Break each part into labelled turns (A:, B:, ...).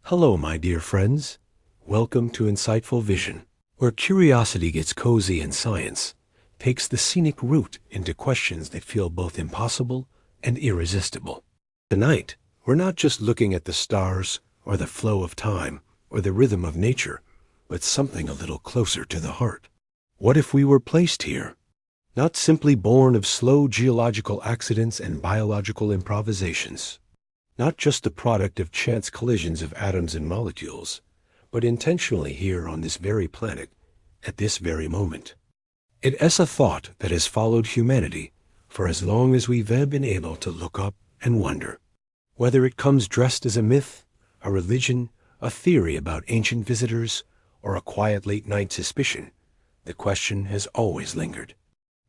A: Hello, my dear friends. Welcome to Insightful Vision, where curiosity gets cozy and science takes the scenic route into questions that feel both impossible and irresistible. Tonight, we're not just looking at the stars or the flow of time or the rhythm of nature, but something a little closer to the heart. What if we were placed here? Not simply born of slow geological accidents and biological improvisations. Not just the product of chance collisions of atoms and molecules, but intentionally here on this very planet, at this very moment. It is a thought that has followed humanity for as long as we've been able to look up and wonder. Whether it comes dressed as a myth, a religion, a theory about ancient visitors, or a quiet late-night suspicion, the question has always lingered.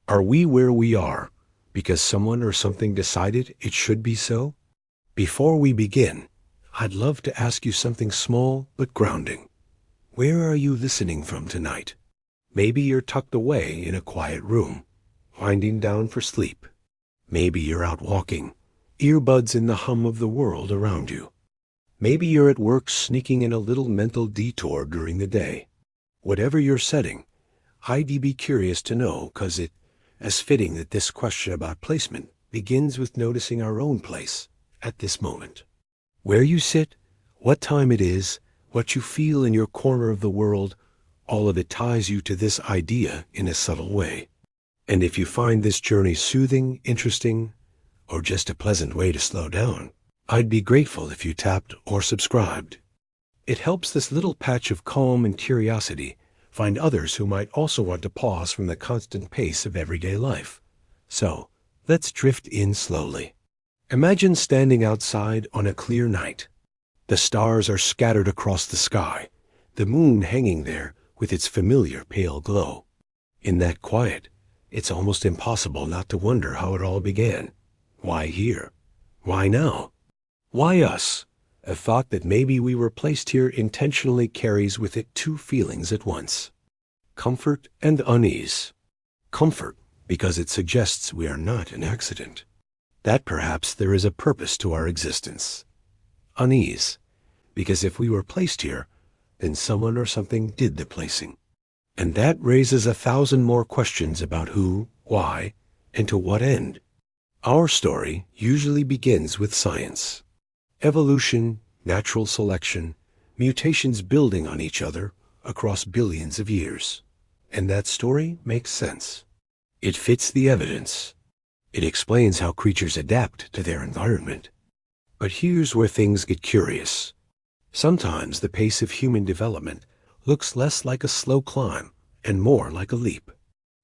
A: Are we where we are because someone or something decided it should be so? Before we begin, I'd love to ask you something small but grounding. Where are you listening from tonight? Maybe you're tucked away in a quiet room, winding down for sleep. Maybe you're out walking, earbuds in the hum of the world around you. Maybe you're at work sneaking in a little mental detour during the day. Whatever your setting, I'd be curious to know, 'cause it is fitting that this question about placement begins with noticing our own place at this moment. Where you sit, what time it is, what you feel in your corner of the world, all of it ties you to this idea in a subtle way. And if you find this journey soothing, interesting, or just a pleasant way to slow down, I'd be grateful if you tapped or subscribed. It helps this little patch of calm and curiosity find others who might also want to pause from the constant pace of everyday life. So, let's drift in slowly. Imagine standing outside on a clear night. The stars are scattered across the sky, the moon hanging there with its familiar pale glow. In that quiet, it's almost impossible not to wonder how it all began. Why here? Why now? Why us? A thought that maybe we were placed here intentionally carries with it two feelings at once: comfort and unease. Comfort, because it suggests we are not an accident, that perhaps there is a purpose to our existence. Unease, because if we were placed here, then someone or something did the placing. And that raises 1,000 more questions about who, why, and to what end. Our story usually begins with science. Evolution, natural selection, mutations building on each other across billions of years. And that story makes sense. It fits the evidence. It explains how creatures adapt to their environment. But here's where things get curious. Sometimes the pace of human development looks less like a slow climb and more like a leap.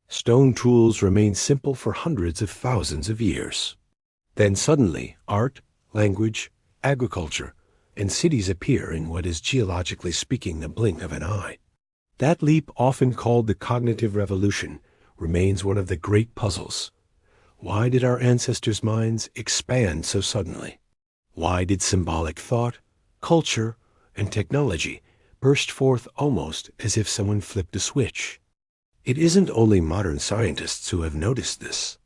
A: Stone tools remain simple for hundreds of thousands of years. Then suddenly, art, language, agriculture, and cities appear in what is geologically speaking the blink of an eye. That leap, often called the cognitive revolution, remains one of the great puzzles. Why did our ancestors' minds expand so suddenly? Why did symbolic thought, culture, and technology burst forth almost as if someone flipped a switch? It isn't only modern scientists who have noticed this.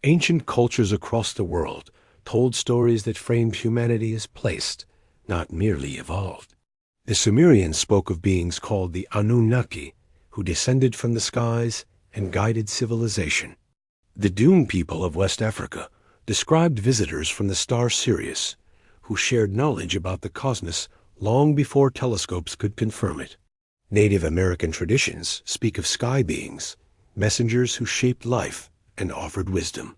A: Ancient cultures across the world told stories that framed humanity as placed, not merely evolved. The Sumerians spoke of beings called the Anunnaki, who descended from the skies and guided civilization. The Dune people of West Africa described visitors from the star Sirius, who shared knowledge about the cosmos long before telescopes could confirm it. Native American traditions speak of sky beings, messengers who shaped life and offered wisdom.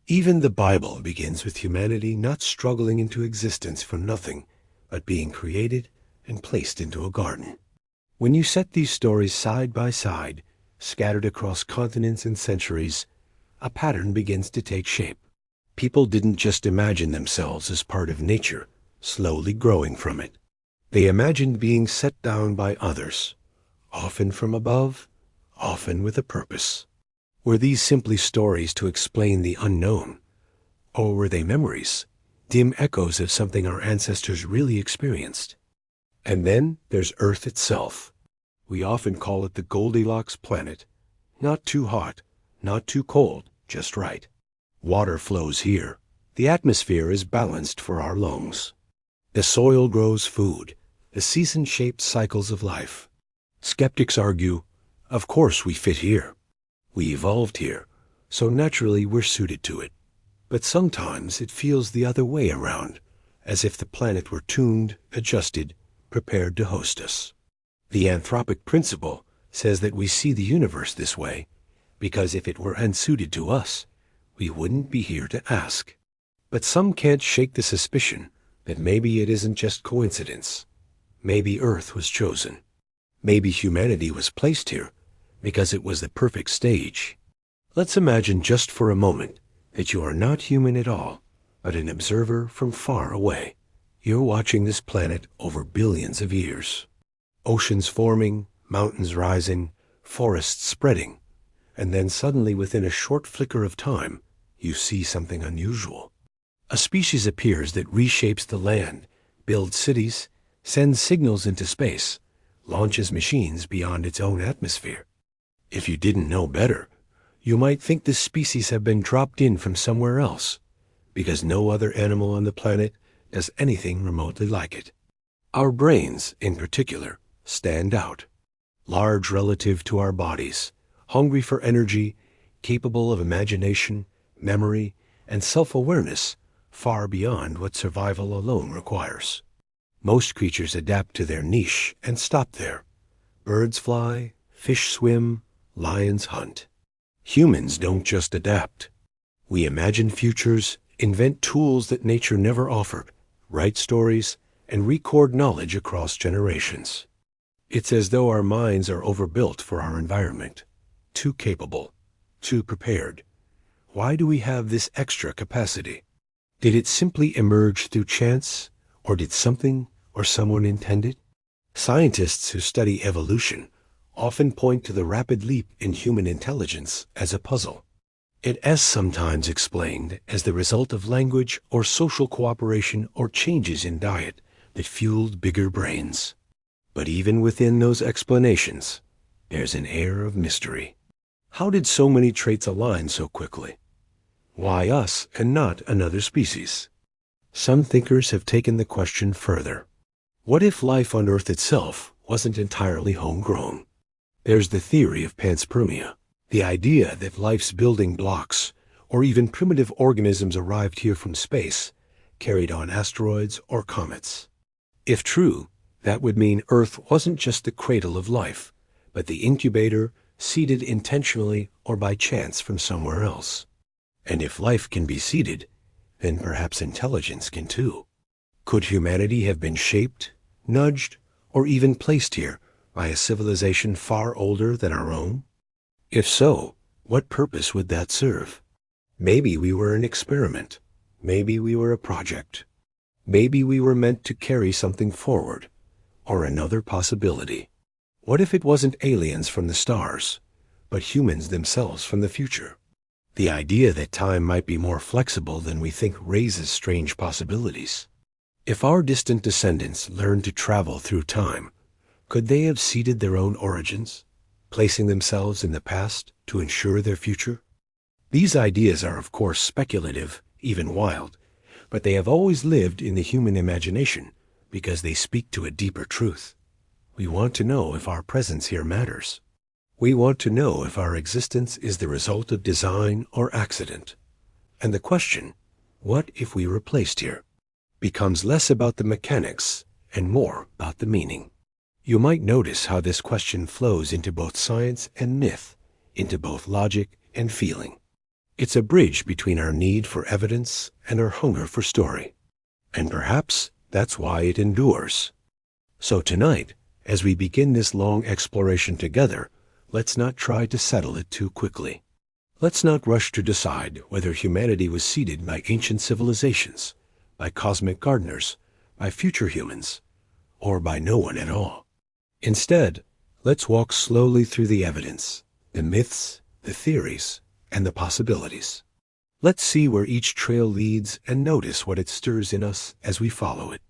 A: Even the Bible begins with humanity not struggling into existence from nothing, but being created and placed into a garden. When you set these stories side by side, scattered across continents and centuries, a pattern begins to take shape. People didn't just imagine themselves as part of nature, slowly growing from it. They imagined being set down by others, often from above, often with a purpose. Were these simply stories to explain the unknown? Or were they memories, dim echoes of something our ancestors really experienced? And then there's Earth itself. We often call it the Goldilocks planet. Not too hot, not too cold, just right. Water flows here. The atmosphere is balanced for our lungs. The soil grows food. the season-shaped cycles of life. Skeptics argue, of course we fit here. We evolved here, so naturally we're suited to it. But sometimes it feels the other way around, as if the planet were tuned, adjusted, prepared to host us. The anthropic principle says that we see the universe this way, because if it were unsuited to us, we wouldn't be here to ask. But some can't shake the suspicion that maybe it isn't just coincidence. Maybe Earth was chosen. Maybe humanity was placed here because it was the perfect stage. Let's imagine just for a moment that you are not human at all, but an observer from far away. You're watching this planet over billions of years. Oceans forming, mountains rising, forests spreading, and then suddenly within a short flicker of time, you see something unusual. A species appears that reshapes the land, builds cities, sends signals into space, launches machines beyond its own atmosphere. If you didn't know better, you might think this species had been dropped in from somewhere else, because no other animal on the planet does anything remotely like it. Our brains, in particular, stand out. Large relative to our bodies, hungry for energy, capable of imagination, memory, and self-awareness far beyond what survival alone requires. Most creatures adapt to their niche and stop there. Birds fly, fish swim, lions hunt. Humans don't just adapt. We imagine futures, invent tools that nature never offered, write stories, and record knowledge across generations. It's as though our minds are overbuilt for our environment, too capable, too prepared. Why do we have this extra capacity? Did it simply emerge through chance, or did something or someone intend it? Scientists who study evolution often point to the rapid leap in human intelligence as a puzzle. It is sometimes explained as the result of language or social cooperation or changes in diet that fueled bigger brains. But even within those explanations, there's an air of mystery. How did so many traits align so quickly? Why us and not another species? Some thinkers have taken the question further. What if life on Earth itself wasn't entirely homegrown? There's the theory of panspermia, the idea that life's building blocks, or even primitive organisms arrived here from space, carried on asteroids or comets. If true, that would mean Earth wasn't just the cradle of life, but the incubator seeded intentionally or by chance from somewhere else. And if life can be seeded, then perhaps intelligence can too. Could humanity have been shaped, nudged, or even placed here by a civilization far older than our own? If so, what purpose would that serve? Maybe we were an experiment. Maybe we were a project. Maybe we were meant to carry something forward. Or another possibility. What if it wasn't aliens from the stars, but humans themselves from the future? The idea that time might be more flexible than we think raises strange possibilities. If our distant descendants learned to travel through time, could they have seeded their own origins, placing themselves in the past to ensure their future? These ideas are of course speculative, even wild, but they have always lived in the human imagination because they speak to a deeper truth. We want to know if our presence here matters. We want to know if our existence is the result of design or accident. And the question, what if we were placed here, becomes less about the mechanics and more about the meaning. You might notice how this question flows into both science and myth, into both logic and feeling. It's a bridge between our need for evidence and our hunger for story. And perhaps that's why it endures. So tonight, as we begin this long exploration together, let's not try to settle it too quickly. Let's not rush to decide whether humanity was seeded by ancient civilizations, by cosmic gardeners, by future humans, or by no one at all. Instead, let's walk slowly through the evidence, the myths, the theories, and the possibilities. Let's see where each trail leads and notice what it stirs in us as we follow it.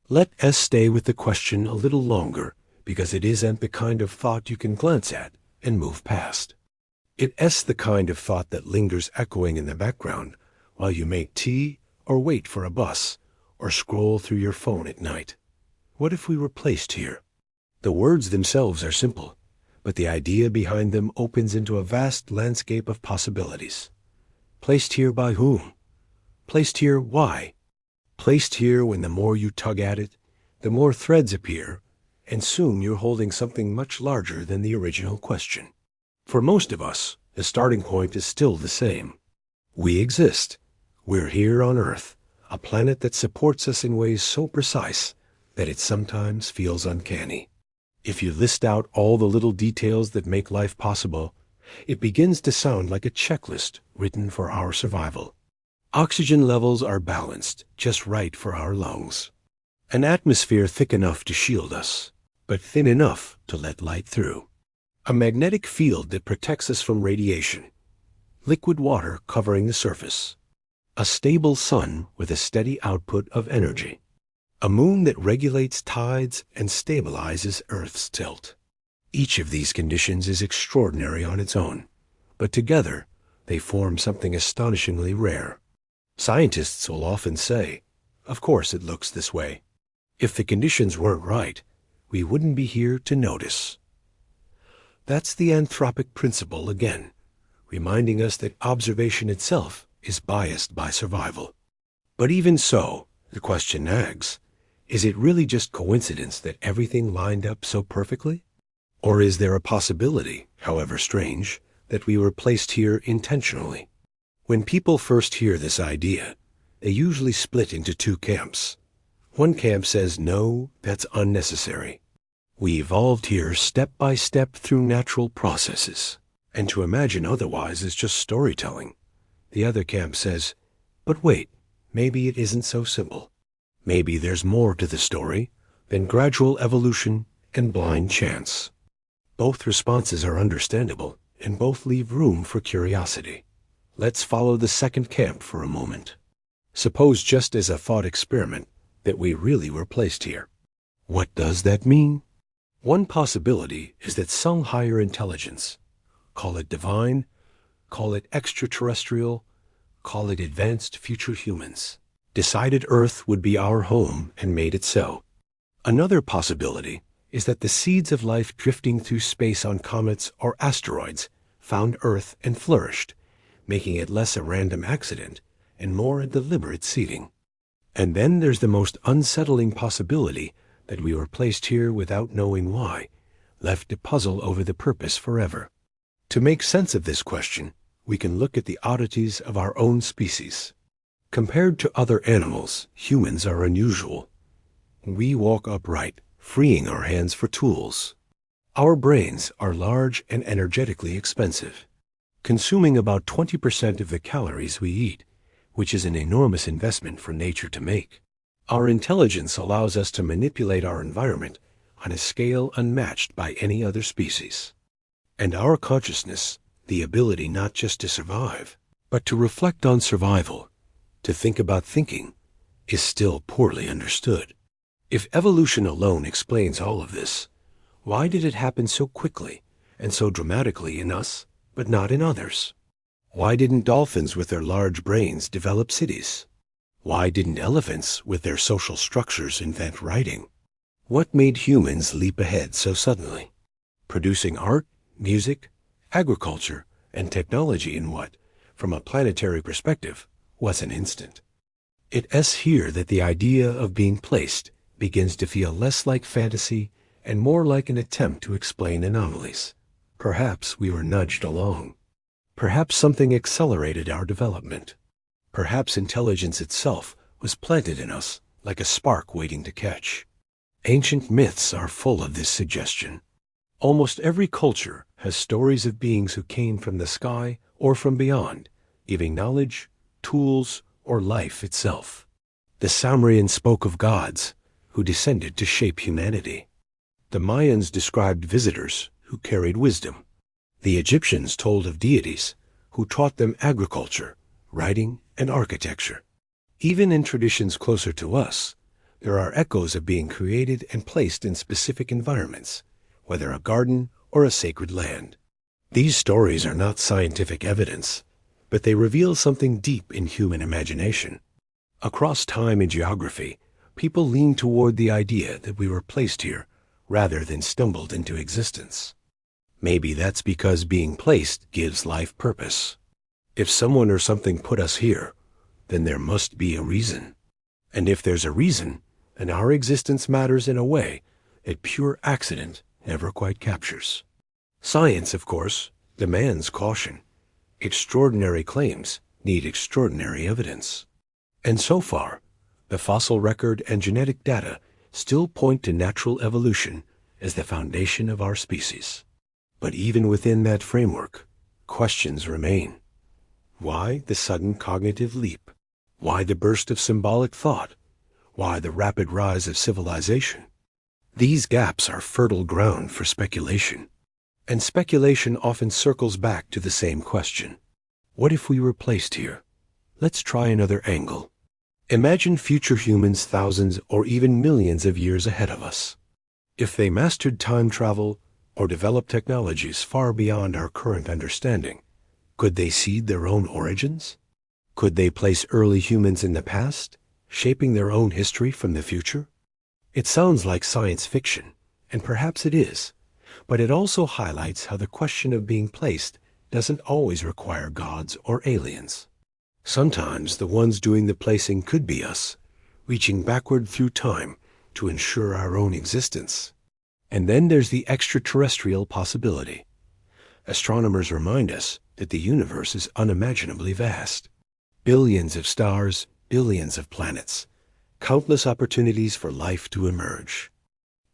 A: Let us stay with the question a little longer because it isn't the kind of thought you can glance at and move past. It is the kind of thought that lingers echoing in the background while you make tea or wait for a bus or scroll through your phone at night. What if we were placed here? The words themselves are simple, but the idea behind them opens into a vast landscape of possibilities. Placed here by whom? Placed here why? Placed here when the more you tug at it, the more threads appear, and soon you're holding something much larger than the original question. For most of us, the starting point is still the same. We exist. We're here on Earth, a planet that supports us in ways so precise that it sometimes feels uncanny. If you list out all the little details that make life possible, it begins to sound like a checklist written for our survival. Oxygen levels are balanced, just right for our lungs. An atmosphere thick enough to shield us, but thin enough to let light through. A magnetic field that protects us from radiation. Liquid water covering the surface. A stable sun with a steady output of energy. A moon that regulates tides and stabilizes Earth's tilt. Each of these conditions is extraordinary on its own, but together they form something astonishingly rare. Scientists will often say, "Of course it looks this way." If the conditions weren't right, we wouldn't be here to notice. That's the anthropic principle again, reminding us that observation itself is biased by survival. But even so, the question nags, is it really just coincidence that everything lined up so perfectly? Or is there a possibility, however strange, that we were placed here intentionally? When people first hear this idea, they usually split into two camps. One camp says, no, that's unnecessary. We evolved here step by step through natural processes, and to imagine otherwise is just storytelling. The other camp says, but wait, maybe it isn't so simple. Maybe there's more to the story than gradual evolution and blind chance. Both responses are understandable, and both leave room for curiosity. Let's follow the second camp for a moment. Suppose, just as a thought experiment, that we really were placed here. What does that mean? One possibility is that some higher intelligence, call it divine, call it extraterrestrial, call it advanced future humans, decided Earth would be our home and made it so. Another possibility is that the seeds of life drifting through space on comets or asteroids found Earth and flourished, making it less a random accident and more a deliberate seeding. And then there's the most unsettling possibility that we were placed here without knowing why, left to puzzle over the purpose forever. To make sense of this question, we can look at the oddities of our own species. Compared to other animals, humans are unusual. We walk upright, freeing our hands for tools. Our brains are large and energetically expensive, consuming about 20% of the calories we eat, which is an enormous investment for nature to make. Our intelligence allows us to manipulate our environment on a scale unmatched by any other species. And our consciousness, the ability not just to survive, but to reflect on survival, to think about thinking, is still poorly understood. If evolution alone explains all of this, why did it happen so quickly and so dramatically in us, but not in others? Why didn't dolphins with their large brains develop cities? Why didn't elephants with their social structures invent writing? What made humans leap ahead so suddenly, producing art, music, agriculture, and technology in what, from a planetary perspective, was an instant? It's here that the idea of being placed begins to feel less like fantasy and more like an attempt to explain anomalies. Perhaps we were nudged along. Perhaps something accelerated our development. Perhaps intelligence itself was planted in us like a spark waiting to catch. Ancient myths are full of this suggestion. Almost every culture has stories of beings who came from the sky or from beyond, giving knowledge, tools, or life itself. The Sumerians spoke of gods who descended to shape humanity. The Mayans described visitors who carried wisdom. The Egyptians told of deities who taught them agriculture, writing, and architecture. Even in traditions closer to us, there are echoes of being created and placed in specific environments, whether a garden or a sacred land. These stories are not scientific evidence, but they reveal something deep in human imagination. Across time and geography, people lean toward the idea that we were placed here rather than stumbled into existence. Maybe that's because being placed gives life purpose. If someone or something put us here, then there must be a reason. And if there's a reason, then our existence matters in a way that pure accident never quite captures. Science, of course, demands caution. Extraordinary claims need extraordinary evidence. And so far, the fossil record and genetic data still point to natural evolution as the foundation of our species. But even within that framework, questions remain. Why the sudden cognitive leap? Why the burst of symbolic thought? Why the rapid rise of civilization? These gaps are fertile ground for speculation. And speculation often circles back to the same question. What if we were placed here? Let's try another angle. Imagine future humans thousands or even millions of years ahead of us. If they mastered time travel or developed technologies far beyond our current understanding, could they seed their own origins? Could they place early humans in the past, shaping their own history from the future? It sounds like science fiction, and perhaps it is, but it also highlights how the question of being placed doesn't always require gods or aliens. Sometimes the ones doing the placing could be us, reaching backward through time to ensure our own existence. And then there's the extraterrestrial possibility. Astronomers remind us that the universe is unimaginably vast. Billions of stars, billions of planets, countless opportunities for life to emerge.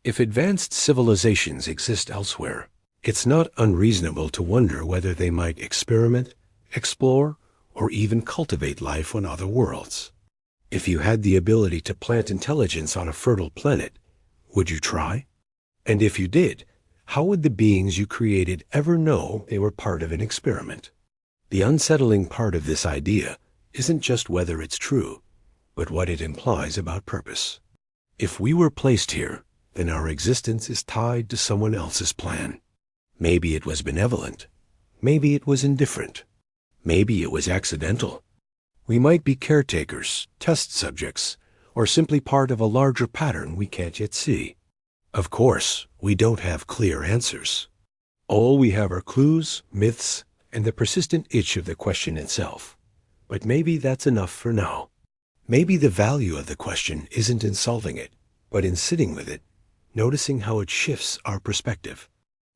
A: If advanced civilizations exist elsewhere, it's not unreasonable to wonder whether they might experiment, explore, or even cultivate life on other worlds. If you had the ability to plant intelligence on a fertile planet, would you try? And if you did, how would the beings you created ever know they were part of an experiment? The unsettling part of this idea isn't just whether it's true, but what it implies about purpose. If we were placed here, then our existence is tied to someone else's plan. Maybe it was benevolent. Maybe it was indifferent. Maybe it was accidental. We might be caretakers, test subjects, or simply part of a larger pattern we can't yet see. Of course, we don't have clear answers. All we have are clues, myths, and the persistent itch of the question itself. But maybe that's enough for now. Maybe the value of the question isn't in solving it, but in sitting with it, noticing how it shifts our perspective.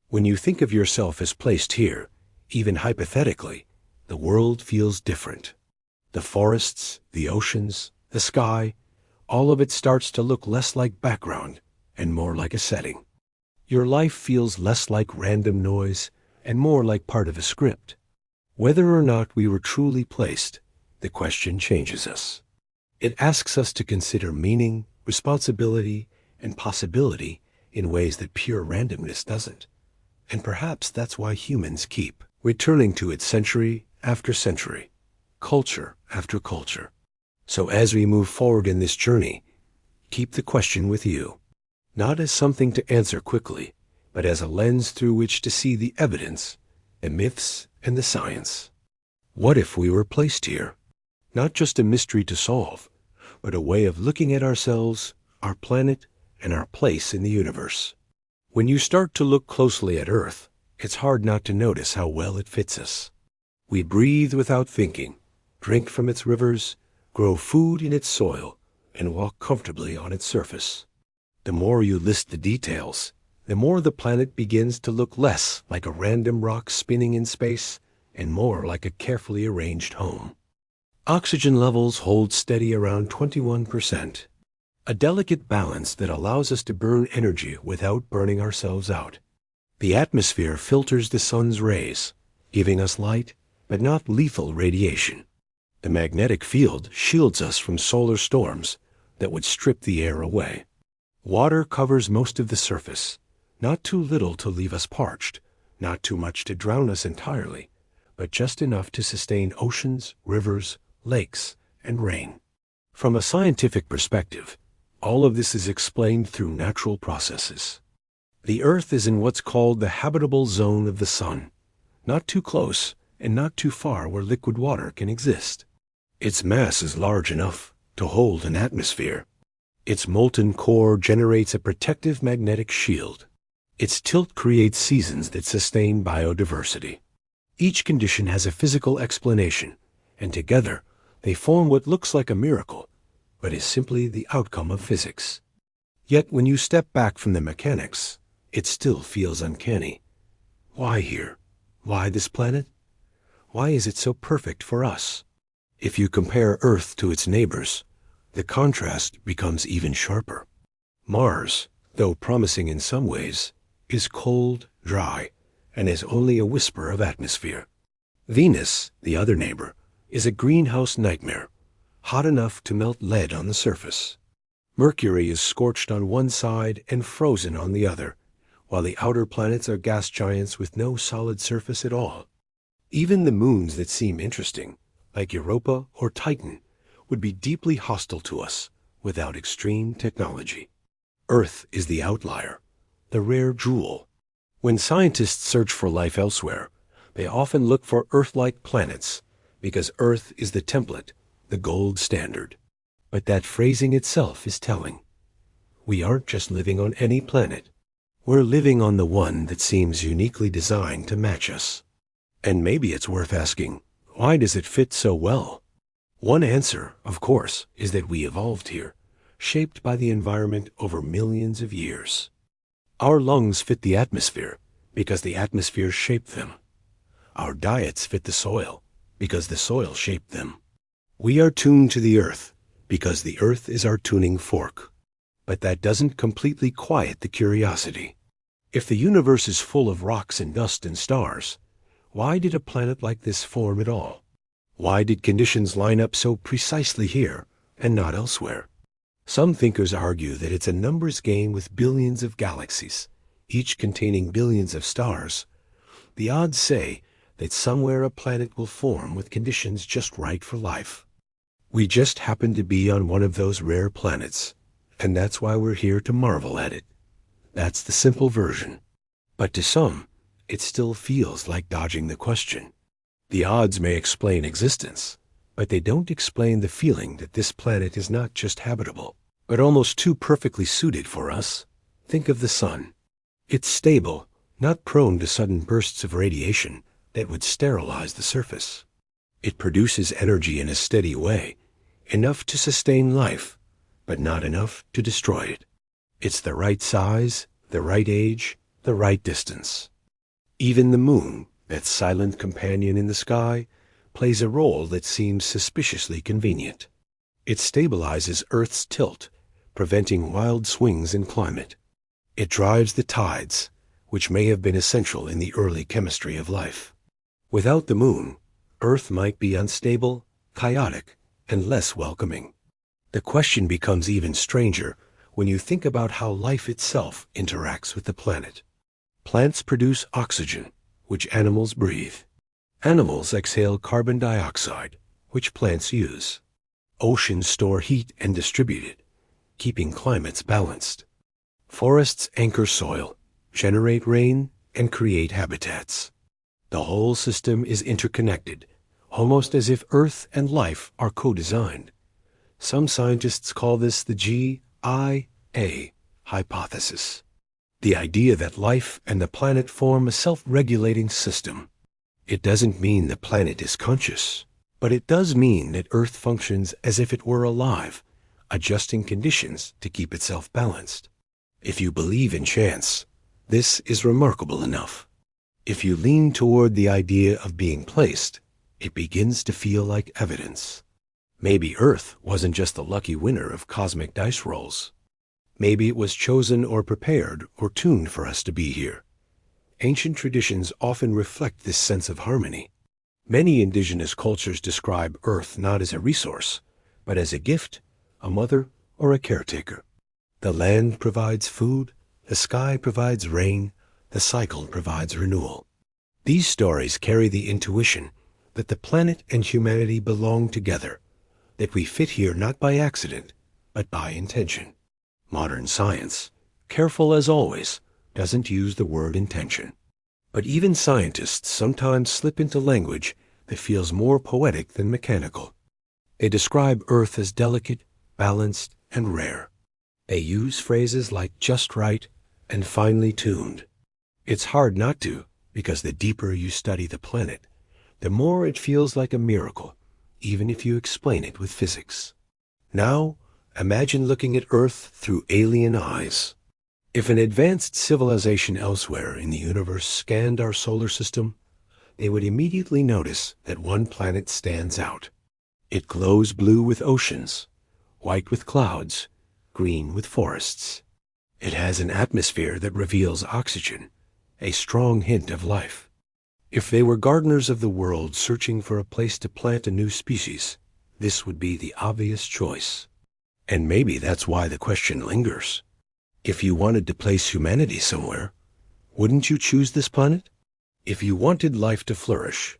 A: When you think of yourself as placed here, even hypothetically, the world feels different. The forests, the oceans, the sky, all of it starts to look less like background and more like a setting. Your life feels less like random noise and more like part of a script. Whether or not we were truly placed, the question changes us. It asks us to consider meaning, responsibility, and possibility in ways that pure randomness doesn't. And perhaps that's why humans keep returning to it century after century, culture after culture. So as we move forward in this journey, keep the question with you, not as something to answer quickly, but as a lens through which to see the evidence, the myths, and the science. What if we were placed here? Not just a mystery to solve, but a way of looking at ourselves, our planet, and our place in the universe. When you start to look closely at Earth, it's hard not to notice how well it fits us. We breathe without thinking, drink from its rivers, grow food in its soil, and walk comfortably on its surface. The more you list the details, the more the planet begins to look less like a random rock spinning in space and more like a carefully arranged home. Oxygen levels hold steady around 21%, a delicate balance that allows us to burn energy without burning ourselves out. The atmosphere filters the sun's rays, giving us light, but not lethal radiation. The magnetic field shields us from solar storms that would strip the air away. Water covers most of the surface, not too little to leave us parched, not too much to drown us entirely, but just enough to sustain oceans, rivers, lakes, and rain. From a scientific perspective, all of this is explained through natural processes. The Earth is in what's called the habitable zone of the sun, not too close and not too far where liquid water can exist. Its mass is large enough to hold an atmosphere. Its molten core generates a protective magnetic shield. Its tilt creates seasons that sustain biodiversity. Each condition has a physical explanation, and together they form what looks like a miracle, but is simply the outcome of physics. Yet when you step back from the mechanics, it still feels uncanny. Why here? Why this planet? Why is it so perfect for us? If you compare Earth to its neighbors, the contrast becomes even sharper. Mars, though promising in some ways, is cold, dry, and has only a whisper of atmosphere. Venus, the other neighbor, is a greenhouse nightmare, hot enough to melt lead on the surface. Mercury is scorched on one side and frozen on the other, while the outer planets are gas giants with no solid surface at all. Even the moons that seem interesting, like Europa or Titan, would be deeply hostile to us without extreme technology. Earth is the outlier, the rare jewel. When scientists search for life elsewhere, they often look for Earth-like planets because Earth is the template, the gold standard. But that phrasing itself is telling. We aren't just living on any planet. We're living on the one that seems uniquely designed to match us. And maybe it's worth asking, why does it fit so well? One answer, of course, is that we evolved here, shaped by the environment over millions of years. Our lungs fit the atmosphere because the atmosphere shaped them. Our diets fit the soil because the soil shaped them. We are tuned to the earth because the earth is our tuning fork. But that doesn't completely quiet the curiosity. If the universe is full of rocks and dust and stars, why did a planet like this form at all? Why did conditions line up so precisely here and not elsewhere? Some thinkers argue that it's a numbers game with billions of galaxies, each containing billions of stars. The odds say that somewhere a planet will form with conditions just right for life. We just happen to be on one of those rare planets, and that's why we're here to marvel at it. That's the simple version. But to some, it still feels like dodging the question. The odds may explain existence, but they don't explain the feeling that this planet is not just habitable, but almost too perfectly suited for us. Think of the sun. It's stable, not prone to sudden bursts of radiation that would sterilize the surface. It produces energy in a steady way, enough to sustain life, but not enough to destroy it. It's the right size, the right age, the right distance. Even the moon, that silent companion in the sky, plays a role that seems suspiciously convenient. It stabilizes Earth's tilt, preventing wild swings in climate. It drives the tides, which may have been essential in the early chemistry of life. Without the moon, Earth might be unstable, chaotic, and less welcoming. The question becomes even stranger when you think about how life itself interacts with the planet. Plants produce oxygen, which animals breathe. Animals exhale carbon dioxide, which plants use. Oceans store heat and distribute it, keeping climates balanced. Forests anchor soil, generate rain, and create habitats. The whole system is interconnected, almost as if Earth and life are co-designed. Some scientists call this the GIA hypothesis. The idea that life and the planet form a self-regulating system. It doesn't mean the planet is conscious, but it does mean that Earth functions as if it were alive, adjusting conditions to keep itself balanced. If you believe in chance, this is remarkable enough. If you lean toward the idea of being placed, it begins to feel like evidence. Maybe Earth wasn't just the lucky winner of cosmic dice rolls. Maybe it was chosen or prepared or tuned for us to be here. Ancient traditions often reflect this sense of harmony. Many indigenous cultures describe Earth not as a resource, but as a gift, a mother, or a caretaker. The land provides food, the sky provides rain, the cycle provides renewal. These stories carry the intuition that the planet and humanity belong together, that we fit here not by accident, but by intention. Modern science, careful as always, doesn't use the word intention. But even scientists sometimes slip into language that feels more poetic than mechanical. They describe Earth as delicate, balanced, and rare. They use phrases like just right and finely tuned. It's hard not to, because the deeper you study the planet, the more it feels like a miracle, even if you explain it with physics. Now, imagine looking at Earth through alien eyes. If an advanced civilization elsewhere in the universe scanned our solar system, they would immediately notice that one planet stands out. It glows blue with oceans, white with clouds, green with forests. It has an atmosphere that reveals oxygen, a strong hint of life. If they were gardeners of the world searching for a place to plant a new species, this would be the obvious choice. And maybe that's why the question lingers. If you wanted to place humanity somewhere, wouldn't you choose this planet? If you wanted life to flourish,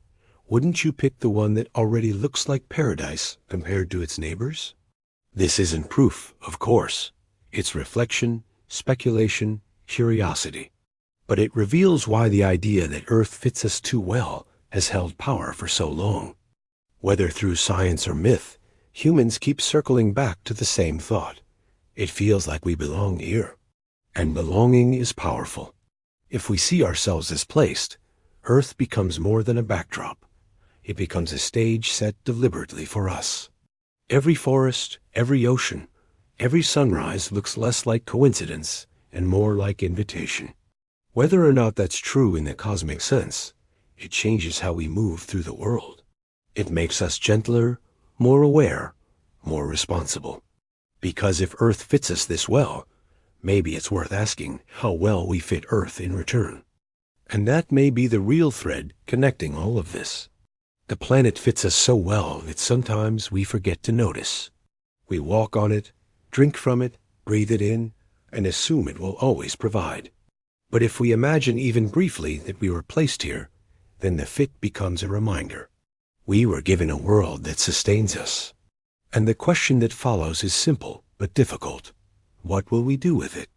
A: wouldn't you pick the one that already looks like paradise compared to its neighbors? This isn't proof, of course. It's reflection, speculation, curiosity. But it reveals why the idea that Earth fits us too well has held power for so long. Whether through science or myth, humans keep circling back to the same thought. It feels like we belong here. And belonging is powerful. If we see ourselves as placed, Earth becomes more than a backdrop. It becomes a stage set deliberately for us. Every forest, every ocean, every sunrise looks less like coincidence and more like invitation. Whether or not that's true in the cosmic sense, it changes how we move through the world. It makes us gentler, more aware, more responsible. Because if Earth fits us this well, maybe it's worth asking how well we fit Earth in return. And that may be the real thread connecting all of this. The planet fits us so well that sometimes we forget to notice. We walk on it, drink from it, breathe it in, and assume it will always provide. But if we imagine even briefly that we were placed here, then the fit becomes a reminder. We were given a world that sustains us. And the question that follows is simple but difficult. What will we do with it?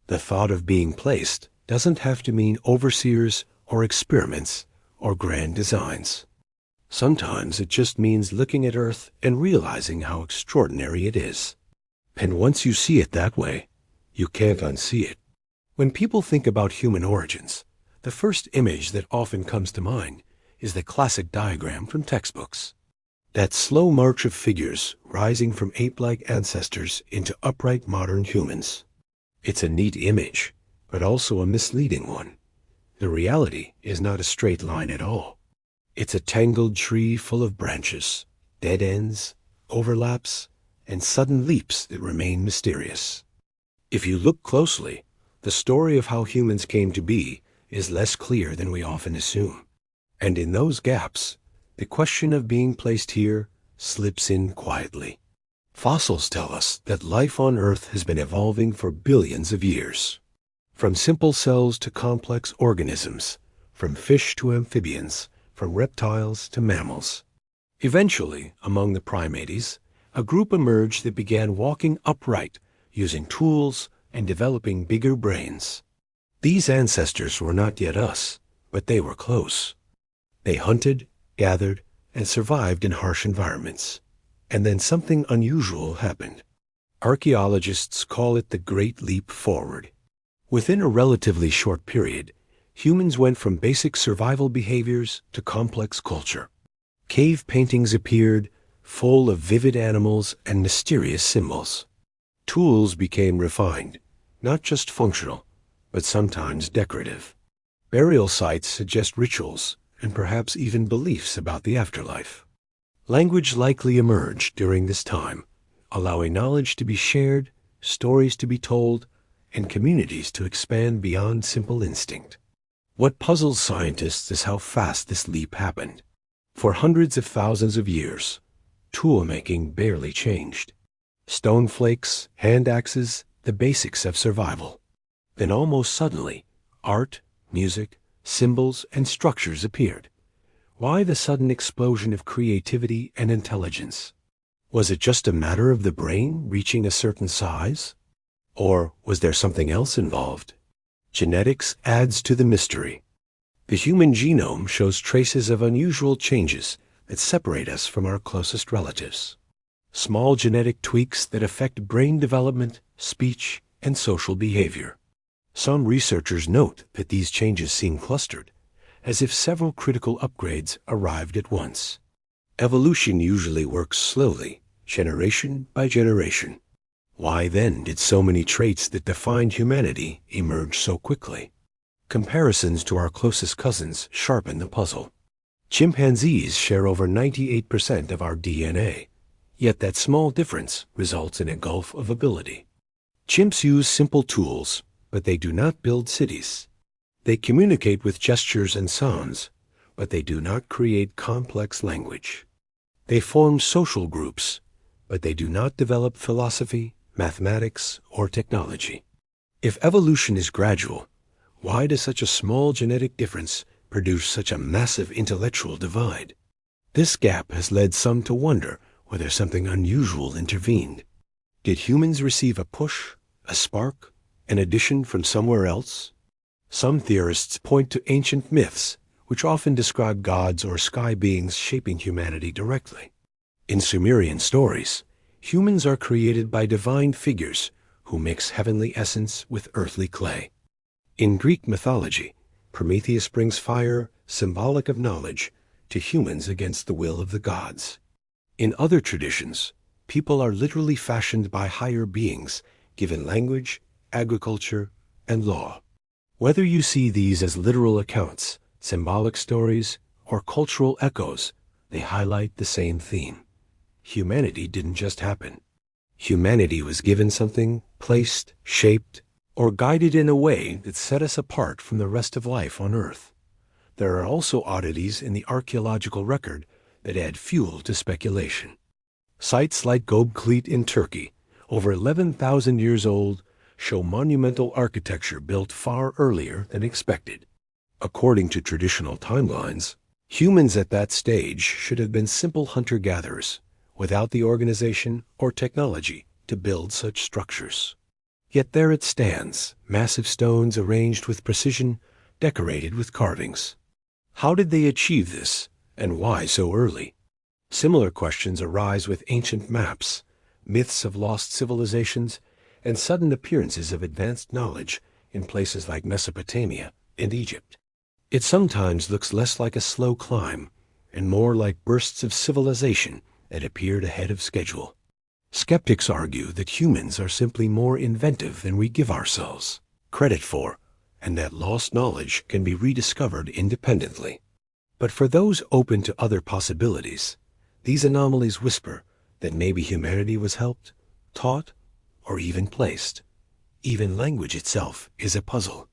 A: The thought of being placed doesn't have to mean overseers or experiments or grand designs. Sometimes it just means looking at Earth and realizing how extraordinary it is. And once you see it that way, you can't unsee it. When people think about human origins, the first image that often comes to mind is the classic diagram from textbooks. That slow march of figures rising from ape-like ancestors into upright modern humans. It's a neat image, but also a misleading one. The reality is not a straight line at all. It's a tangled tree full of branches, dead ends, overlaps, and sudden leaps that remain mysterious. If you look closely, the story of how humans came to be is less clear than we often assume. And in those gaps, the question of being placed here slips in quietly. Fossils tell us that life on Earth has been evolving for billions of years. From simple cells to complex organisms, from fish to amphibians, from reptiles to mammals. Eventually, among the primates, a group emerged that began walking upright, using tools and developing bigger brains. These ancestors were not yet us, but they were close. They hunted, gathered, and survived in harsh environments. And then something unusual happened. Archaeologists call it the Great Leap Forward. Within a relatively short period, humans went from basic survival behaviors to complex culture. Cave paintings appeared, full of vivid animals and mysterious symbols. Tools became refined, not just functional, but sometimes decorative. Burial sites suggest rituals, and perhaps even beliefs about the afterlife. Language likely emerged during this time, allowing knowledge to be shared, stories to be told, and communities to expand beyond simple instinct. What puzzles scientists is how fast this leap happened. For hundreds of thousands of years, tool-making barely changed. Stone flakes, hand axes, the basics of survival. Then almost suddenly, art, music, symbols, and structures appeared. Why the sudden explosion of creativity and intelligence? Was it just a matter of the brain reaching a certain size? Or was there something else involved? Genetics adds to the mystery. The human genome shows traces of unusual changes that separate us from our closest relatives. small genetic tweaks that affect brain development, speech, and social behavior. Some researchers note that these changes seem clustered, as if several critical upgrades arrived at once. Evolution usually works slowly, generation by generation. Why then did so many traits that defined humanity emerge so quickly? Comparisons to our closest cousins sharpen the puzzle. Chimpanzees share over 98% of our DNA, yet that small difference results in a gulf of ability. Chimps use simple tools, but they do not build cities. They communicate with gestures and sounds, but they do not create complex language. They form social groups, but they do not develop philosophy, mathematics, or technology. If evolution is gradual, why does such a small genetic difference produce such a massive intellectual divide? This gap has led some to wonder whether something unusual intervened. Did humans receive a push, a spark, an addition from somewhere else? Some theorists point to ancient myths, which often describe gods or sky beings shaping humanity directly. In Sumerian stories, humans are created by divine figures who mix heavenly essence with earthly clay. In Greek mythology, Prometheus brings fire, symbolic of knowledge, to humans against the will of the gods. In other traditions, people are literally fashioned by higher beings, given language, agriculture, and law. Whether you see these as literal accounts, symbolic stories, or cultural echoes, they highlight the same theme. Humanity didn't just happen. Humanity was given something, placed, shaped, or guided in a way that set us apart from the rest of life on Earth. There are also oddities in the archaeological record that add fuel to speculation. Sites like Göbekli in Turkey, over 11,000 years old, show monumental architecture built far earlier than expected. According to traditional timelines, humans at that stage should have been simple hunter-gatherers, without the organization or technology to build such structures. Yet there it stands, massive stones arranged with precision, decorated with carvings. How did they achieve this, and why so early? Similar questions arise with ancient maps, myths of lost civilizations, and sudden appearances of advanced knowledge in places like Mesopotamia and Egypt. It sometimes looks less like a slow climb and more like bursts of civilization that appeared ahead of schedule. Skeptics argue that humans are simply more inventive than we give ourselves credit for, and that lost knowledge can be rediscovered independently. But for those open to other possibilities, these anomalies whisper that maybe humanity was helped, taught, or even placed. Even language itself is a puzzle.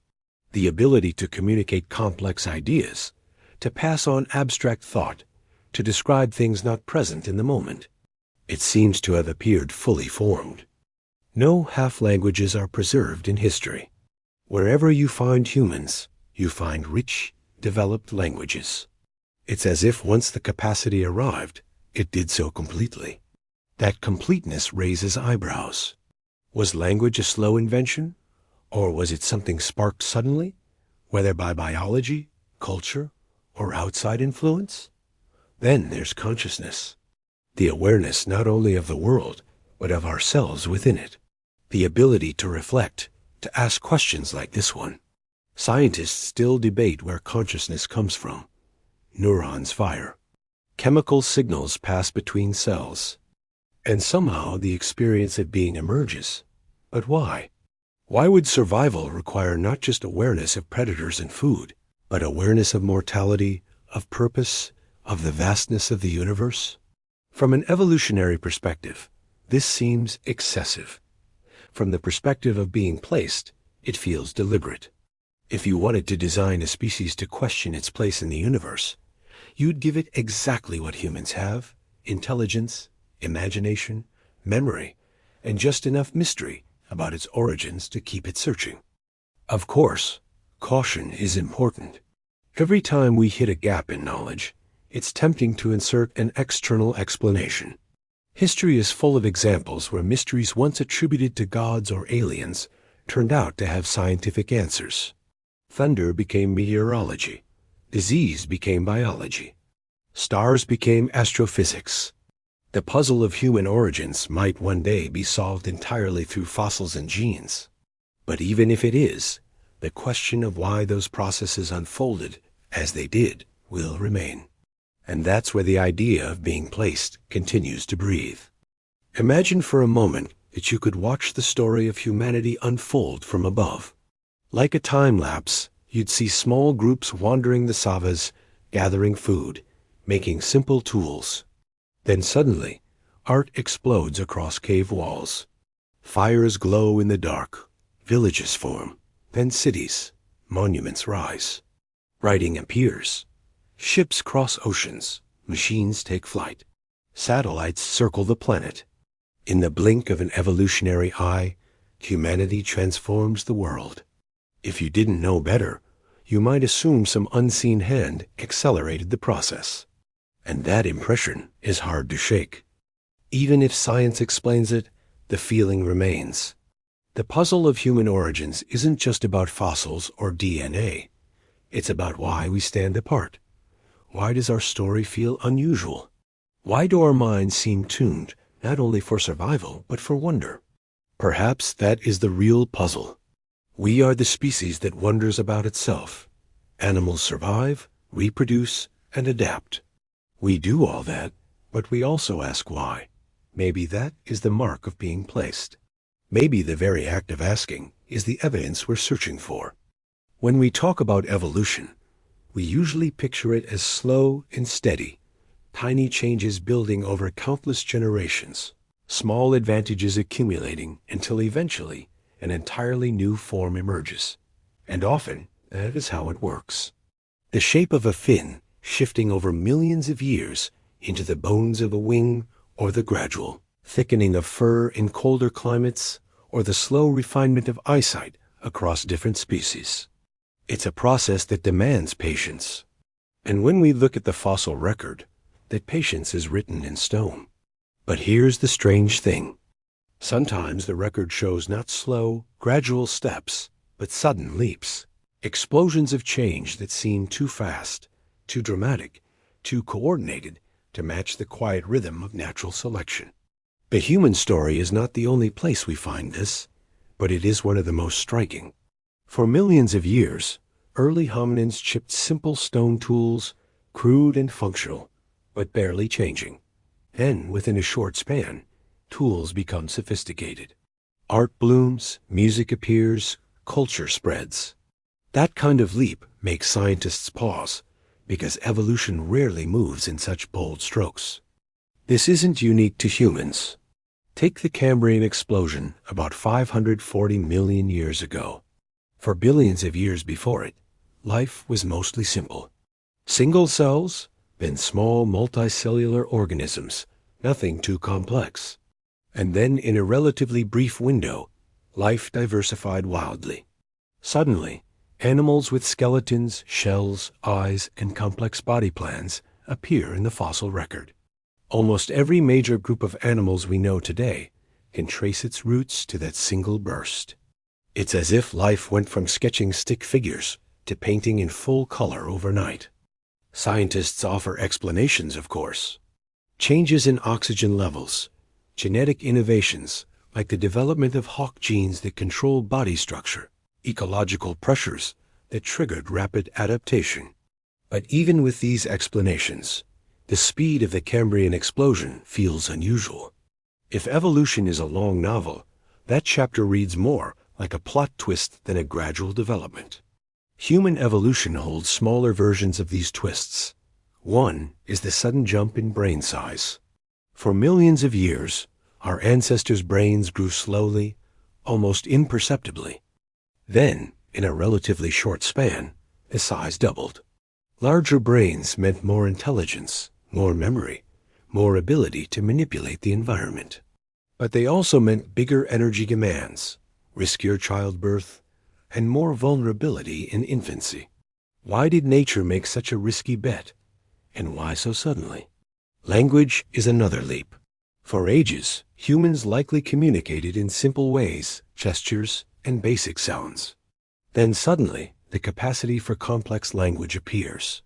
A: The ability to communicate complex ideas, to pass on abstract thought, to describe things not present in the moment. It seems to have appeared fully formed. No half-languages are preserved in history. Wherever you find humans, you find rich, developed languages. It's as if once the capacity arrived, it did so completely. That completeness raises eyebrows. Was language a slow invention, or was it something sparked suddenly, whether by biology, culture, or outside influence? Then there's consciousness, the awareness not only of the world, but of ourselves within it, the ability to reflect, to ask questions like this one. Scientists still debate where consciousness comes from. Neurons fire. Chemical signals pass between cells. And somehow the experience of being emerges. But why? Why would survival require not just awareness of predators and food, but awareness of mortality, of purpose, of the vastness of the universe? From an evolutionary perspective, this seems excessive. From the perspective of being placed, it feels deliberate. If you wanted to design a species to question its place in the universe, you'd give it exactly what humans have: intelligence, imagination, memory, and just enough mystery about its origins to keep it searching. Of course, caution is important. Every time we hit a gap in knowledge, it's tempting to insert an external explanation. History is full of examples where mysteries once attributed to gods or aliens turned out to have scientific answers. Thunder became meteorology. Disease became biology. Stars became astrophysics. The puzzle of human origins might one day be solved entirely through fossils and genes. But even if it is, the question of why those processes unfolded as they did will remain. And that's where the idea of being placed continues to breathe. Imagine for a moment that you could watch the story of humanity unfold from above. Like a time lapse, you'd see small groups wandering the savas, gathering food, making simple tools. Then suddenly, art explodes across cave walls. Fires glow in the dark, villages form, then cities, monuments rise. Writing appears. Ships cross oceans, machines take flight. Satellites circle the planet. In the blink of an evolutionary eye, humanity transforms the world. If you didn't know better, you might assume some unseen hand accelerated the process. And that impression is hard to shake. Even if science explains it, the feeling remains. The puzzle of human origins isn't just about fossils or DNA. It's about why we stand apart. Why does our story feel unusual? Why do our minds seem tuned not only for survival, but for wonder? Perhaps that is the real puzzle. We are the species that wonders about itself. Animals survive, reproduce, and adapt. We do all that, but we also ask why. Maybe that is the mark of being placed. Maybe the very act of asking is the evidence we're searching for. When we talk about evolution, we usually picture it as slow and steady, tiny changes building over countless generations, small advantages accumulating until eventually an entirely new form emerges. And often, that is how it works. The shape of a fin shifting over millions of years into the bones of a wing, or the gradual thickening of fur in colder climates, or the slow refinement of eyesight across different species. It's a process that demands patience. And when we look at the fossil record, that patience is written in stone. But here's the strange thing. Sometimes the record shows not slow, gradual steps, but sudden leaps. Explosions of change that seem too fast, too dramatic, too coordinated to match the quiet rhythm of natural selection. The human story is not the only place we find this, but it is one of the most striking. For millions of years, early hominins chipped simple stone tools, crude and functional, but barely changing. Then, within a short span, tools become sophisticated. Art blooms, music appears, culture spreads. That kind of leap makes scientists pause, because evolution rarely moves in such bold strokes. This isn't unique to humans. Take the Cambrian explosion about 540 million years ago. For billions of years before it, life was mostly simple. Single cells, then small multicellular organisms, nothing too complex. And then in a relatively brief window, life diversified wildly. Suddenly, animals with skeletons, shells, eyes, and complex body plans appear in the fossil record. Almost every major group of animals we know today can trace its roots to that single burst. It's as if life went from sketching stick figures to painting in full color overnight. Scientists offer explanations, of course. Changes in oxygen levels, genetic innovations like the development of hawk genes that control body structure, ecological pressures that triggered rapid adaptation. But even with these explanations, the speed of the Cambrian explosion feels unusual. If evolution is a long novel, that chapter reads more like a plot twist than a gradual development. Human evolution holds smaller versions of these twists. One is the sudden jump in brain size. For millions of years, our ancestors' brains grew slowly, almost imperceptibly. Then, in a relatively short span, the size doubled. Larger brains meant more intelligence, more memory, more ability to manipulate the environment. But they also meant bigger energy demands, riskier childbirth, and more vulnerability in infancy. Why did nature make such a risky bet? And why so suddenly? Language is another leap. For ages, humans likely communicated in simple ways, gestures, and basic sounds. Then suddenly, the capacity for complex language appears.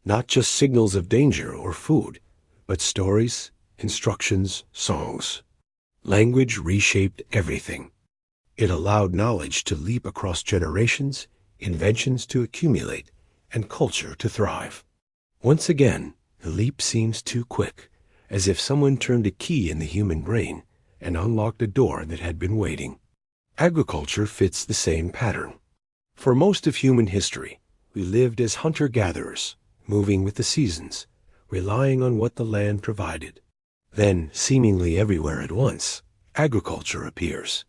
A: Not just signals of danger or food, but stories, instructions, songs. Language reshaped everything. It allowed knowledge to leap across generations, inventions to accumulate, and culture to thrive. Once again, the leap seems too quick, as if someone turned a key in the human brain and unlocked a door that had been waiting. Agriculture fits the same pattern. For most of human history, we lived as hunter-gatherers, moving with the seasons, relying on what the land provided. Then, seemingly everywhere at once, agriculture appears.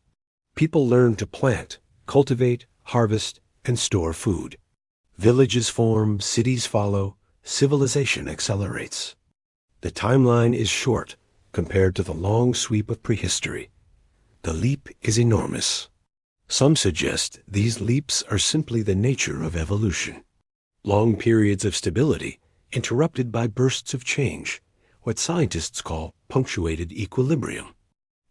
A: People learn to plant, cultivate, harvest, and store food. Villages form, cities follow, civilization accelerates. The timeline is short compared to the long sweep of prehistory. The leap is enormous. Some suggest these leaps are simply the nature of evolution. Long periods of stability interrupted by bursts of change, what scientists call punctuated equilibrium.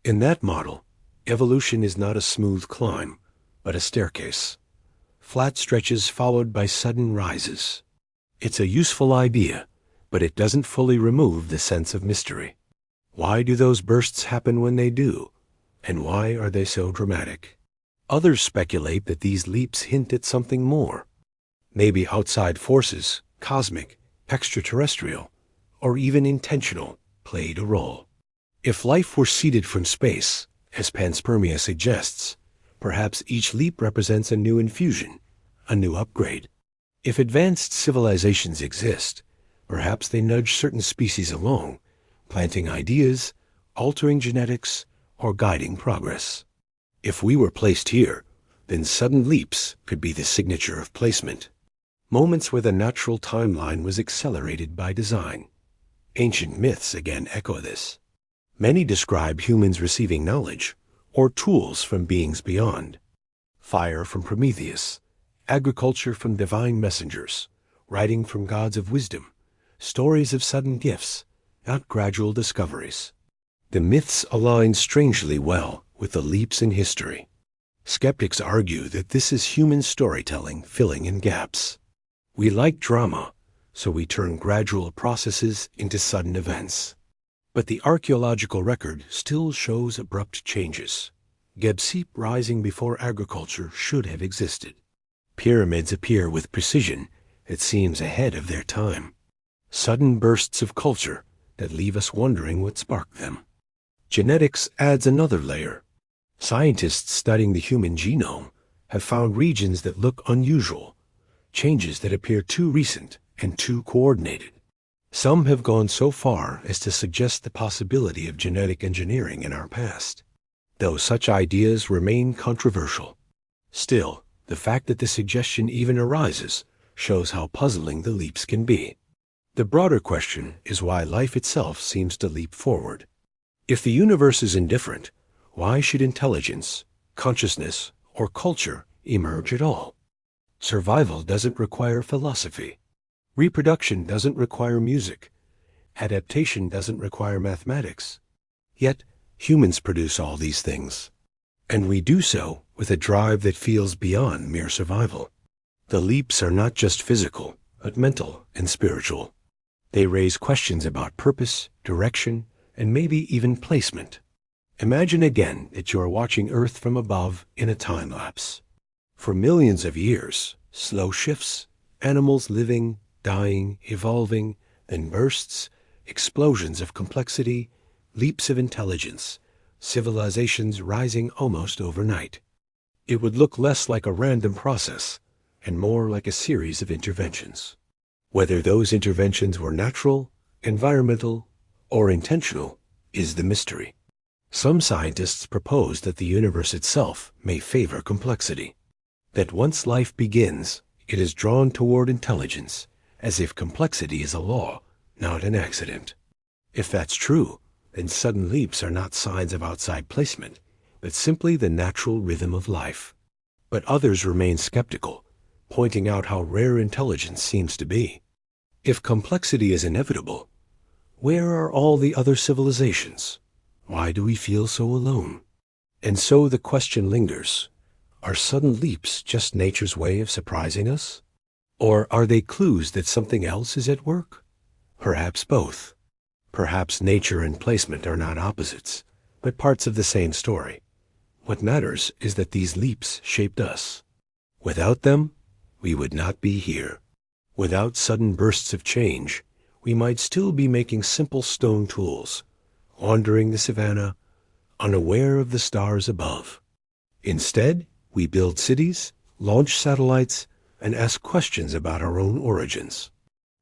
A: In that model, evolution is not a smooth climb, but a staircase. Flat stretches followed by sudden rises. It's a useful idea, but it doesn't fully remove the sense of mystery. Why do those bursts happen when they do? And why are they so dramatic? Others speculate that these leaps hint at something more. Maybe outside forces, cosmic, extraterrestrial, or even intentional, played a role. If life were seeded from space, as panspermia suggests, perhaps each leap represents a new infusion, a new upgrade. If advanced civilizations exist, perhaps they nudge certain species along, planting ideas, altering genetics, or guiding progress. If we were placed here, then sudden leaps could be the signature of placement. Moments where the natural timeline was accelerated by design. Ancient myths again echo this. Many describe humans receiving knowledge, or tools from beings beyond. Fire from Prometheus, agriculture from divine messengers, writing from gods of wisdom, stories of sudden gifts, not gradual discoveries. The myths align strangely well with the leaps in history. Skeptics argue that this is human storytelling filling in gaps. We like drama, so we turn gradual processes into sudden events. But the archaeological record still shows abrupt changes. Gebseep rising before agriculture should have existed. Pyramids appear with precision that seems ahead of their time. Sudden bursts of culture that leave us wondering what sparked them. Genetics adds another layer. Scientists studying the human genome have found regions that look unusual, changes that appear too recent and too coordinated. Some have gone so far as to suggest the possibility of genetic engineering in our past, though such ideas remain controversial. Still, the fact that the suggestion even arises shows how puzzling the leaps can be. The broader question is why life itself seems to leap forward. If the universe is indifferent, why should intelligence, consciousness, or culture emerge at all? Survival doesn't require philosophy. Reproduction doesn't require music. Adaptation doesn't require mathematics. Yet, humans produce all these things. And we do so with a drive that feels beyond mere survival. The leaps are not just physical, but mental and spiritual. They raise questions about purpose, direction, and maybe even placement. Imagine again that you are watching Earth from above in a time lapse. For millions of years, slow shifts, animals living, dying, evolving, then bursts, explosions of complexity, leaps of intelligence, civilizations rising almost overnight. It would look less like a random process and more like a series of interventions. Whether those interventions were natural, environmental, or intentional is the mystery. Some scientists propose that the universe itself may favor complexity, that once life begins, it is drawn toward intelligence, as if complexity is a law, not an accident. If that's true, then sudden leaps are not signs of outside placement, but simply the natural rhythm of life. But others remain skeptical, pointing out how rare intelligence seems to be. If complexity is inevitable, where are all the other civilizations? Why do we feel so alone? And so the question lingers, are sudden leaps just nature's way of surprising us? Or are they clues that something else is at work? Perhaps both. Perhaps nature and placement are not opposites, but parts of the same story. What matters is that these leaps shaped us. Without them, we would not be here. Without sudden bursts of change, we might still be making simple stone tools, wandering the savannah, unaware of the stars above. Instead, we build cities, launch satellites, and ask questions about our own origins.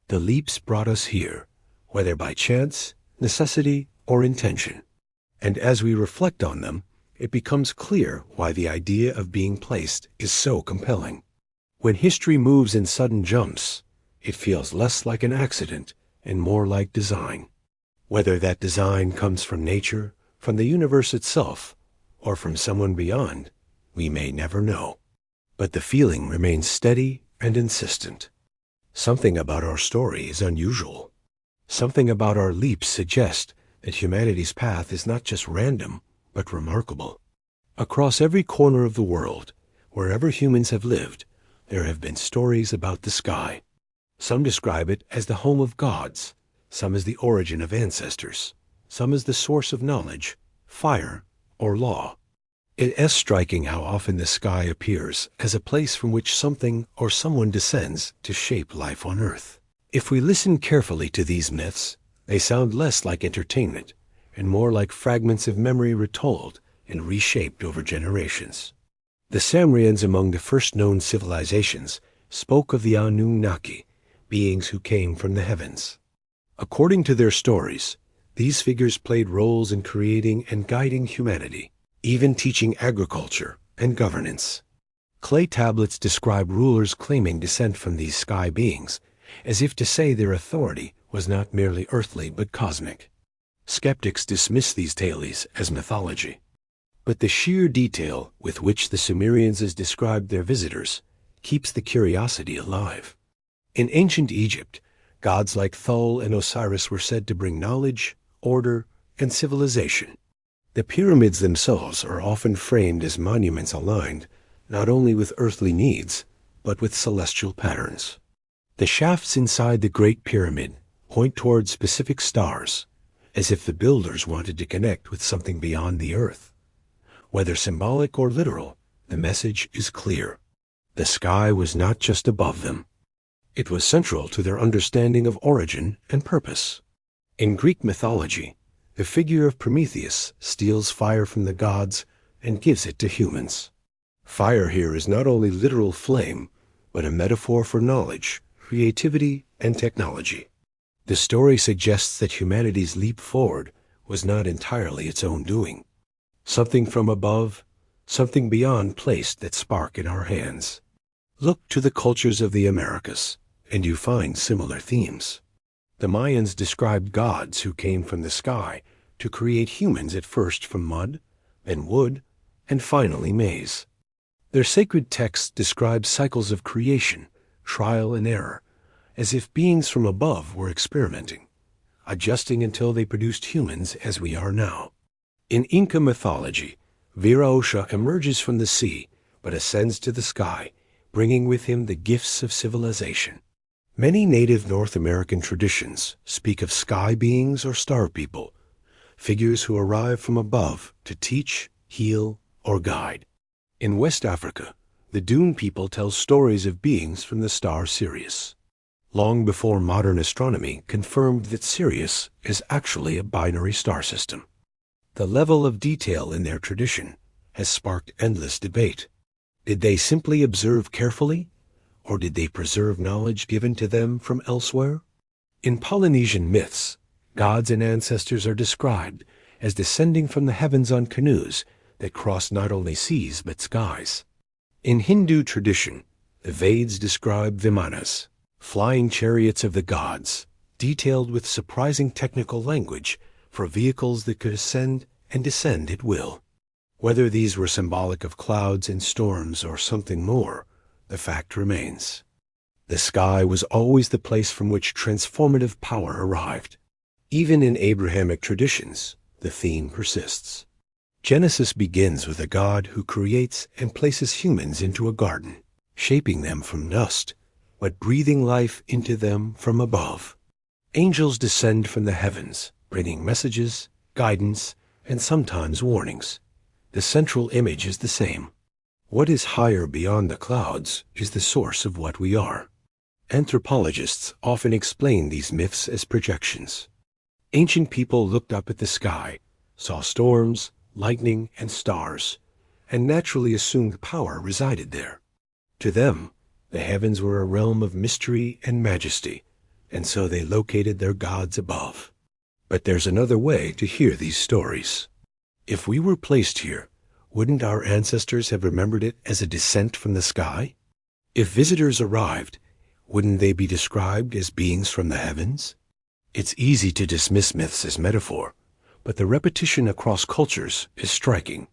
A: The leaps brought us here, whether by chance, necessity, or intention. And as we reflect on them, it becomes clear why the idea of being placed is so compelling. When history moves in sudden jumps, it feels less like an accident and more like design. Whether that design comes from nature, from the universe itself, or from someone beyond, we may never know. But the feeling remains steady and insistent. Something about our story is unusual. Something about our leaps suggests that humanity's path is not just random, but remarkable. Across every corner of the world, wherever humans have lived, there have been stories about the sky. Some describe it as the home of gods, some as the origin of ancestors, some as the source of knowledge, fire, or law. It is striking how often the sky appears as a place from which something or someone descends to shape life on Earth. If we listen carefully to these myths, they sound less like entertainment and more like fragments of memory retold and reshaped over generations. The Sumerians, among the first known civilizations, spoke of the Anunnaki, beings who came from the heavens. According to their stories, these figures played roles in creating and guiding humanity, even teaching agriculture and governance. Clay tablets describe rulers claiming descent from these sky beings, as if to say their authority was not merely earthly but cosmic. Skeptics dismiss these tales as mythology. But the sheer detail with which the Sumerians described their visitors keeps the curiosity alive. In ancient Egypt, gods like Thul and Osiris were said to bring knowledge, order, and civilization. The pyramids themselves are often framed as monuments aligned not only with earthly needs, but with celestial patterns. The shafts inside the Great Pyramid point toward specific stars, as if the builders wanted to connect with something beyond the earth. Whether symbolic or literal, the message is clear. The sky was not just above them. It was central to their understanding of origin and purpose. In Greek mythology, the figure of Prometheus steals fire from the gods and gives it to humans. Fire here is not only literal flame, but a metaphor for knowledge, creativity, and technology. The story suggests that humanity's leap forward was not entirely its own doing. Something from above, something beyond placed that spark in our hands. Look to the cultures of the Americas, and you find similar themes. The Mayans described gods who came from the sky to create humans at first from mud, then wood, and finally maize. Their sacred texts describe cycles of creation, trial and error, as if beings from above were experimenting, adjusting until they produced humans as we are now. In Inca mythology, Viraosha emerges from the sea, but ascends to the sky, bringing with him the gifts of civilization. Many native North American traditions speak of sky beings or star people, figures who arrive from above to teach, heal, or guide. In West Africa, the Dune people tell stories of beings from the star Sirius. Long before modern astronomy confirmed that Sirius is actually a binary star system. The level of detail in their tradition has sparked endless debate. Did they simply observe carefully, or did they preserve knowledge given to them from elsewhere? In Polynesian myths, gods and ancestors are described as descending from the heavens on canoes that cross not only seas but skies. In Hindu tradition, the Vedas describe Vimanas, flying chariots of the gods, detailed with surprising technical language for vehicles that could ascend and descend at will. Whether these were symbolic of clouds and storms or something more, the fact remains. The sky was always the place from which transformative power arrived. Even in Abrahamic traditions, the theme persists. Genesis begins with a God who creates and places humans into a garden, shaping them from dust, but breathing life into them from above. Angels descend from the heavens, bringing messages, guidance, and sometimes warnings. The central image is the same. What is higher beyond the clouds is the source of what we are. Anthropologists often explain these myths as projections. Ancient people looked up at the sky, saw storms, lightning, and stars, and naturally assumed power resided there. To them, the heavens were a realm of mystery and majesty, and so they located their gods above. But there's another way to hear these stories. If we were placed here, wouldn't our ancestors have remembered it as a descent from the sky? If visitors arrived, wouldn't they be described as beings from the heavens? It's easy to dismiss myths as metaphor, but the repetition across cultures is striking.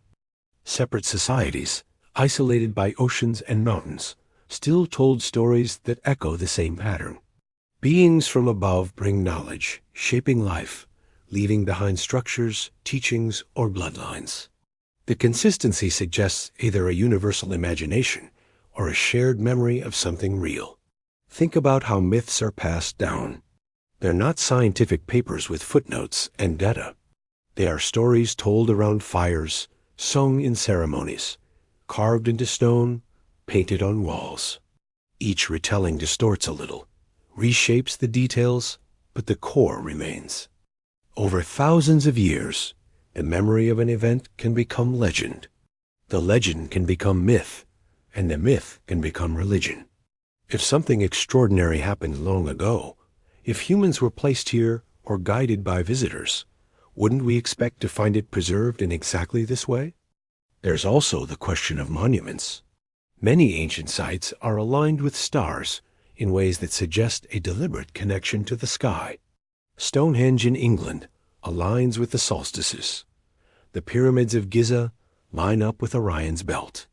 A: Separate societies, isolated by oceans and mountains, still told stories that echo the same pattern. Beings from above bring knowledge, shaping life, leaving behind structures, teachings, or bloodlines. The consistency suggests either a universal imagination or a shared memory of something real. Think about how myths are passed down. They're not scientific papers with footnotes and data. They are stories told around fires, sung in ceremonies, carved into stone, painted on walls. Each retelling distorts a little, reshapes the details, but the core remains. Over thousands of years, the memory of an event can become legend. The legend can become myth, and the myth can become religion. If something extraordinary happened long ago, if humans were placed here or guided by visitors, wouldn't we expect to find it preserved in exactly this way? There's also the question of monuments. Many ancient sites are aligned with stars in ways that suggest a deliberate connection to the sky. Stonehenge in England aligns with the solstices. The pyramids of Giza line up with Orion's belt.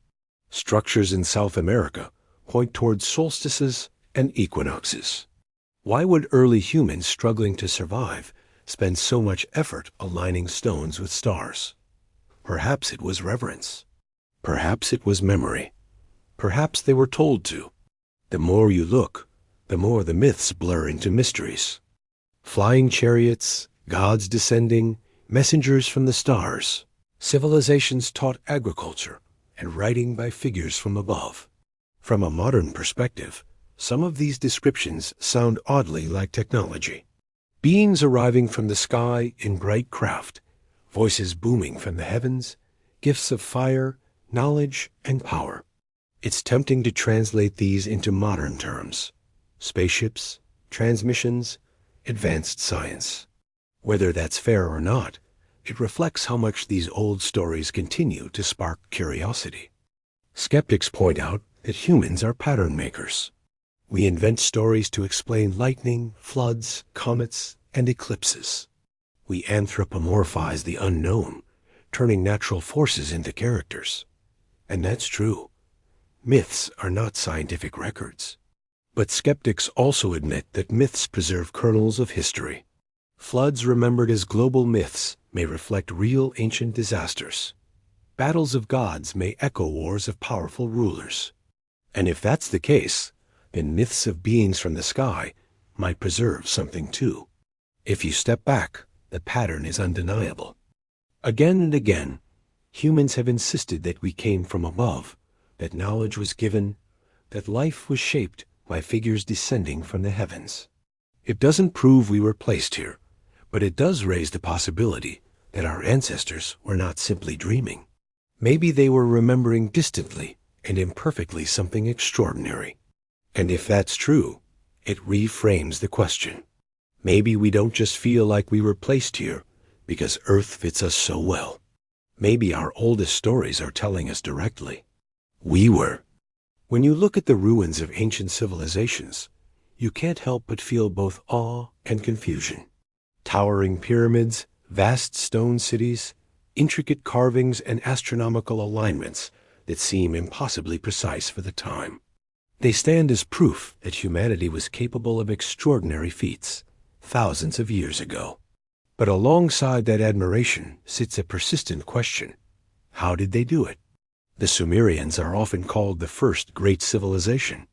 A: Structures in South America point towards solstices and equinoxes. Why would early humans struggling to survive spend so much effort aligning stones with stars? Perhaps it was reverence. Perhaps it was memory. Perhaps they were told to. The more you look, the more the myths blur into mysteries. Flying chariots, gods descending, messengers from the stars. Civilizations taught agriculture and writing by figures from above. From a modern perspective, some of these descriptions sound oddly like technology. Beings arriving from the sky in bright craft, voices booming from the heavens, gifts of fire, knowledge, and power. It's tempting to translate these into modern terms: spaceships, transmissions, advanced science. Whether that's fair or not, it reflects how much these old stories continue to spark curiosity. Skeptics point out that humans are pattern makers. We invent stories to explain lightning, floods, comets, and eclipses. We anthropomorphize the unknown, turning natural forces into characters. And that's true. Myths are not scientific records. But skeptics also admit that myths preserve kernels of history. Floods remembered as global myths may reflect real ancient disasters. Battles of gods may echo wars of powerful rulers. And if that's the case, then myths of beings from the sky might preserve something too. If you step back, the pattern is undeniable. Again and again, humans have insisted that we came from above, that knowledge was given, that life was shaped by figures descending from the heavens. It doesn't prove we were placed here, but it does raise the possibility that our ancestors were not simply dreaming. Maybe they were remembering distantly and imperfectly something extraordinary. And if that's true, it reframes the question. Maybe we don't just feel like we were placed here because Earth fits us so well. Maybe our oldest stories are telling us directly. We were. When you look at the ruins of ancient civilizations, you can't help but feel both awe and confusion. Towering pyramids, vast stone cities, intricate carvings, and astronomical alignments that seem impossibly precise for the time. They stand as proof that humanity was capable of extraordinary feats thousands of years ago. But alongside that admiration sits a persistent question. How did they do it? The Sumerians are often called the first great civilization.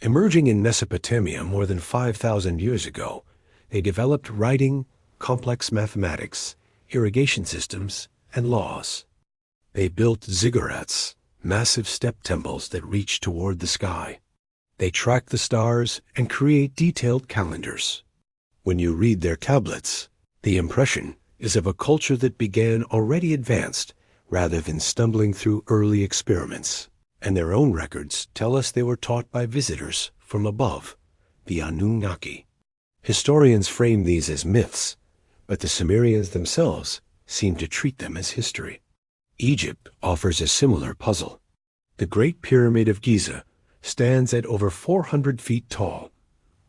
A: Emerging in Mesopotamia more than 5,000 years ago, they developed writing, complex mathematics, irrigation systems, and laws. They built ziggurats, massive step temples that reach toward the sky. They track the stars and create detailed calendars. When you read their tablets, the impression is of a culture that began already advanced rather than stumbling through early experiments. And their own records tell us they were taught by visitors from above, the Anunnaki. Historians frame these as myths, but the Sumerians themselves seem to treat them as history. Egypt offers a similar puzzle. The Great Pyramid of Giza stands at over 400 feet tall,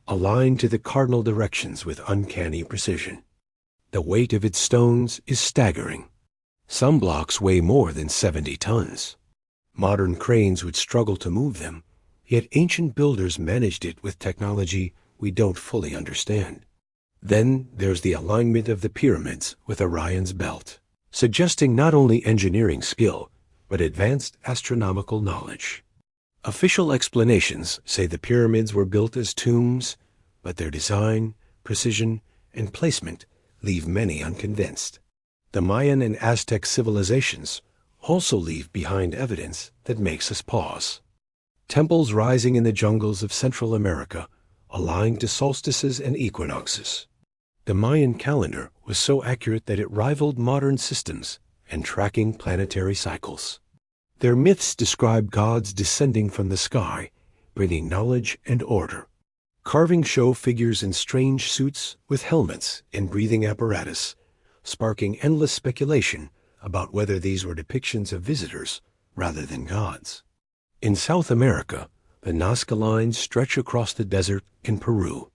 A: aligned to the cardinal directions with uncanny precision. The weight of its stones is staggering. Some blocks weigh more than 70 tons. Modern cranes would struggle to move them, yet ancient builders managed it with technology we don't fully understand. Then there's the alignment of the pyramids with Orion's belt, suggesting not only engineering skill, but advanced astronomical knowledge. Official explanations say the pyramids were built as tombs, but their design, precision, and placement leave many unconvinced. The Mayan and Aztec civilizations also leave behind evidence that makes us pause. Temples rising in the jungles of Central America, aligned to solstices and equinoxes. The Mayan calendar was so accurate that it rivaled modern systems and tracking planetary cycles. Their myths describe gods descending from the sky, bringing knowledge and order. Carvings show figures in strange suits with helmets and breathing apparatus, sparking endless speculation about whether these were depictions of visitors rather than gods. In South America, the Nazca lines stretch across the desert in Peru.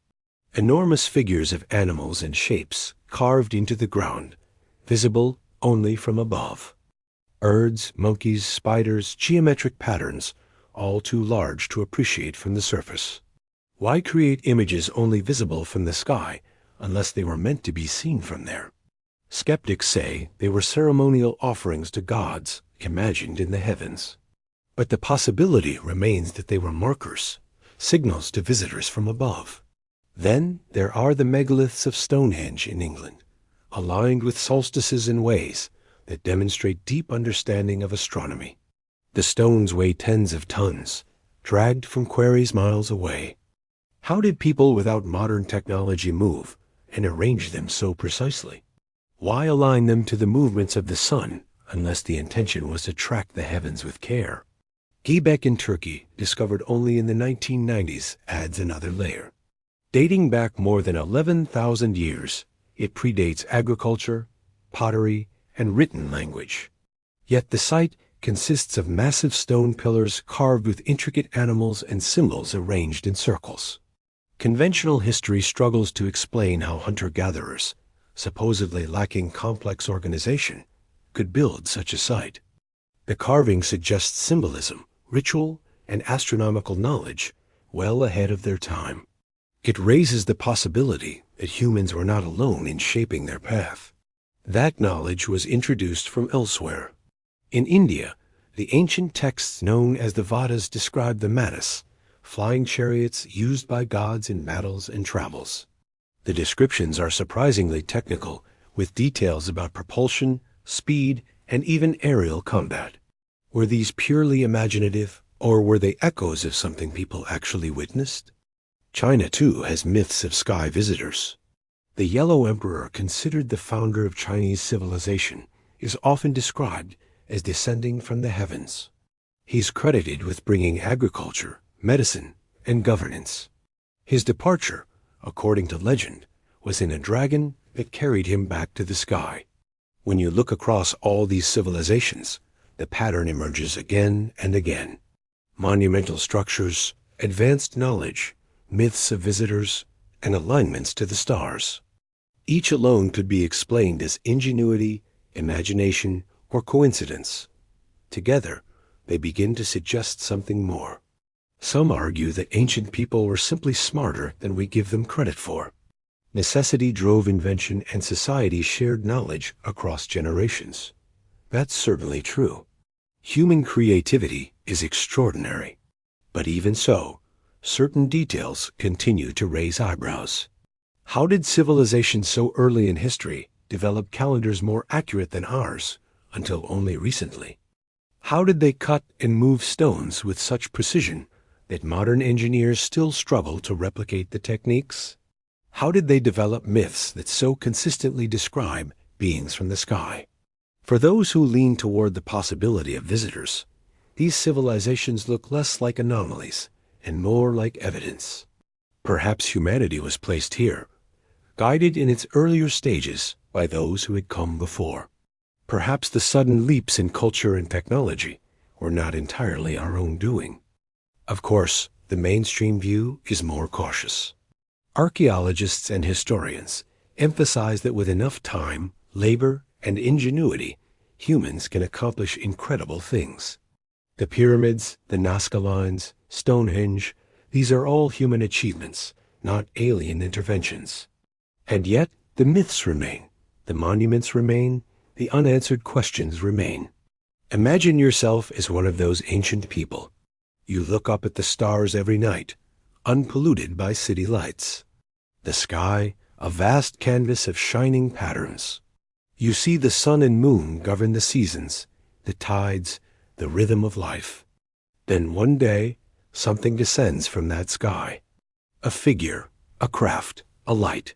A: Enormous figures of animals and shapes carved into the ground, visible only from above. Birds, monkeys, spiders, geometric patterns, all too large to appreciate from the surface. Why create images only visible from the sky unless they were meant to be seen from there? Skeptics say they were ceremonial offerings to gods imagined in the heavens. But the possibility remains that they were markers, signals to visitors from above. Then there are the megaliths of Stonehenge in England, aligned with solstices in ways that demonstrate deep understanding of astronomy. The stones weigh tens of tons, dragged from quarries miles away. How did people without modern technology move and arrange them so precisely? Why align them to the movements of the sun unless the intention was to track the heavens with care? Göbekli in Turkey, discovered only in the 1990s, adds another layer. Dating back more than 11,000 years, it predates agriculture, pottery, and written language. Yet the site consists of massive stone pillars carved with intricate animals and symbols arranged in circles. Conventional history struggles to explain how hunter-gatherers, supposedly lacking complex organization, could build such a site. The carving suggests symbolism, ritual, and astronomical knowledge well ahead of their time. It raises the possibility that humans were not alone in shaping their path. That knowledge was introduced from elsewhere. In India, the ancient texts known as the Vedas describe the Manas, flying chariots used by gods in battles and travels. The descriptions are surprisingly technical, with details about propulsion, speed, and even aerial combat. Were these purely imaginative, or were they echoes of something people actually witnessed? China, too, has myths of sky visitors. The Yellow Emperor, considered the founder of Chinese civilization, is often described as descending from the heavens. He's credited with bringing agriculture, medicine, and governance. His departure, according to legend, was in a dragon that carried him back to the sky. When you look across all these civilizations, the pattern emerges again and again. Monumental structures, advanced knowledge, myths of visitors, and alignments to the stars. Each alone could be explained as ingenuity, imagination, or coincidence. Together, they begin to suggest something more. Some argue that ancient people were simply smarter than we give them credit for. Necessity drove invention and society shared knowledge across generations. That's certainly true. Human creativity is extraordinary. But even so, certain details continue to raise eyebrows. How did civilizations so early in history develop calendars more accurate than ours until only recently? How did they cut and move stones with such precision that modern engineers still struggle to replicate the techniques? How did they develop myths that so consistently describe beings from the sky? For those who lean toward the possibility of visitors, these civilizations look less like anomalies and more like evidence. Perhaps humanity was placed here, guided in its earlier stages by those who had come before. Perhaps the sudden leaps in culture and technology were not entirely our own doing. Of course, the mainstream view is more cautious. Archaeologists and historians emphasize that with enough time, labor, and ingenuity, humans can accomplish incredible things. The pyramids, the Nazca Lines, Stonehenge, these are all human achievements, not alien interventions. And yet, the myths remain, the monuments remain, the unanswered questions remain. Imagine yourself as one of those ancient people. You look up at the stars every night, unpolluted by city lights. The sky, a vast canvas of shining patterns. You see the sun and moon govern the seasons, the tides, the rhythm of life. Then one day, something descends from that sky. A figure, a craft, a light.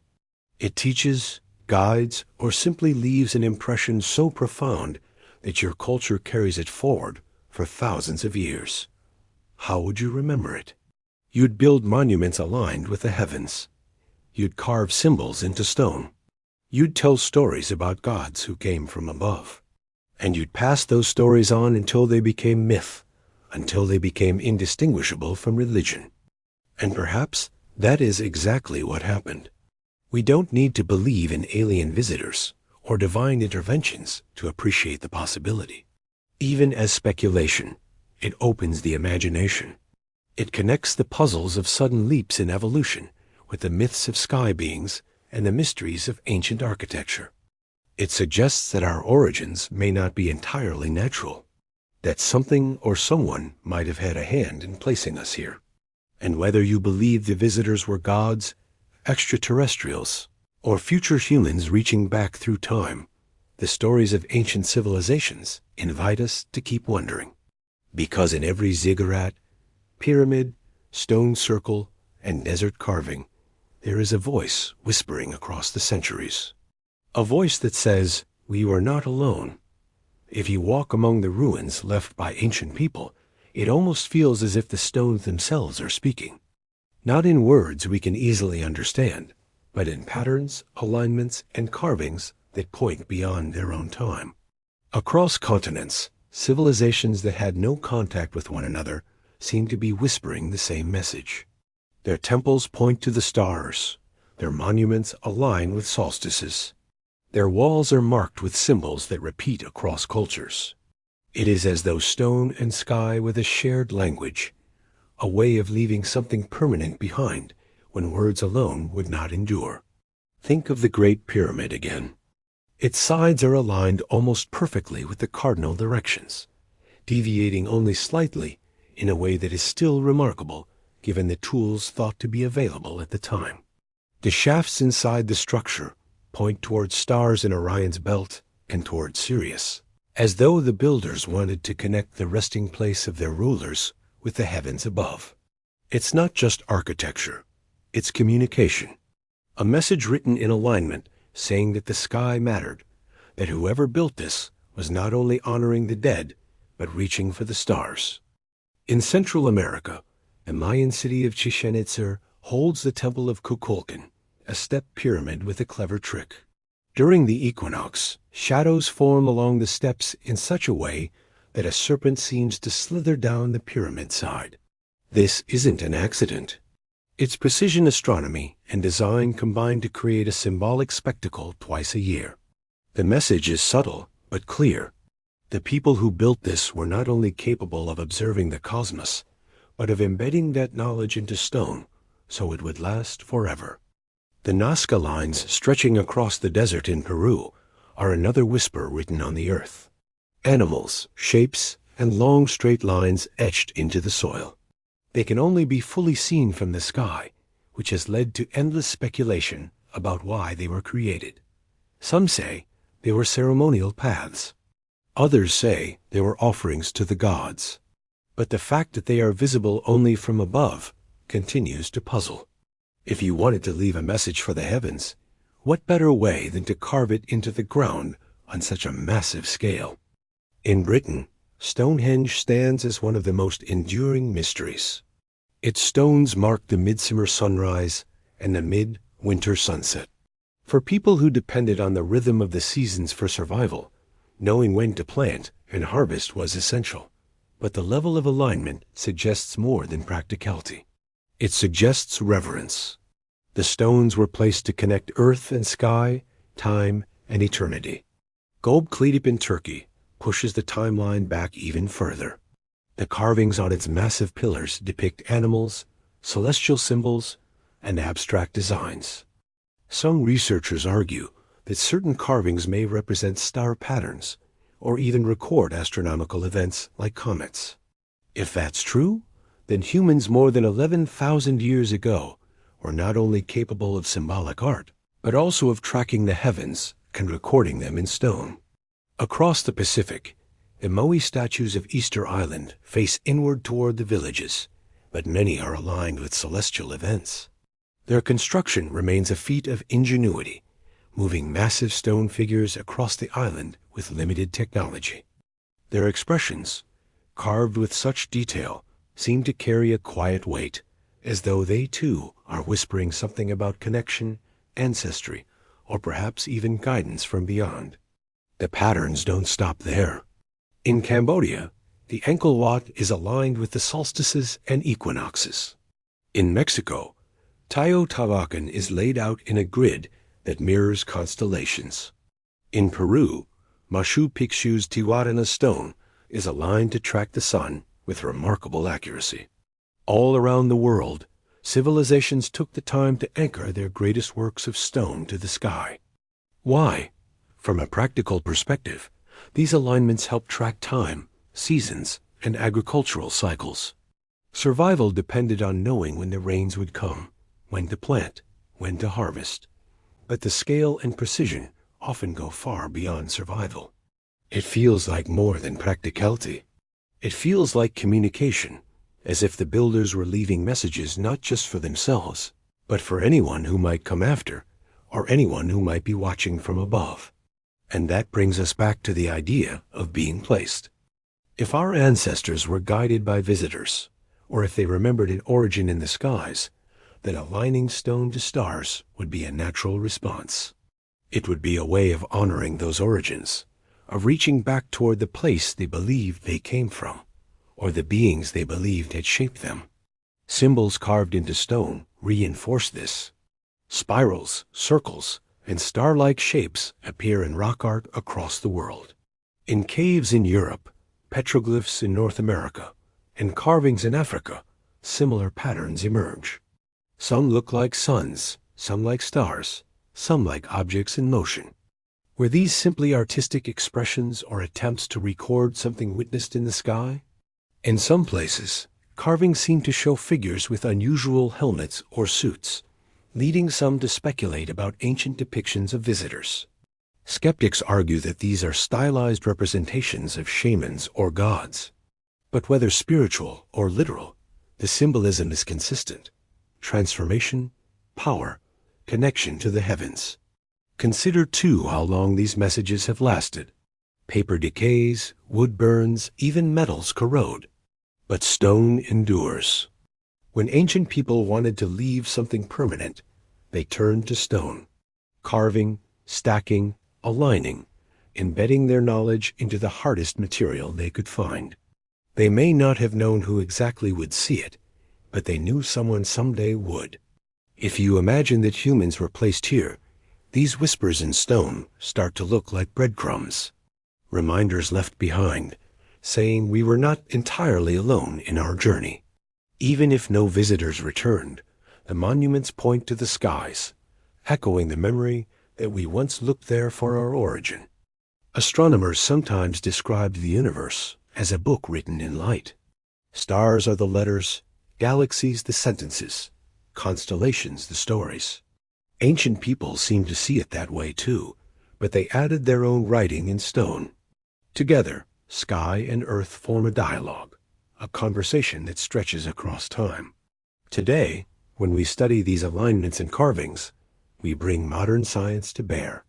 A: It teaches, guides, or simply leaves an impression so profound that your culture carries it forward for thousands of years. How would you remember it? You'd build monuments aligned with the heavens. You'd carve symbols into stone. You'd tell stories about gods who came from above. And you'd pass those stories on until they became myth, until they became indistinguishable from religion. And perhaps that is exactly what happened. We don't need to believe in alien visitors or divine interventions to appreciate the possibility. Even as speculation, it opens the imagination. It connects the puzzles of sudden leaps in evolution with the myths of sky beings and the mysteries of ancient architecture. It suggests that our origins may not be entirely natural, that something or someone might have had a hand in placing us here. And whether you believe the visitors were gods, extraterrestrials, or future humans reaching back through time, the stories of ancient civilizations invite us to keep wondering. Because in every ziggurat, pyramid, stone circle, and desert carving, there is a voice whispering across the centuries. A voice that says, "We were not alone." If you walk among the ruins left by ancient people, it almost feels as if the stones themselves are speaking. Not in words we can easily understand, but in patterns, alignments, and carvings that point beyond their own time. Across continents, civilizations that had no contact with one another seem to be whispering the same message. Their temples point to the stars. Their monuments align with solstices. Their walls are marked with symbols that repeat across cultures. It is as though stone and sky were a shared language, a way of leaving something permanent behind when words alone would not endure. Think of the Great Pyramid again. Its sides are aligned almost perfectly with the cardinal directions, deviating only slightly in a way that is still remarkable given the tools thought to be available at the time. The shafts inside the structure point towards stars in Orion's belt and towards Sirius, as though the builders wanted to connect the resting place of their rulers with the heavens above. It's not just architecture, it's communication. A message written in alignment saying that the sky mattered, that whoever built this was not only honoring the dead, but reaching for the stars. In Central America, the Mayan city of Chichen Itza holds the Temple of Kukulkan, a step pyramid with a clever trick. During the equinox, shadows form along the steps in such a way that a serpent seems to slither down the pyramid side. This isn't an accident. It's precision astronomy and design combined to create a symbolic spectacle twice a year. The message is subtle but clear. The people who built this were not only capable of observing the cosmos, but of embedding that knowledge into stone so it would last forever. The Nazca Lines stretching across the desert in Peru are another whisper written on the earth. Animals, shapes, and long straight lines etched into the soil. They can only be fully seen from the sky, which has led to endless speculation about why they were created. Some say they were ceremonial paths. Others say they were offerings to the gods. But the fact that they are visible only from above continues to puzzle. If you wanted to leave a message for the heavens, what better way than to carve it into the ground on such a massive scale? In Britain, Stonehenge stands as one of the most enduring mysteries. Its stones mark the midsummer sunrise and the mid-winter sunset. For people who depended on the rhythm of the seasons for survival, knowing when to plant and harvest was essential. But the level of alignment suggests more than practicality. It suggests reverence. The stones were placed to connect earth and sky, time and eternity. Göbekli in Turkey pushes the timeline back even further. The carvings on its massive pillars depict animals, celestial symbols, and abstract designs. Some researchers argue that certain carvings may represent star patterns, or even record astronomical events like comets. If that's true, then humans more than 11,000 years ago were not only capable of symbolic art, but also of tracking the heavens and recording them in stone. Across the Pacific, the Moai statues of Easter Island face inward toward the villages, but many are aligned with celestial events. Their construction remains a feat of ingenuity, moving massive stone figures across the island with limited technology. Their expressions, carved with such detail, seem to carry a quiet weight, as though they too are whispering something about connection, ancestry, or perhaps even guidance from beyond. The patterns don't stop there. In Cambodia, the ankle wat is aligned with the solstices and equinoxes. In Mexico, Teotihuacan is laid out in a grid that mirrors constellations. In Peru, Machu Picchu's Tiwatana stone is aligned to track the sun with remarkable accuracy. All around the world, civilizations took the time to anchor their greatest works of stone to the sky. Why? From a practical perspective, these alignments help track time, seasons, and agricultural cycles. Survival depended on knowing when the rains would come, when to plant, when to harvest. But the scale and precision often go far beyond survival. It feels like more than practicality. It feels like communication, as if the builders were leaving messages not just for themselves, but for anyone who might come after, or anyone who might be watching from above. And that brings us back to the idea of being placed. If our ancestors were guided by visitors, or if they remembered an origin in the skies, then aligning stone to stars would be a natural response. It would be a way of honoring those origins, of reaching back toward the place they believed they came from, or the beings they believed had shaped them. Symbols carved into stone reinforce this. Spirals, circles, and star-like shapes appear in rock art across the world. In caves in Europe, petroglyphs in North America, and carvings in Africa, similar patterns emerge. Some look like suns, some like stars, some like objects in motion. Were these simply artistic expressions or attempts to record something witnessed in the sky? In some places, carvings seem to show figures with unusual helmets or suits, leading some to speculate about ancient depictions of visitors. Skeptics argue that these are stylized representations of shamans or gods. But whether spiritual or literal, the symbolism is consistent. Transformation, power, connection to the heavens. Consider too how long these messages have lasted. Paper decays, wood burns, even metals corrode. But stone endures. When ancient people wanted to leave something permanent, they turned to stone, carving, stacking, aligning, embedding their knowledge into the hardest material they could find. They may not have known who exactly would see it, but they knew someone someday would. If you imagine that humans were placed here, these whispers in stone start to look like breadcrumbs, reminders left behind, saying we were not entirely alone in our journey. Even if no visitors returned, the monuments point to the skies, echoing the memory that we once looked there for our origin. Astronomers sometimes describe the universe as a book written in light. Stars are the letters, galaxies the sentences, constellations the stories. Ancient people seemed to see it that way too, but they added their own writing in stone. Together, sky and earth form a dialogue, a conversation that stretches across time. Today, when we study these alignments and carvings, we bring modern science to bear.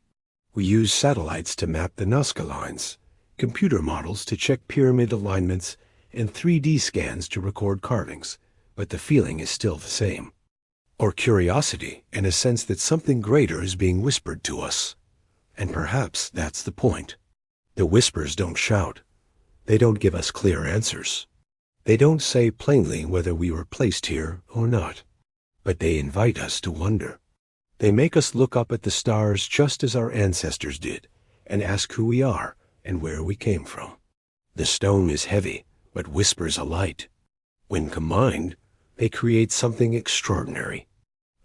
A: We use satellites to map the Nazca lines, computer models to check pyramid alignments, and 3D scans to record carvings, but the feeling is still the same. Or curiosity and a sense that something greater is being whispered to us. And perhaps that's the point. The whispers don't shout. They don't give us clear answers. They don't say plainly whether we were placed here or not. But they invite us to wonder. They make us look up at the stars just as our ancestors did, and ask who we are and where we came from. The stone is heavy, but whispers a light. When combined, they create something extraordinary.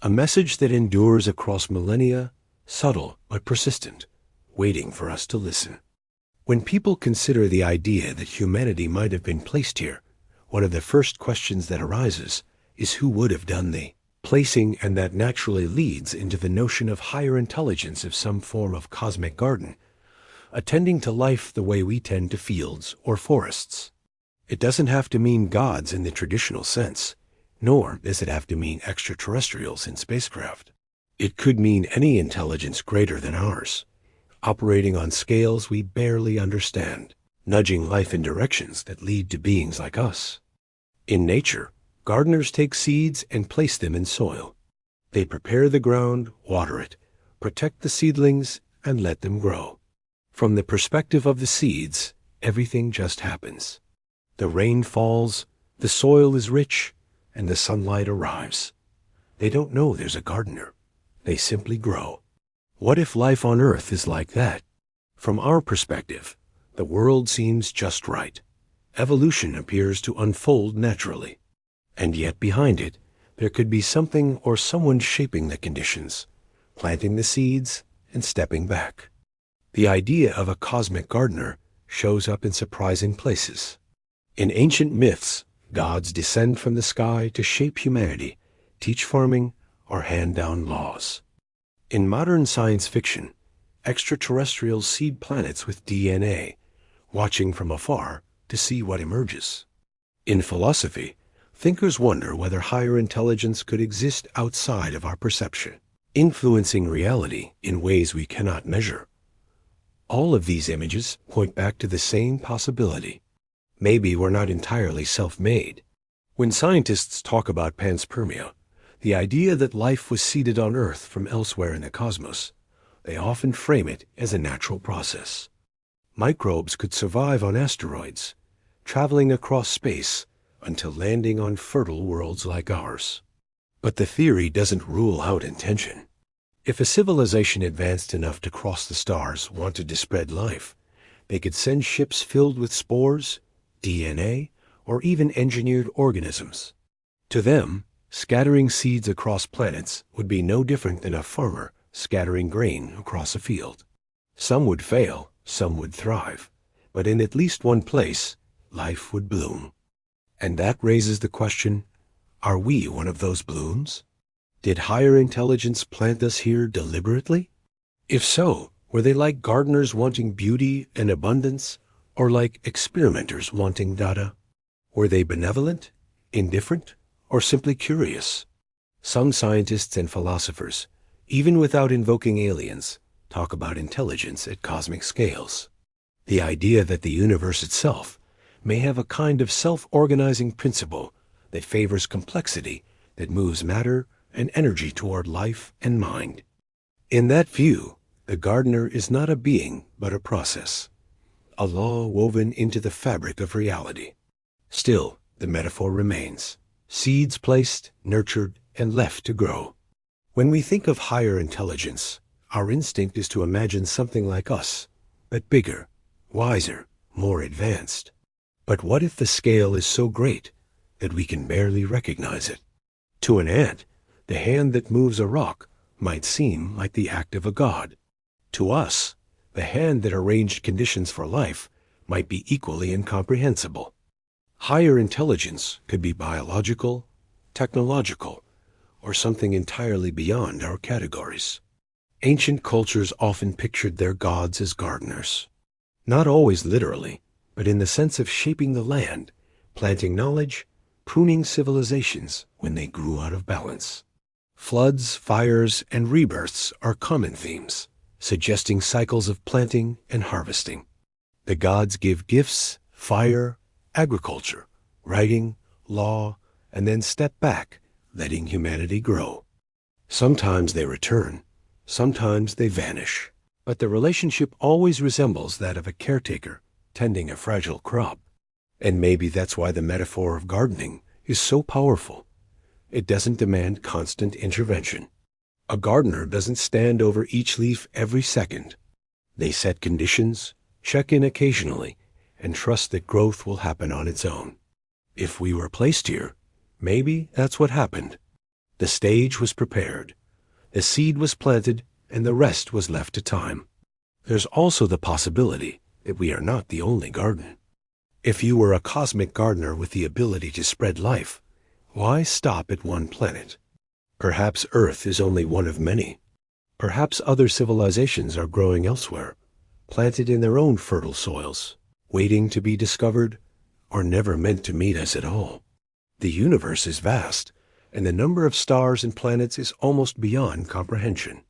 A: A message that endures across millennia, subtle but persistent, waiting for us to listen. When people consider the idea that humanity might have been placed here, one of the first questions that arises is who would have done the placing, and that naturally leads into the notion of higher intelligence of some form of cosmic garden, attending to life the way we tend to fields or forests. It doesn't have to mean gods in the traditional sense, nor does it have to mean extraterrestrials in spacecraft. It could mean any intelligence greater than ours, operating on scales we barely understand, nudging life in directions that lead to beings like us. In nature, gardeners take seeds and place them in soil. They prepare the ground, water it, protect the seedlings, and let them grow. From the perspective of the seeds, everything just happens. The rain falls, the soil is rich, and the sunlight arrives. They don't know there's a gardener. They simply grow. What if life on Earth is like that? From our perspective, the world seems just right. Evolution appears to unfold naturally. And yet behind it, there could be something or someone shaping the conditions, planting the seeds and stepping back. The idea of a cosmic gardener shows up in surprising places. In ancient myths, gods descend from the sky to shape humanity, teach farming, or hand down laws. In modern science fiction, extraterrestrials seed planets with DNA, watching from afar to see what emerges. In philosophy, thinkers wonder whether higher intelligence could exist outside of our perception, influencing reality in ways we cannot measure. All of these images point back to the same possibility. Maybe we're not entirely self-made. When scientists talk about panspermia, the idea that life was seeded on Earth from elsewhere in the cosmos, they often frame it as a natural process. Microbes could survive on asteroids, traveling across space until landing on fertile worlds like ours. But the theory doesn't rule out intention. If a civilization advanced enough to cross the stars wanted to spread life, they could send ships filled with spores, DNA, or even engineered organisms. To them, scattering seeds across planets would be no different than a farmer scattering grain across a field. Some would fail, some would thrive, but in at least one place, life would bloom. And that raises the question, are we one of those blooms? Did higher intelligence plant us here deliberately? If so, were they like gardeners wanting beauty and abundance, or like experimenters wanting data? Were they benevolent, indifferent, or simply curious? Some scientists and philosophers, even without invoking aliens, talk about intelligence at cosmic scales. The idea that the universe itself may have a kind of self-organizing principle that favors complexity, that moves matter and energy toward life and mind. In that view, the gardener is not a being, but a process, a law woven into the fabric of reality. Still, the metaphor remains: seeds placed, nurtured, and left to grow. When we think of higher intelligence, our instinct is to imagine something like us, but bigger, wiser, more advanced. But what if the scale is so great that we can barely recognize it? To an ant, the hand that moves a rock might seem like the act of a god. To us, the hand that arranged conditions for life might be equally incomprehensible. Higher intelligence could be biological, technological, or something entirely beyond our categories. Ancient cultures often pictured their gods as gardeners. Not always literally, but in the sense of shaping the land, planting knowledge, pruning civilizations when they grew out of balance. Floods, fires, and rebirths are common themes, suggesting cycles of planting and harvesting. The gods give gifts, fire, agriculture, writing, law, and then step back, letting humanity grow. Sometimes they return, sometimes they vanish, but the relationship always resembles that of a caretaker tending a fragile crop. And maybe that's why the metaphor of gardening is so powerful. It doesn't demand constant intervention. A gardener doesn't stand over each leaf every second. They set conditions, check in occasionally, and trust that growth will happen on its own. If we were placed here, maybe that's what happened. The stage was prepared, the seed was planted, and the rest was left to time. There's also the possibility that we are not the only garden. If you were a cosmic gardener with the ability to spread life, why stop at one planet? Perhaps Earth is only one of many. Perhaps other civilizations are growing elsewhere, planted in their own fertile soils, waiting to be discovered, or never meant to meet us at all. The universe is vast, and the number of stars and planets is almost beyond comprehension.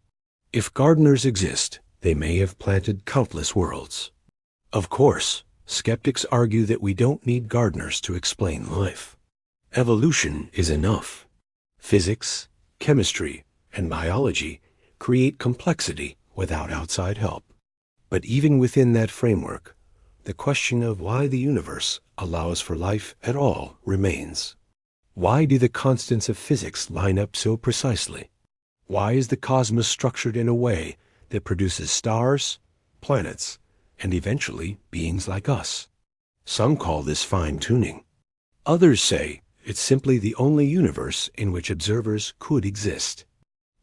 A: If gardeners exist, they may have planted countless worlds. Of course, skeptics argue that we don't need gardeners to explain life. Evolution is enough. Physics, chemistry, and biology create complexity without outside help. But even within that framework, the question of why the universe allows for life at all remains. Why do the constants of physics line up so precisely? Why is the cosmos structured in a way that produces stars, planets, and eventually beings like us? Some call this fine-tuning. Others say it's simply the only universe in which observers could exist.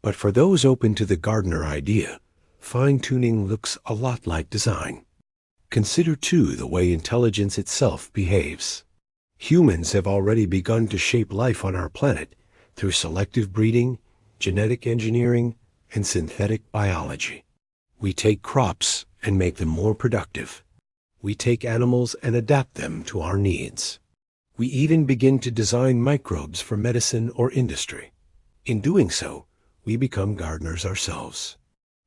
A: But for those open to the gardener idea, fine-tuning looks a lot like design. Consider, too, the way intelligence itself behaves. Humans have already begun to shape life on our planet through selective breeding, genetic engineering, and synthetic biology. We take crops and make them more productive. We take animals and adapt them to our needs. We even begin to design microbes for medicine or industry. In doing so, we become gardeners ourselves.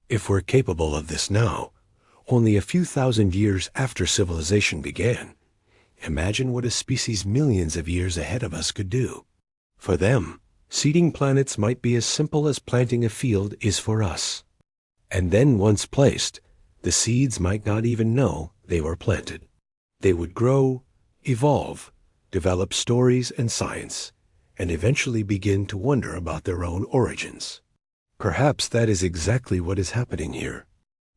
A: If we're capable of this now, only a few thousand years after civilization began, imagine what a species millions of years ahead of us could do. For them, seeding planets might be as simple as planting a field is for us. And then once placed, the seeds might not even know they were planted. They would grow, evolve, develop stories and science, and eventually begin to wonder about their own origins. Perhaps that is exactly what is happening here.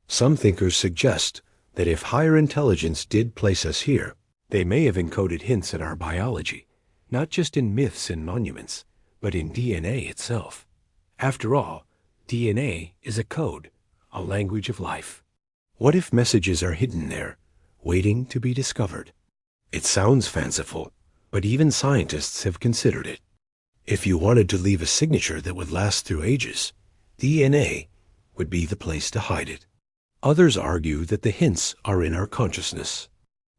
A: Some thinkers suggest that if higher intelligence did place us here, they may have encoded hints in our biology, not just in myths and monuments, but in DNA itself. After all, DNA is a code, a language of life. What if messages are hidden there, waiting to be discovered? It sounds fanciful, but even scientists have considered it. If you wanted to leave a signature that would last through ages, DNA would be the place to hide it. Others argue that the hints are in our consciousness,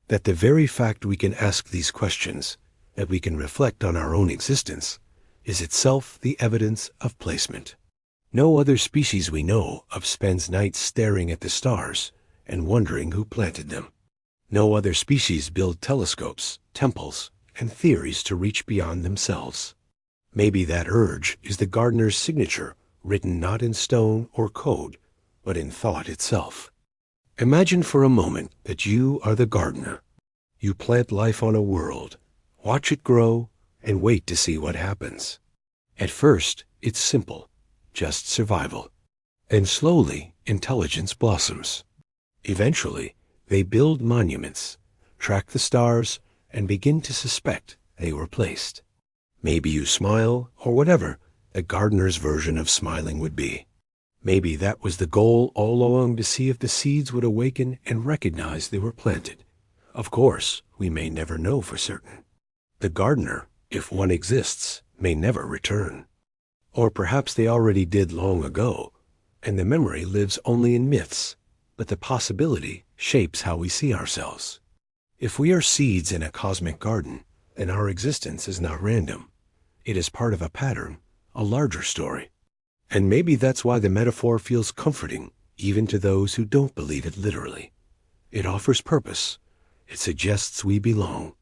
A: that the very fact we can ask these questions, that we can reflect on our own existence, is itself the evidence of placement. No other species we know of spends nights staring at the stars and wondering who planted them. No other species build telescopes, temples, and theories to reach beyond themselves. Maybe that urge is the gardener's signature, written not in stone or code, but in thought itself. Imagine for a moment that you are the gardener. You plant life on a world, watch it grow, and wait to see what happens. At first, it's simple, just survival. And slowly, intelligence blossoms. Eventually, they build monuments, track the stars, and begin to suspect they were placed. Maybe you smile, or whatever the gardener's version of smiling would be. Maybe that was the goal all along, to see if the seeds would awaken and recognize they were planted. Of course, we may never know for certain. The gardener, if one exists, may never return. Or perhaps they already did long ago, and the memory lives only in myths, but the possibility shapes how we see ourselves. If we are seeds in a cosmic garden, then our existence is not random. It is part of a pattern, a larger story. And maybe that's why the metaphor feels comforting, even to those who don't believe it literally. It offers purpose. It suggests we belong.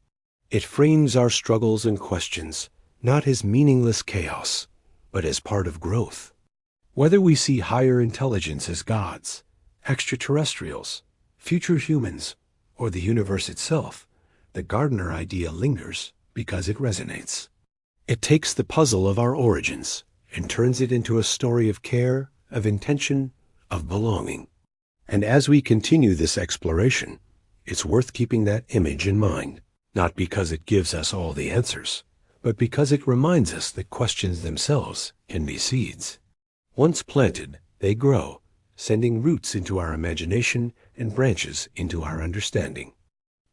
A: It frames our struggles and questions, not as meaningless chaos, but as part of growth. Whether we see higher intelligence as gods, extraterrestrials, future humans, or the universe itself, the gardener idea lingers because it resonates. It takes the puzzle of our origins and turns it into a story of care, of intention, of belonging. And as we continue this exploration, it's worth keeping that image in mind, not because it gives us all the answers, but because it reminds us that questions themselves can be seeds. Once planted, they grow, sending roots into our imagination and branches into our understanding.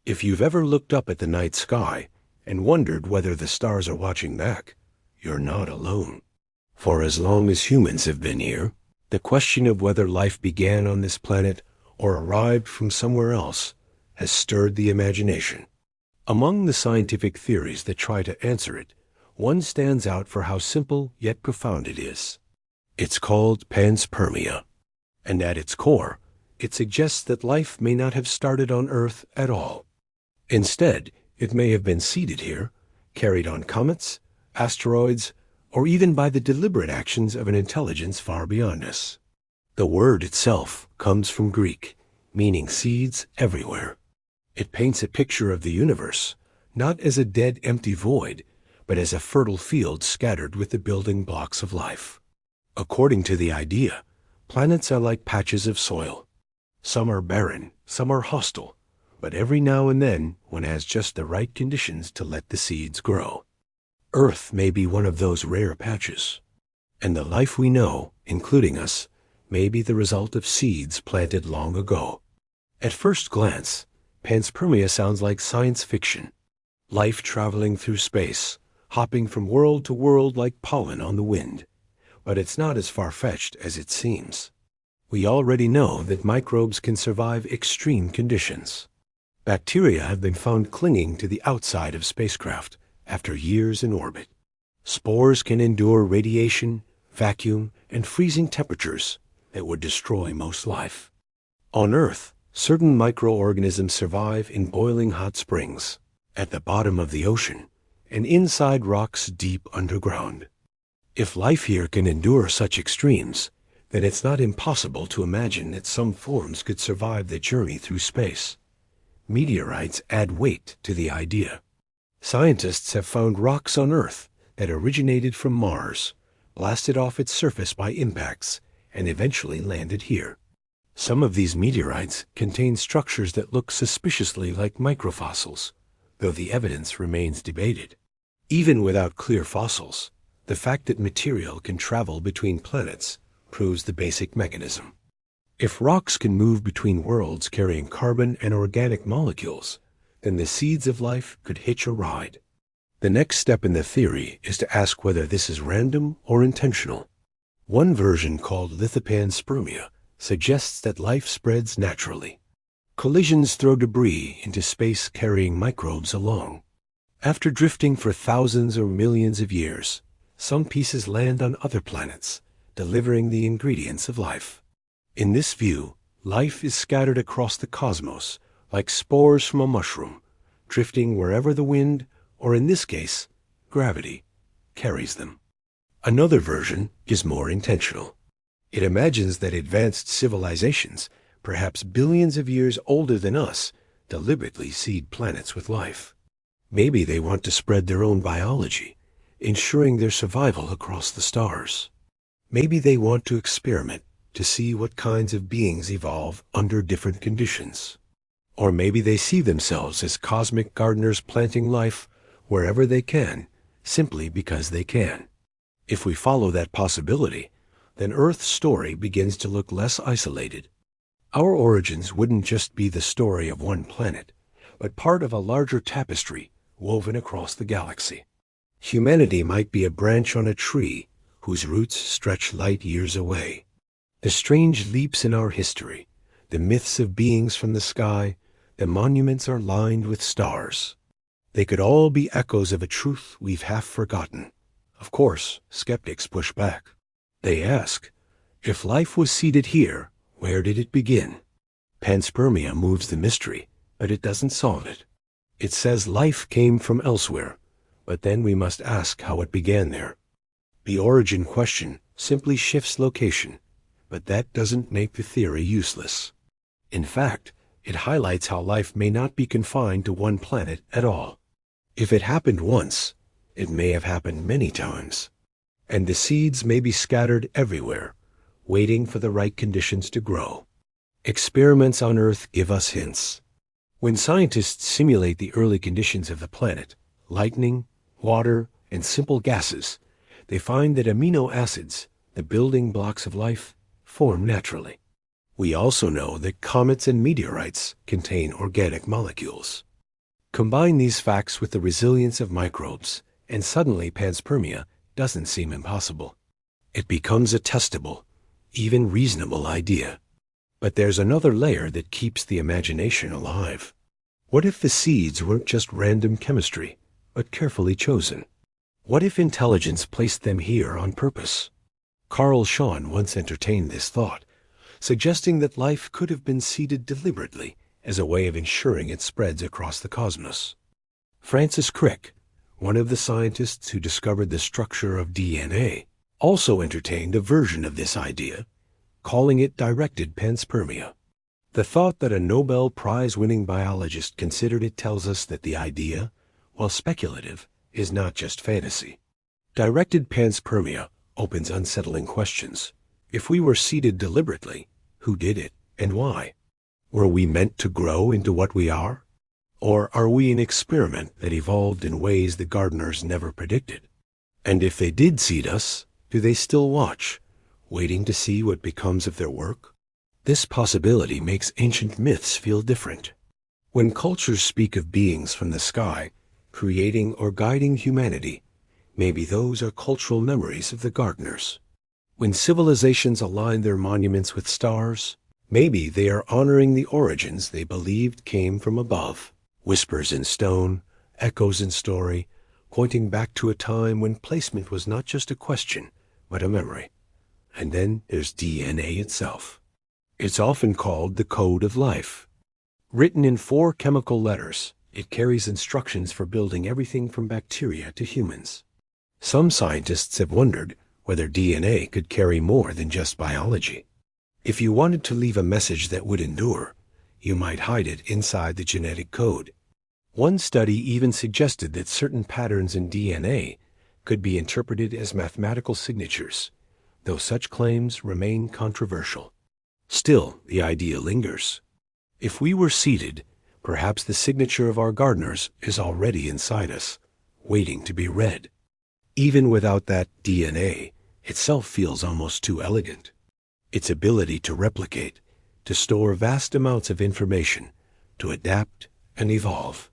A: If you've ever looked up at the night sky and wondered whether the stars are watching back, you're not alone. For as long as humans have been here, the question of whether life began on this planet or arrived from somewhere else has stirred the imagination. Among the scientific theories that try to answer it, one stands out for how simple yet profound it is. It's called panspermia, and at its core, it suggests that life may not have started on Earth at all. Instead, it may have been seeded here, carried on comets, asteroids, or even by the deliberate actions of an intelligence far beyond us. The word itself comes from Greek, meaning seeds everywhere. It paints a picture of the universe, not as a dead, empty void, but as a fertile field scattered with the building blocks of life. According to the idea, planets are like patches of soil. Some are barren, some are hostile, but every now and then one has just the right conditions to let the seeds grow. Earth may be one of those rare patches, and the life we know, including us, may be the result of seeds planted long ago. At first glance, panspermia sounds like science fiction. Life traveling through space, hopping from world to world like pollen on the wind. But it's not as far-fetched as it seems. We already know that microbes can survive extreme conditions. Bacteria have been found clinging to the outside of spacecraft after years in orbit. Spores can endure radiation, vacuum, and freezing temperatures that would destroy most life. On Earth, certain microorganisms survive in boiling hot springs, at the bottom of the ocean, and inside rocks deep underground. If life here can endure such extremes, then it's not impossible to imagine that some forms could survive the journey through space. Meteorites add weight to the idea. Scientists have found rocks on Earth that originated from Mars, blasted off its surface by impacts, and eventually landed here. Some of these meteorites contain structures that look suspiciously like microfossils, though the evidence remains debated. Even without clear fossils, the fact that material can travel between planets proves the basic mechanism. If rocks can move between worlds carrying carbon and organic molecules, then the seeds of life could hitch a ride. The next step in the theory is to ask whether this is random or intentional. One version, called lithopanspermia, suggests that life spreads naturally. Collisions throw debris into space carrying microbes along. After drifting for thousands or millions of years, some pieces land on other planets, delivering the ingredients of life. In this view, life is scattered across the cosmos like spores from a mushroom, drifting wherever the wind, or in this case, gravity, carries them. Another version is more intentional. It imagines that advanced civilizations, perhaps billions of years older than us, deliberately seed planets with life. Maybe they want to spread their own biology, ensuring their survival across the stars. Maybe they want to experiment to see what kinds of beings evolve under different conditions. Or maybe they see themselves as cosmic gardeners planting life wherever they can, simply because they can. If we follow that possibility, then Earth's story begins to look less isolated. Our origins wouldn't just be the story of one planet, but part of a larger tapestry woven across the galaxy. Humanity might be a branch on a tree whose roots stretch light years away. The strange leaps in our history, the myths of beings from the sky, the monuments are lined with stars. They could all be echoes of a truth we've half forgotten. Of course, skeptics push back. They ask, if life was seeded here, where did it begin? Panspermia moves the mystery, but it doesn't solve it. It says life came from elsewhere, but then we must ask how it began there. The origin question simply shifts location, but that doesn't make the theory useless. In fact, it highlights how life may not be confined to one planet at all. If it happened once, it may have happened many times, and the seeds may be scattered everywhere, waiting for the right conditions to grow. Experiments on Earth give us hints. When scientists simulate the early conditions of the planet, lightning, water, and simple gases, they find that amino acids, the building blocks of life, form naturally. We also know that comets and meteorites contain organic molecules. Combine these facts with the resilience of microbes, and suddenly panspermia doesn't seem impossible. It becomes a testable, even reasonable idea. But there's another layer that keeps the imagination alive. What if the seeds weren't just random chemistry, but carefully chosen? What if intelligence placed them here on purpose? Carl Schwann once entertained this thought, suggesting that life could have been seeded deliberately as a way of ensuring it spreads across the cosmos. Francis Crick, one of the scientists who discovered the structure of DNA, also entertained a version of this idea, calling it directed panspermia. The thought that a Nobel Prize-winning biologist considered it tells us that the idea, while speculative, is not just fantasy. Directed panspermia opens unsettling questions. If we were seeded deliberately, who did it and why? Were we meant to grow into what we are? Or are we an experiment that evolved in ways the gardeners never predicted? And if they did seed us, do they still watch, waiting to see what becomes of their work? This possibility makes ancient myths feel different. When cultures speak of beings from the sky, creating or guiding humanity, maybe those are cultural memories of the gardeners. When civilizations align their monuments with stars, maybe they are honoring the origins they believed came from above. Whispers in stone, echoes in story, pointing back to a time when placement was not just a question, but a memory. And then there's DNA itself. It's often called the code of life. Written in 4 chemical letters, it carries instructions for building everything from bacteria to humans. Some scientists have wondered whether DNA could carry more than just biology. If you wanted to leave a message that would endure, you might hide it inside the genetic code. One study even suggested that certain patterns in DNA could be interpreted as mathematical signatures, though such claims remain controversial. Still, the idea lingers. If we were seeded, perhaps the signature of our gardeners is already inside us, waiting to be read. Even without that DNA, itself feels almost too elegant. Its ability to replicate, to store vast amounts of information, to adapt and evolve.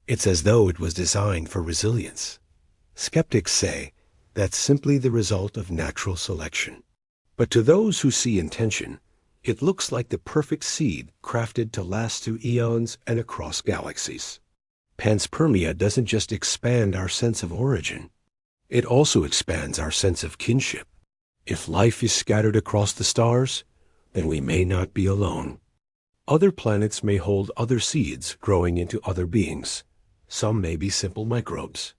A: It's as though it was designed for resilience. Skeptics say that's simply the result of natural selection. But to those who see intention, it looks like the perfect seed crafted to last through eons and across galaxies. Panspermia doesn't just expand our sense of origin. It also expands our sense of kinship. If life is scattered across the stars, then we may not be alone. Other planets may hold other seeds growing into other beings. Some may be simple microbes.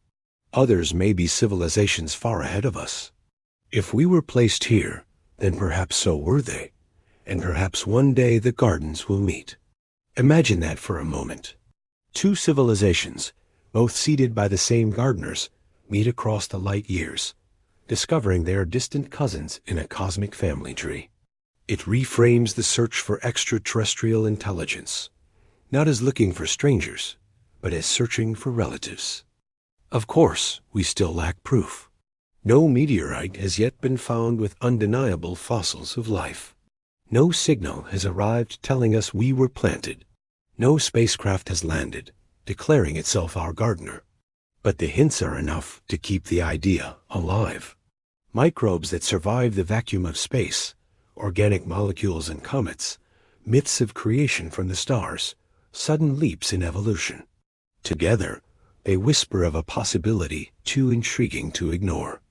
A: Others may be civilizations far ahead of us. If we were placed here, then perhaps so were they, and perhaps one day the gardens will meet. Imagine that for a moment. 2 civilizations, both seeded by the same gardeners, meet across the light years, discovering they are distant cousins in a cosmic family tree. It reframes the search for extraterrestrial intelligence, not as looking for strangers, but as searching for relatives. Of course, we still lack proof. No meteorite has yet been found with undeniable fossils of life. No signal has arrived telling us we were planted. No spacecraft has landed, declaring itself our gardener. But the hints are enough to keep the idea alive. microbes that survive the vacuum of space, organic molecules and comets, myths of creation from the stars, sudden leaps in evolution. Together, they whisper of a possibility too intriguing to ignore.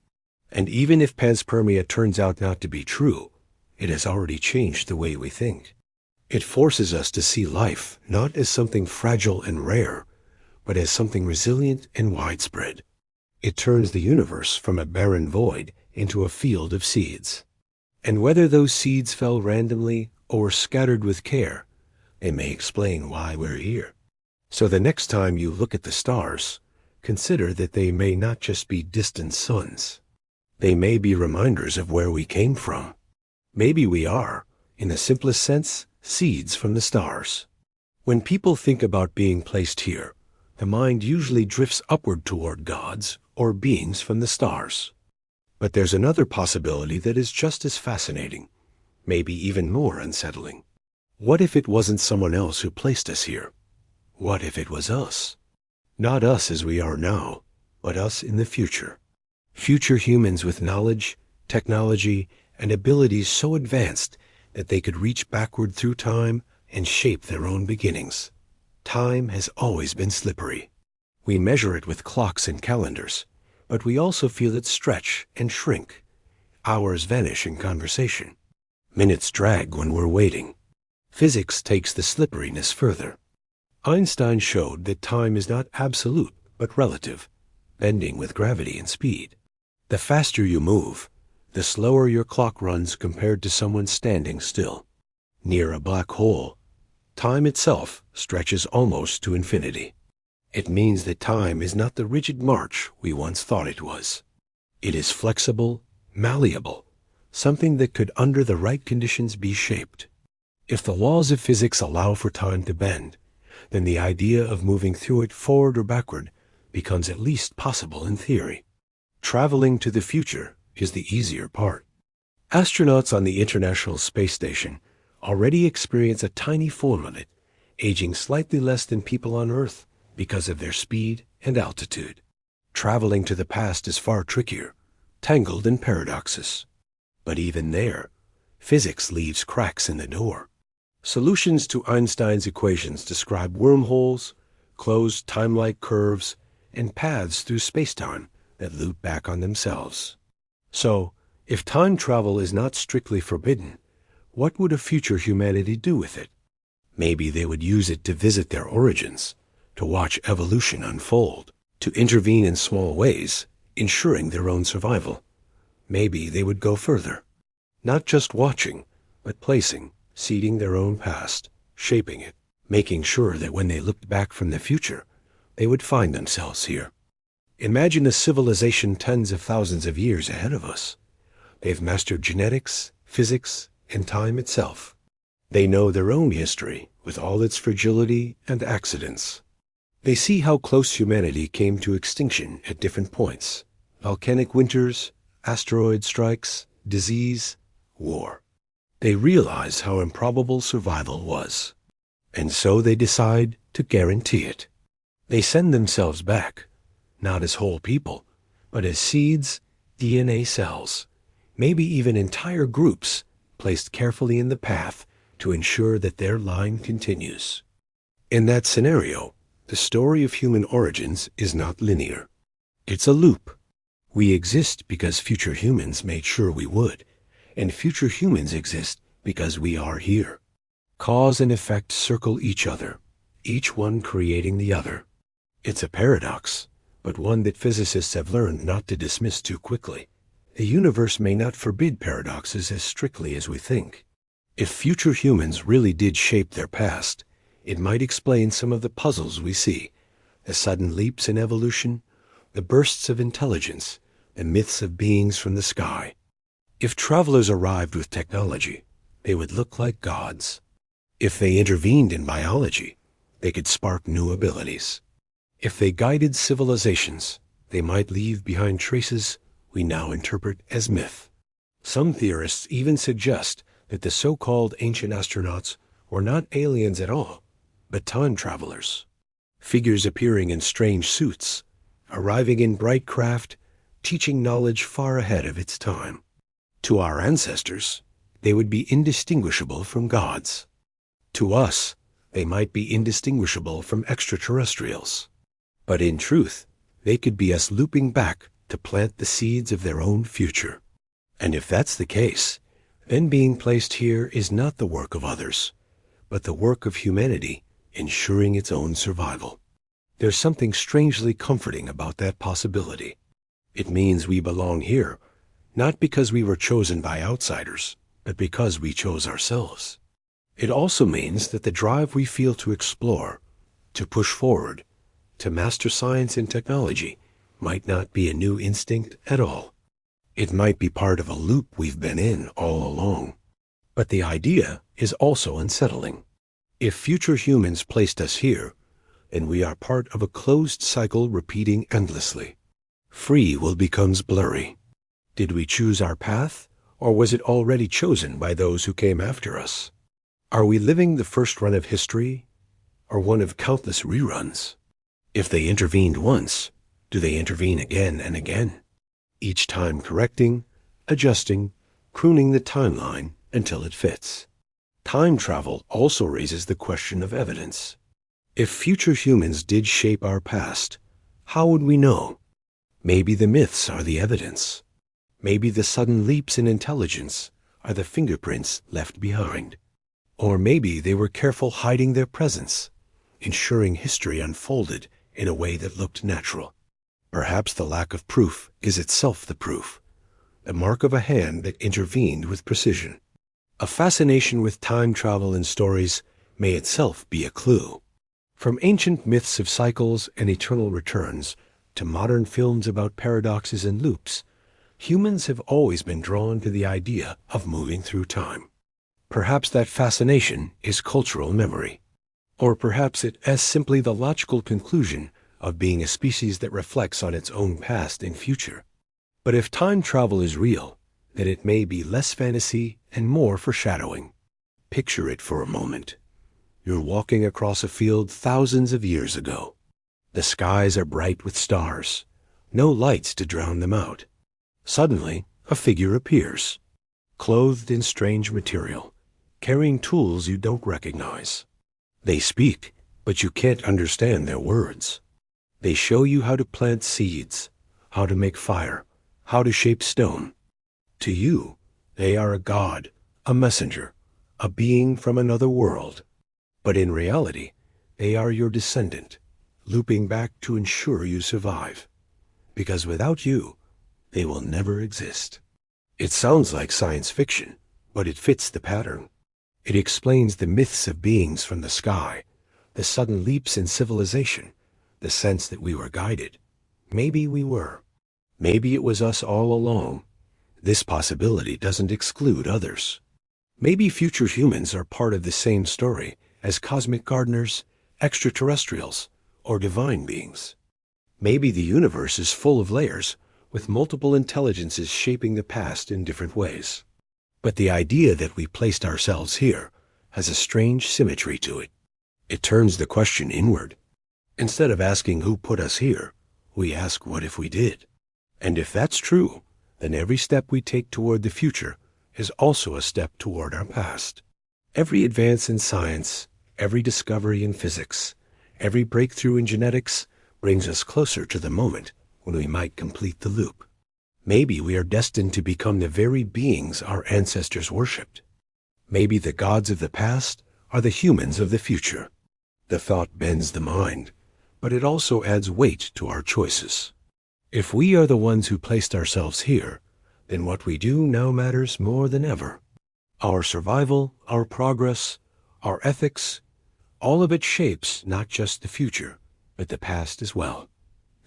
A: And even if panspermia turns out not to be true, it has already changed the way we think. It forces us to see life not as something fragile and rare, but as something resilient and widespread. It turns the universe from a barren void into a field of seeds. And whether those seeds fell randomly or were scattered with care, they may explain why we're here. So the next time you look at the stars, consider that they may not just be distant suns. They may be reminders of where we came from. Maybe we are, in the simplest sense, seeds from the stars. When people think about being placed here, the mind usually drifts upward toward gods or beings from the stars. But there's another possibility that is just as fascinating, maybe even more unsettling. What if it wasn't someone else who placed us here? What if it was us? Not us as we are now, but us in the future. Future humans with knowledge, technology, and abilities so advanced that they could reach backward through time and shape their own beginnings. Time has always been slippery. We measure it with clocks and calendars, but we also feel it stretch and shrink. Hours vanish in conversation. Minutes drag when we're waiting. Physics takes the slipperiness further. Einstein showed that time is not absolute, but relative, bending with gravity and speed. The faster you move, the slower your clock runs compared to someone standing still. Near a black hole, time itself stretches almost to infinity. It means that time is not the rigid march we once thought it was. It is flexible, malleable, something that could under the right conditions be shaped. If the laws of physics allow for time to bend, then the idea of moving through it forward or backward becomes at least possible in theory. Traveling to the future is the easier part. Astronauts on the International Space Station already experience a tiny form of it, aging slightly less than people on Earth because of their speed and altitude. Traveling to the past is far trickier, tangled in paradoxes. But even there, physics leaves cracks in the door. Solutions to Einstein's equations describe wormholes, closed time-like curves, and paths through spacetime that loop back on themselves. So, if time travel is not strictly forbidden, what would a future humanity do with it? Maybe they would use it to visit their origins, to watch evolution unfold, to intervene in small ways, ensuring their own survival. Maybe they would go further, not just watching, but placing, seeding their own past, shaping it, making sure that when they looked back from the future, they would find themselves here. Imagine a civilization tens of thousands of years ahead of us. They've mastered genetics, physics, and time itself. They know their own history, with all its fragility and accidents. They see how close humanity came to extinction at different points. Volcanic winters, asteroid strikes, disease, war. They realize how improbable survival was. And so they decide to guarantee it. They send themselves back, not as whole people, but as seeds, DNA cells, maybe even entire groups placed carefully in the path to ensure that their line continues. In that scenario, the story of human origins is not linear. It's a loop. We exist because future humans made sure we would, and future humans exist because we are here. Cause and effect circle each other, each one creating the other. It's a paradox, but one that physicists have learned not to dismiss too quickly. The universe may not forbid paradoxes as strictly as we think. If future humans really did shape their past, it might explain some of the puzzles we see, the sudden leaps in evolution, the bursts of intelligence, the myths of beings from the sky. If travelers arrived with technology, they would look like gods. If they intervened in biology, they could spark new abilities. If they guided civilizations, they might leave behind traces we now interpret as myth. Some theorists even suggest that the so-called ancient astronauts were not aliens at all, but time travelers. Figures appearing in strange suits, arriving in bright craft, teaching knowledge far ahead of its time. To our ancestors, they would be indistinguishable from gods. To us, they might be indistinguishable from extraterrestrials. But in truth, they could be us looping back to plant the seeds of their own future. And if that's the case, then being placed here is not the work of others, but the work of humanity ensuring its own survival. There's something strangely comforting about that possibility. It means we belong here, not because we were chosen by outsiders, but because we chose ourselves. It also means that the drive we feel to explore, to push forward, to master science and technology might not be a new instinct at all. It might be part of a loop we've been in all along. But the idea is also unsettling. If future humans placed us here, then we are part of a closed cycle repeating endlessly. Free will becomes blurry. Did we choose our path, or was it already chosen by those who came after us? Are we living the first run of history, or one of countless reruns? If they intervened once, do they intervene again and again, each time correcting, adjusting, pruning the timeline until it fits? Time travel also raises the question of evidence. If future humans did shape our past, how would we know? Maybe the myths are the evidence. Maybe the sudden leaps in intelligence are the fingerprints left behind. Or maybe they were careful hiding their presence, ensuring history unfolded in a way that looked natural. Perhaps the lack of proof is itself the proof, the mark of a hand that intervened with precision. A fascination with time travel and stories may itself be a clue. From ancient myths of cycles and eternal returns to modern films about paradoxes and loops, humans have always been drawn to the idea of moving through time. Perhaps that fascination is cultural memory. Or perhaps it is simply the logical conclusion of being a species that reflects on its own past and future. But if time travel is real, then it may be less fantasy and more foreshadowing. Picture it for a moment. You're walking across a field thousands of years ago. The skies are bright with stars, no lights to drown them out. Suddenly, a figure appears, clothed in strange material, carrying tools you don't recognize. They speak, but you can't understand their words. They show you how to plant seeds, how to make fire, how to shape stone. To you, they are a god, a messenger, a being from another world. But in reality, they are your descendant, looping back to ensure you survive. Because without you, they will never exist. It sounds like science fiction, but it fits the pattern. It explains the myths of beings from the sky, the sudden leaps in civilization, the sense that we were guided. Maybe we were. Maybe it was us all along. This possibility doesn't exclude others. Maybe future humans are part of the same story as cosmic gardeners, extraterrestrials, or divine beings. Maybe the universe is full of layers, with multiple intelligences shaping the past in different ways. But the idea that we placed ourselves here has a strange symmetry to it. It turns the question inward. Instead of asking who put us here, we ask what if we did? And if that's true, then every step we take toward the future is also a step toward our past. Every advance in science, every discovery in physics, every breakthrough in genetics brings us closer to the moment when we might complete the loop. Maybe we are destined to become the very beings our ancestors worshipped. Maybe the gods of the past are the humans of the future. The thought bends the mind, but it also adds weight to our choices. If we are the ones who placed ourselves here, then what we do now matters more than ever. Our survival, our progress, our ethics, all of it shapes not just the future, but the past as well.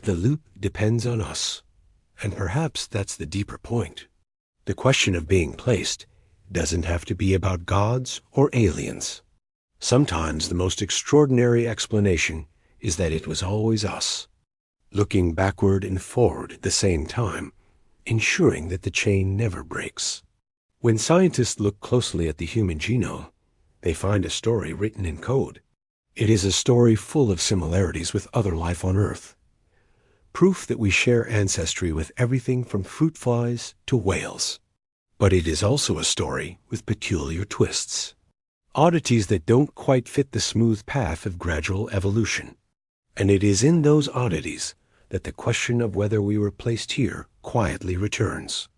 A: The loop depends on us, and perhaps that's the deeper point. The question of being placed doesn't have to be about gods or aliens. Sometimes the most extraordinary explanation is that it was always us, looking backward and forward at the same time, ensuring that the chain never breaks. When scientists look closely at the human genome, they find a story written in code. It is a story full of similarities with other life on Earth. proof that we share ancestry with everything from fruit flies to whales. But it is also a story with peculiar twists. Oddities that don't quite fit the smooth path of gradual evolution. And it is in those oddities that the question of whether we were placed here quietly returns.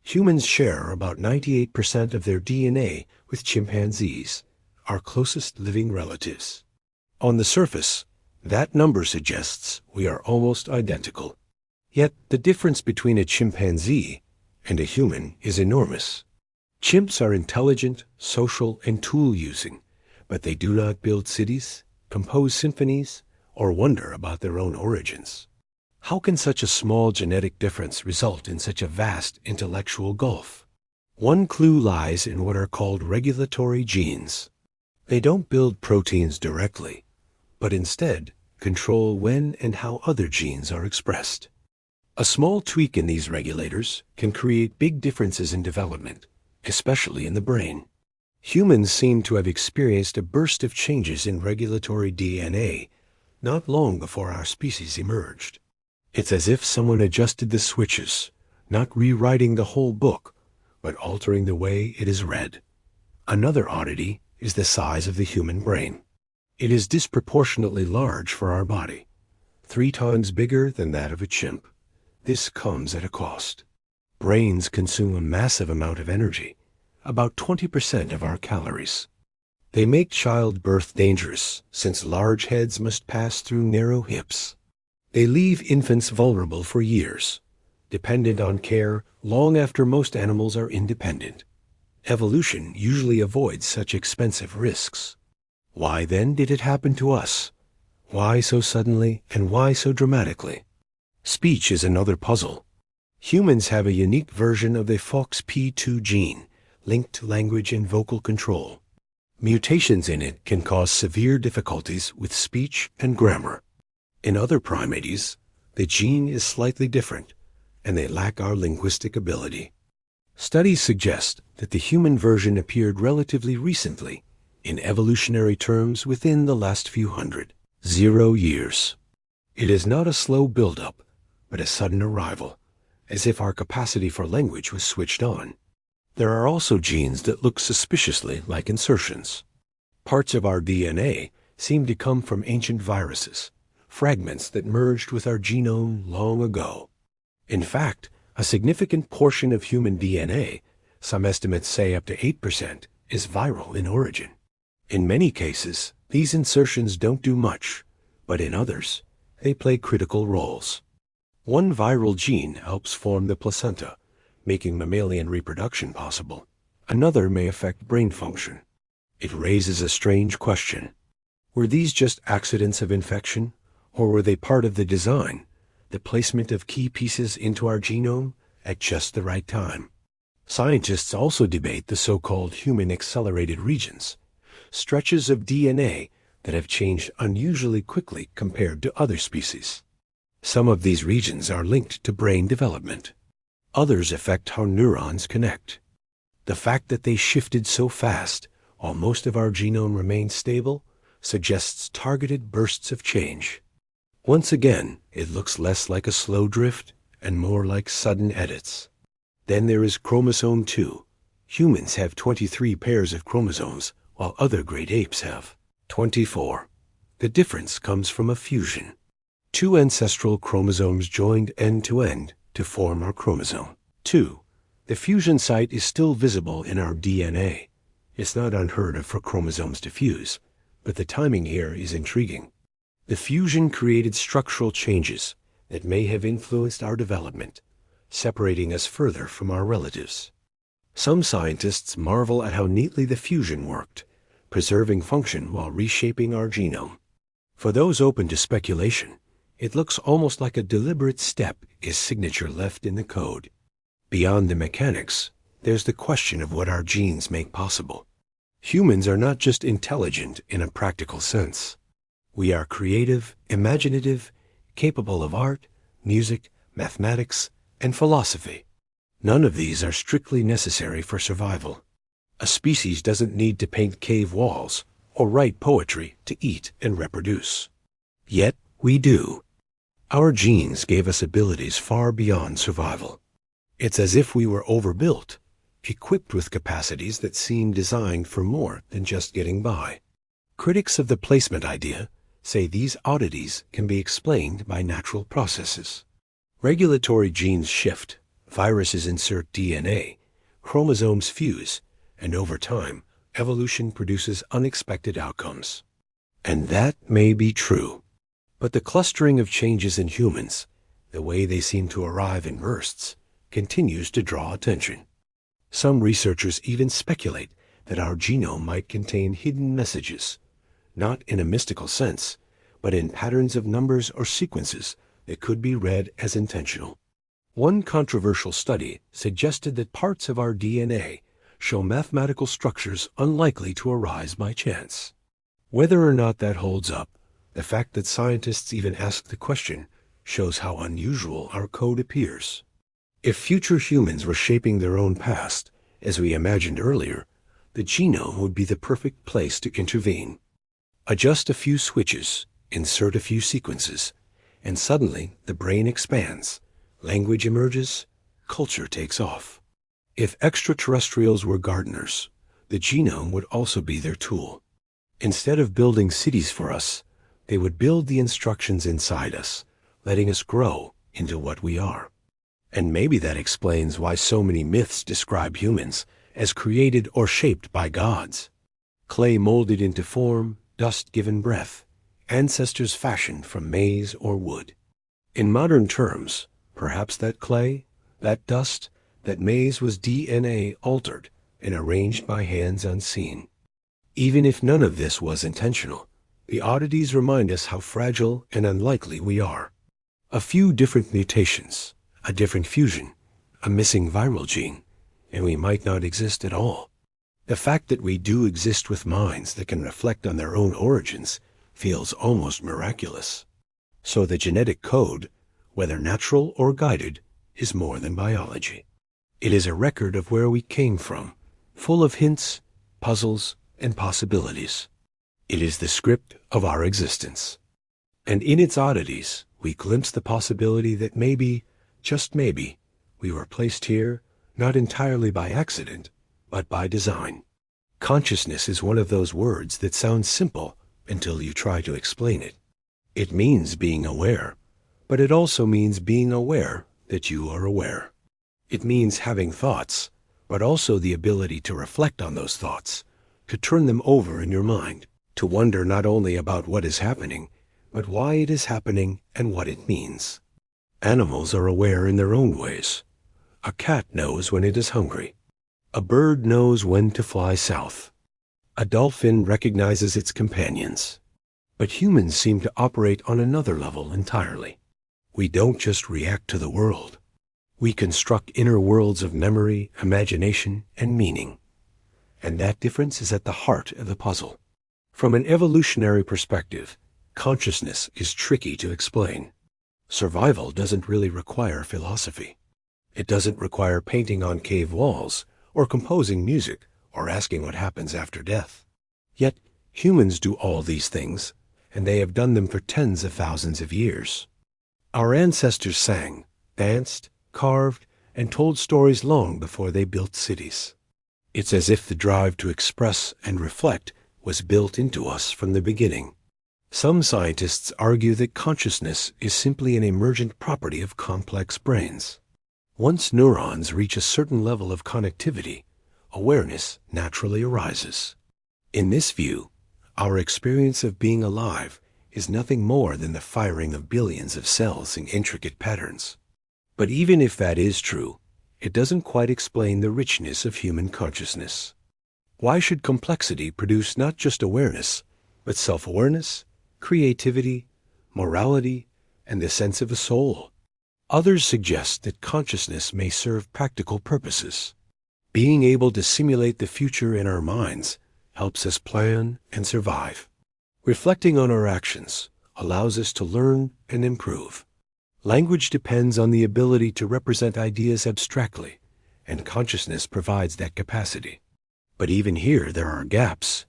A: Humans share about 98% of their DNA with chimpanzees, our closest living relatives. On the surface, that number suggests we are almost identical. Yet the difference between a chimpanzee and a human is enormous. Chimps are intelligent, social, and tool-using, but they do not build cities, compose symphonies, or wonder about their own origins. How can such a small genetic difference result in such a vast intellectual gulf? One clue lies in what are called regulatory genes. They don't build proteins directly, but instead control when and how other genes are expressed. A small tweak in these regulators can create big differences in development, especially in the brain. Humans seem to have experienced a burst of changes in regulatory DNA not long before our species emerged. It's as if someone adjusted the switches, not rewriting the whole book, but altering the way it is read. Another oddity is the size of the human brain. It is disproportionately large for our body, 3 times bigger than that of a chimp. This comes at a cost. Brains consume a massive amount of energy, about 20% of our calories. They make childbirth dangerous, since large heads must pass through narrow hips. They leave infants vulnerable for years, dependent on care long after most animals are independent. Evolution usually avoids such expensive risks. Why then did it happen to us? Why so suddenly and why so dramatically? Speech is another puzzle. Humans have a unique version of the FOXP2 gene, linked to language and vocal control. Mutations in it can cause severe difficulties with speech and grammar. In other primates, the gene is slightly different, and they lack our linguistic ability. Studies suggest that the human version appeared relatively recently, in evolutionary terms within the last few 0 years. It is not a slow build-up, but a sudden arrival, as if our capacity for language was switched on. There are also genes that look suspiciously like insertions. Parts of our DNA seem to come from ancient viruses, fragments that merged with our genome long ago. In fact, a significant portion of human DNA, some estimates say up to 8%, is viral in origin. In many cases, these insertions don't do much, but in others, they play critical roles. One viral gene helps form the placenta, making mammalian reproduction possible. Another may affect brain function. It raises a strange question. Were these just accidents of infection, or were they part of the design, the placement of key pieces into our genome at just the right time? Scientists also debate the so-called human accelerated regions, stretches of DNA that have changed unusually quickly compared to other species. Some of these regions are linked to brain development. Others affect how neurons connect. The fact that they shifted so fast, while most of our genome remained stable, suggests targeted bursts of change. Once again, it looks less like a slow drift and more like sudden edits. Then there is chromosome 2. Humans have 23 pairs of chromosomes, while other great apes have 24. The difference comes from a fusion. 2 ancestral chromosomes joined end to end to form our chromosome 2. The fusion site is still visible in our DNA. It's not unheard of for chromosomes to fuse, but the timing here is intriguing. The fusion created structural changes that may have influenced our development, separating us further from our relatives. Some scientists marvel at how neatly the fusion worked, preserving function while reshaping our genome. For those open to speculation, it looks almost like a deliberate step is signature left in the code. Beyond the mechanics, there's the question of what our genes make possible. Humans are not just intelligent in a practical sense. We are creative, imaginative, capable of art, music, mathematics, and philosophy. None of these are strictly necessary for survival. A species doesn't need to paint cave walls or write poetry to eat and reproduce. Yet we do. Our genes gave us abilities far beyond survival. It's as if we were overbuilt, equipped with capacities that seem designed for more than just getting by. Critics of the placement idea say these oddities can be explained by natural processes. Regulatory genes shift, viruses insert DNA, chromosomes fuse, and over time, evolution produces unexpected outcomes. And that may be true. But the clustering of changes in humans, the way they seem to arrive in bursts, continues to draw attention. Some researchers even speculate that our genome might contain hidden messages, not in a mystical sense, but in patterns of numbers or sequences that could be read as intentional. One controversial study suggested that parts of our DNA show mathematical structures unlikely to arise by chance. Whether or not that holds up, the fact that scientists even ask the question shows how unusual our code appears. If future humans were shaping their own past, as we imagined earlier, the genome would be the perfect place to intervene. Adjust a few switches, insert a few sequences, and suddenly the brain expands, language emerges, culture takes off. If extraterrestrials were gardeners, the genome would also be their tool. Instead of building cities for us, they would build the instructions inside us, letting us grow into what we are. And maybe that explains why so many myths describe humans as created or shaped by gods. Clay molded into form, dust given breath, ancestors fashioned from maize or wood. In modern terms, perhaps that clay, that dust, that maize was DNA altered and arranged by hands unseen. Even if none of this was intentional, the oddities remind us how fragile and unlikely we are. A few different mutations, a different fusion, a missing viral gene, and we might not exist at all. The fact that we do exist with minds that can reflect on their own origins feels almost miraculous. So the genetic code, whether natural or guided, is more than biology. It is a record of where we came from, full of hints, puzzles, and possibilities. It is the script of our existence. And in its oddities, we glimpse the possibility that maybe, just maybe, we were placed here not entirely by accident, but by design. Consciousness is one of those words that sounds simple until you try to explain it. It means being aware, but it also means being aware that you are aware. It means having thoughts, but also the ability to reflect on those thoughts, to turn them over in your mind, to wonder not only about what is happening, but why it is happening and what it means. Animals are aware in their own ways. A cat knows when it is hungry. A bird knows when to fly south. A dolphin recognizes its companions. But humans seem to operate on another level entirely. We don't just react to the world. We construct inner worlds of memory, imagination, and meaning. And that difference is at the heart of the puzzle. From an evolutionary perspective, consciousness is tricky to explain. Survival doesn't really require philosophy. It doesn't require painting on cave walls, or composing music, or asking what happens after death. Yet, humans do all these things, and they have done them for tens of thousands of years. Our ancestors sang, danced, carved, and told stories long before they built cities. It's as if the drive to express and reflect was built into us from the beginning. Some scientists argue that consciousness is simply an emergent property of complex brains. Once neurons reach a certain level of connectivity, awareness naturally arises. In this view, our experience of being alive is nothing more than the firing of billions of cells in intricate patterns. But even if that is true, it doesn't quite explain the richness of human consciousness. Why should complexity produce not just awareness, but self-awareness, creativity, morality, and the sense of a soul? Others suggest that consciousness may serve practical purposes. Being able to simulate the future in our minds helps us plan and survive. Reflecting on our actions allows us to learn and improve. Language depends on the ability to represent ideas abstractly, and consciousness provides that capacity. But even here there are gaps.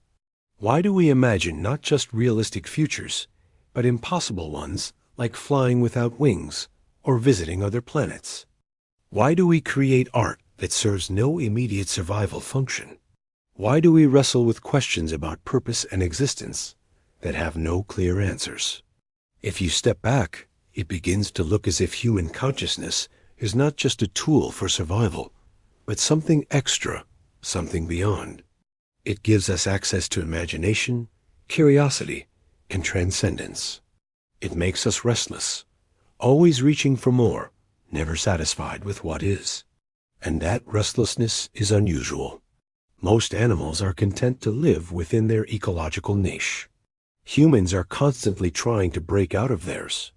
A: Why do we imagine not just realistic futures, but impossible ones like flying without wings or visiting other planets? Why do we create art that serves no immediate survival function? Why do we wrestle with questions about purpose and existence that have no clear answers? If you step back, it begins to look as if human consciousness is not just a tool for survival, but something extra, something beyond. It gives us access to imagination, curiosity, and transcendence. It makes us restless, always reaching for more, never satisfied with what is. And that restlessness is unusual. Most animals are content to live within their ecological niche. Humans are constantly trying to break out of theirs.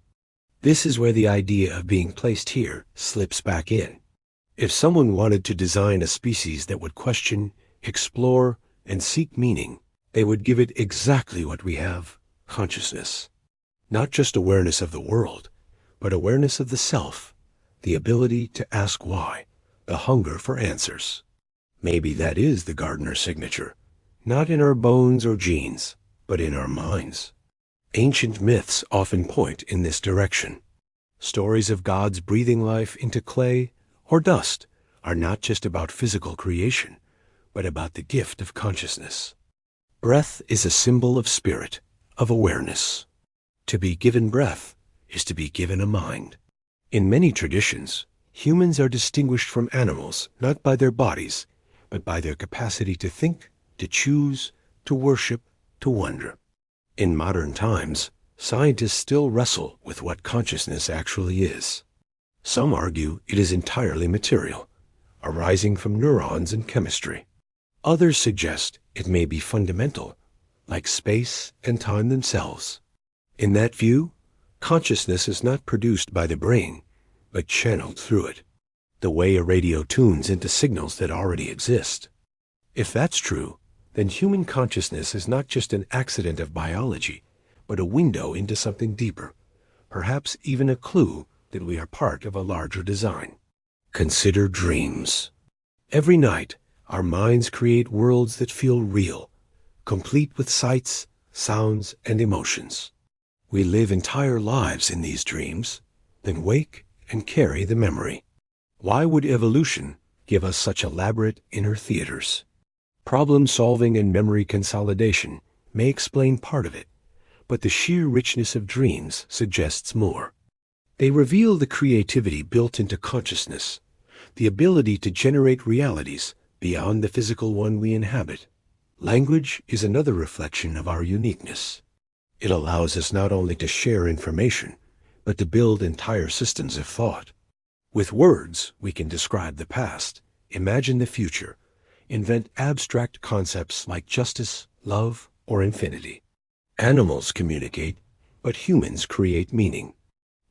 A: This is where the idea of being placed here slips back in. If someone wanted to design a species that would question, explore, and seek meaning, they would give it exactly what we have: consciousness. Not just awareness of the world, but awareness of the self, the ability to ask why, the hunger for answers. Maybe that is the gardener's signature, not in our bones or genes, but in our minds. Ancient myths often point in this direction. Stories of gods breathing life into clay or dust are not just about physical creation, but about the gift of consciousness. Breath is a symbol of spirit, of awareness. To be given breath is to be given a mind. In many traditions, humans are distinguished from animals not by their bodies, but by their capacity to think, to choose, to worship, to wonder. In modern times, scientists still wrestle with what consciousness actually is. Some argue it is entirely material, arising from neurons and chemistry. Others suggest it may be fundamental, like space and time themselves. In that view, consciousness is not produced by the brain, but channeled through it, the way a radio tunes into signals that already exist. If that's true, then human consciousness is not just an accident of biology, but a window into something deeper, perhaps even a clue that we are part of a larger design. Consider dreams. Every night, our minds create worlds that feel real, complete with sights, sounds, and emotions. We live entire lives in these dreams, then wake and carry the memory. Why would evolution give us such elaborate inner theaters? Problem solving and memory consolidation may explain part of it, but the sheer richness of dreams suggests more. They reveal the creativity built into consciousness, the ability to generate realities beyond the physical one we inhabit. Language is another reflection of our uniqueness. It allows us not only to share information, but to build entire systems of thought. With words, we can describe the past, imagine the future, invent abstract concepts like justice, love, or infinity. Animals communicate, but humans create meaning.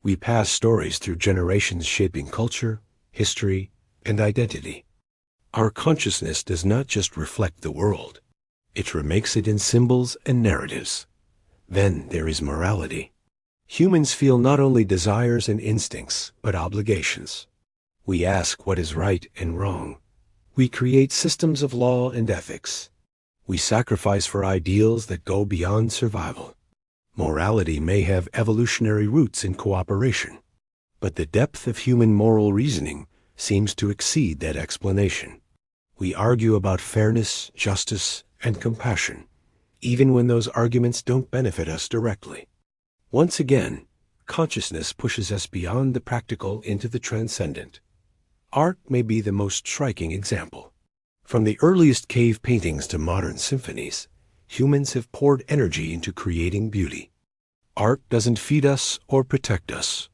A: We pass stories through generations, shaping culture, history, and identity. Our consciousness does not just reflect the world. It remakes it in symbols and narratives. Then there is morality. Humans feel not only desires and instincts, but obligations. We ask what is right and wrong. We create systems of law and ethics. We sacrifice for ideals that go beyond survival. Morality may have evolutionary roots in cooperation, but the depth of human moral reasoning seems to exceed that explanation. We argue about fairness, justice, and compassion, even when those arguments don't benefit us directly. Once again, consciousness pushes us beyond the practical into the transcendent. Art may be the most striking example. From the earliest cave paintings to modern symphonies, humans have poured energy into creating beauty. Art doesn't feed us or protect us.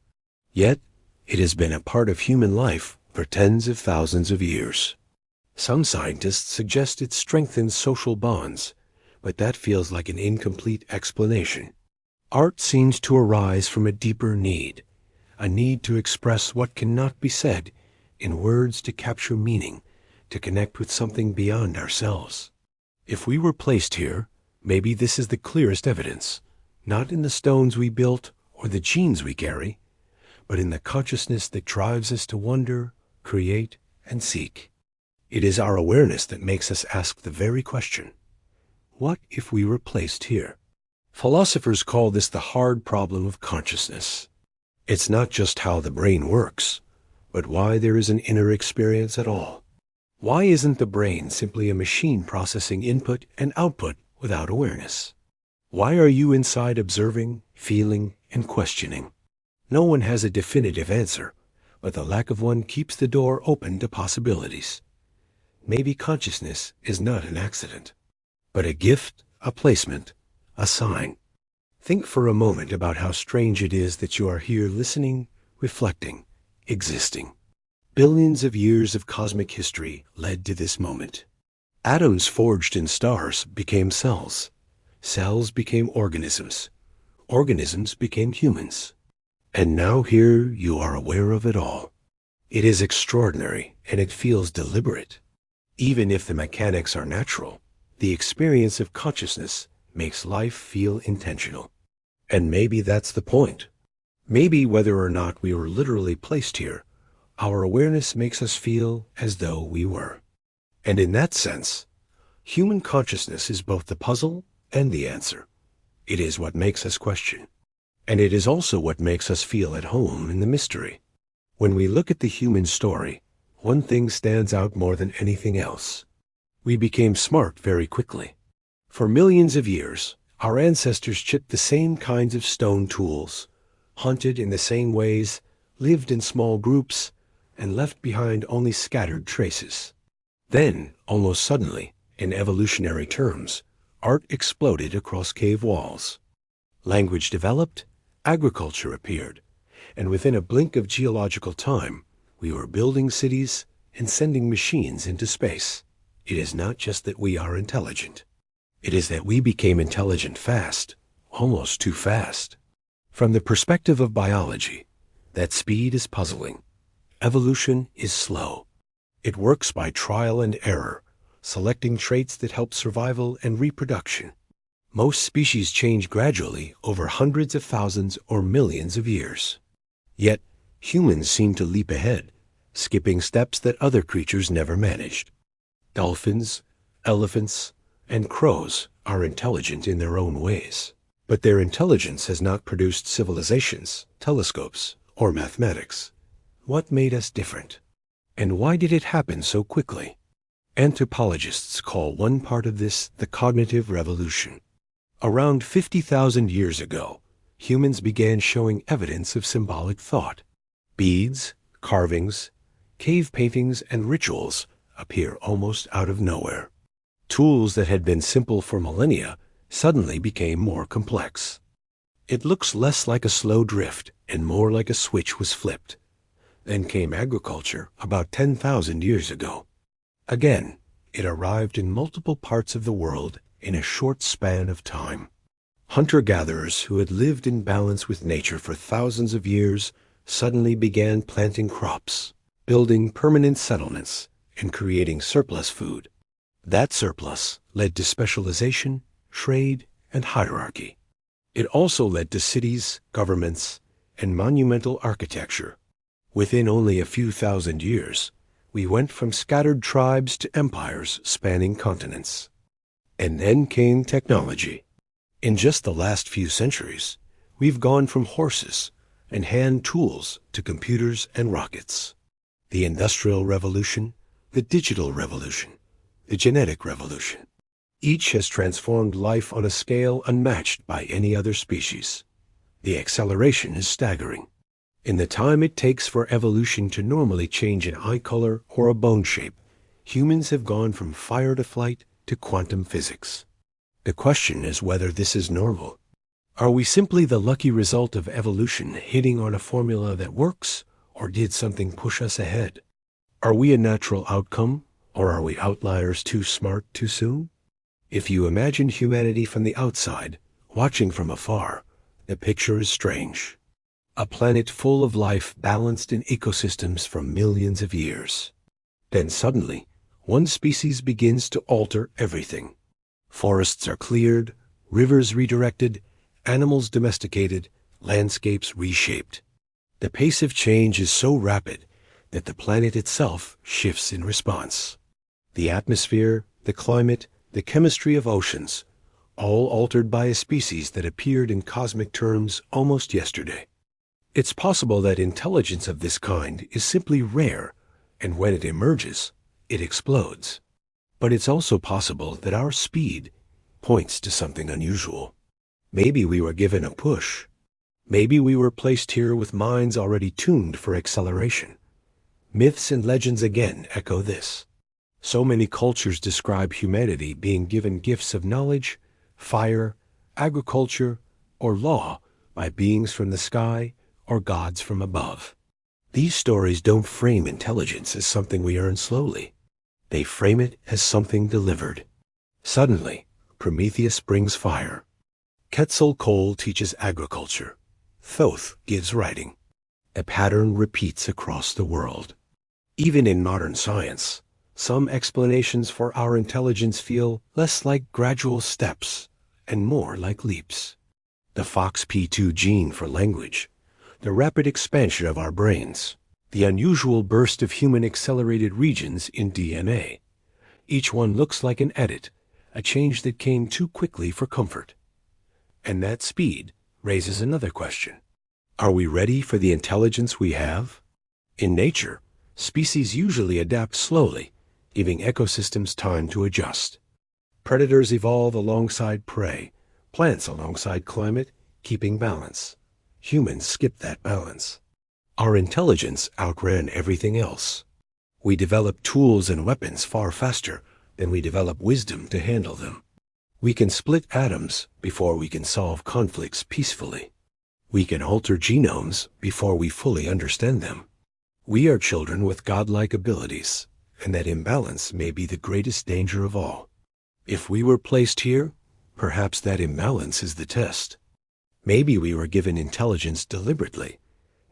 A: Yet, it has been a part of human life for tens of thousands of years. Some scientists suggest it strengthens social bonds, but that feels like an incomplete explanation. Art seems to arise from a deeper need, a need to express what cannot be said in words, to capture meaning, to connect with something beyond ourselves. If we were placed here, maybe this is the clearest evidence, not in the stones we built or the genes we carry, but in the consciousness that drives us to wonder, create, and seek. It is our awareness that makes us ask the very question, what if we were placed here? Philosophers call this the hard problem of consciousness. It's not just how the brain works, but why there is an inner experience at all. Why isn't the brain simply a machine processing input and output without awareness? Why are you inside observing, feeling, and questioning? No one has a definitive answer, but the lack of one keeps the door open to possibilities. Maybe consciousness is not an accident, but a gift, a placement, a sign. Think for a moment about how strange it is that you are here listening, reflecting, existing. Billions of years of cosmic history led to this moment. Atoms forged in stars became cells. Cells became organisms. Organisms became humans. And now here you are aware of it all. It is extraordinary, and it feels deliberate. Even if the mechanics are natural, the experience of consciousness makes life feel intentional. And maybe that's the point. Maybe whether or not we were literally placed here, our awareness makes us feel as though we were. And in that sense, human consciousness is both the puzzle and the answer. It is what makes us question. And it is also what makes us feel at home in the mystery. When we look at the human story, one thing stands out more than anything else. We became smart very quickly. For millions of years, our ancestors chipped the same kinds of stone tools, hunted in the same ways, lived in small groups, and left behind only scattered traces. Then, almost suddenly, in evolutionary terms, art exploded across cave walls. Language developed, agriculture appeared, and within a blink of geological time, we were building cities and sending machines into space. It is not just that we are intelligent. It is that we became intelligent fast, almost too fast. From the perspective of biology, that speed is puzzling. Evolution is slow. It works by trial and error, selecting traits that help survival and reproduction. Most species change gradually over hundreds of thousands or millions of years. Yet, humans seem to leap ahead, skipping steps that other creatures never managed. Dolphins, elephants, and crows are intelligent in their own ways. But their intelligence has not produced civilizations, telescopes, or mathematics. What made us different? And why did it happen so quickly? Anthropologists call one part of this the cognitive revolution. Around 50,000 years ago, humans began showing evidence of symbolic thought. Beads, carvings, cave paintings, and rituals appear almost out of nowhere. Tools that had been simple for millennia suddenly became more complex. It looks less like a slow drift and more like a switch was flipped. Then came agriculture about 10,000 years ago. Again, it arrived in multiple parts of the world in a short span of time. Hunter-gatherers who had lived in balance with nature for thousands of years suddenly began planting crops, building permanent settlements, and creating surplus food. That surplus led to specialization, trade, and hierarchy. It also led to cities, governments, and monumental architecture. Within only a few thousand years, we went from scattered tribes to empires spanning continents. And then came technology. In just the last few centuries, we've gone from horses and hand tools to computers and rockets. The Industrial Revolution, the Digital Revolution, the Genetic Revolution. Each has transformed life on a scale unmatched by any other species. The acceleration is staggering. In the time it takes for evolution to normally change an eye color or a bone shape, humans have gone from fire to flight to quantum physics. The question is whether this is normal. Are we simply the lucky result of evolution hitting on a formula that works, or did something push us ahead? Are we a natural outcome, or are we outliers too smart too soon? If you imagine humanity from the outside, watching from afar, the picture is strange. A planet full of life balanced in ecosystems for millions of years. Then suddenly, one species begins to alter everything. Forests are cleared, rivers redirected, animals domesticated, landscapes reshaped. The pace of change is so rapid that the planet itself shifts in response. The atmosphere, the climate, the chemistry of oceans, all altered by a species that appeared in cosmic terms almost yesterday. It's possible that intelligence of this kind is simply rare, and when it emerges, it explodes. But it's also possible that our speed points to something unusual. Maybe we were given a push. Maybe we were placed here with minds already tuned for acceleration. Myths and legends again echo this. So many cultures describe humanity being given gifts of knowledge, fire, agriculture, or law by beings from the sky or gods from above. These stories don't frame intelligence as something we earn slowly. They frame it as something delivered. Suddenly, Prometheus brings fire. Quetzalcoatl teaches agriculture. Thoth gives writing. A pattern repeats across the world. Even in modern science, some explanations for our intelligence feel less like gradual steps and more like leaps. The FOXP2 gene for language, the rapid expansion of our brains, the unusual burst of human accelerated regions in DNA. Each one looks like an edit, a change that came too quickly for comfort. And that speed raises another question. Are we ready for the intelligence we have? In nature, species usually adapt slowly, giving ecosystems time to adjust. Predators evolve alongside prey, plants alongside climate, keeping balance. Humans skip that balance. Our intelligence outran everything else. We develop tools and weapons far faster than we develop wisdom to handle them. We can split atoms before we can solve conflicts peacefully. We can alter genomes before we fully understand them. We are children with godlike abilities, and that imbalance may be the greatest danger of all. If we were placed here, perhaps that imbalance is the test. Maybe we were given intelligence deliberately,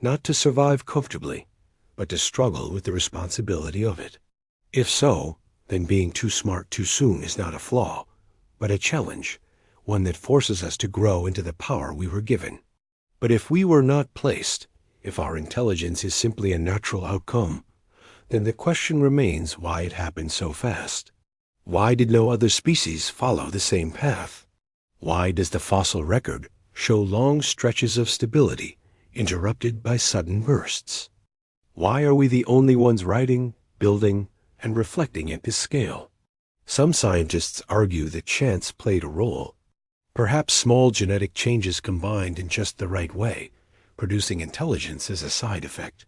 A: not to survive comfortably, but to struggle with the responsibility of it. If so, then being too smart too soon is not a flaw, but a challenge, one that forces us to grow into the power we were given. But if we were not placed, if our intelligence is simply a natural outcome, then the question remains why it happened so fast. Why did no other species follow the same path? Why does the fossil record show long stretches of stability interrupted by sudden bursts? Why are we the only ones writing, building, and reflecting at this scale? Some scientists argue that chance played a role. Perhaps small genetic changes combined in just the right way, producing intelligence as a side effect.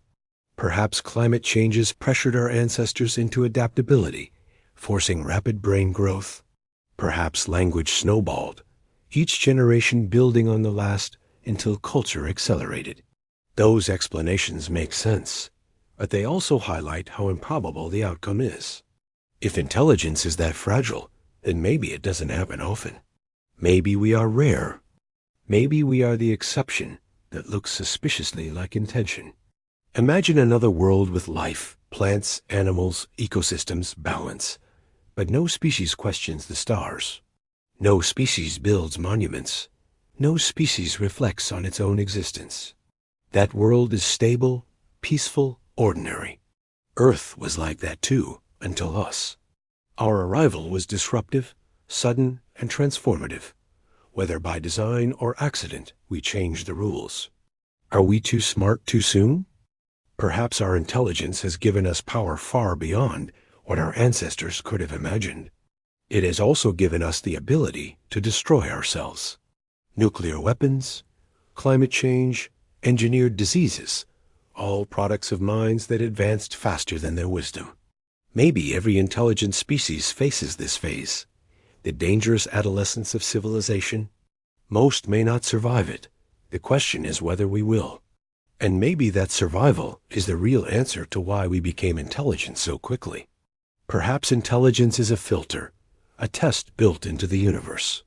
A: Perhaps climate changes pressured our ancestors into adaptability, forcing rapid brain growth. Perhaps language snowballed, each generation building on the last until culture accelerated. Those explanations make sense, but they also highlight how improbable the outcome is. If intelligence is that fragile, then maybe it doesn't happen often. Maybe we are rare. Maybe we are the exception that looks suspiciously like intention. Imagine another world with life, plants, animals, ecosystems, balance. But no species questions the stars. No species builds monuments. No species reflects on its own existence. That world is stable, peaceful, ordinary. Earth was like that too, until us. Our arrival was disruptive, sudden, and transformative. Whether by design or accident, we changed the rules. Are we too smart too soon? Perhaps our intelligence has given us power far beyond what our ancestors could have imagined. It has also given us the ability to destroy ourselves. Nuclear weapons, climate change, engineered diseases, all products of minds that advanced faster than their wisdom. Maybe every intelligent species faces this phase, the dangerous adolescence of civilization. Most may not survive it. The question is whether we will. And maybe that survival is the real answer to why we became intelligent so quickly. Perhaps intelligence is a filter, a test built into the universe.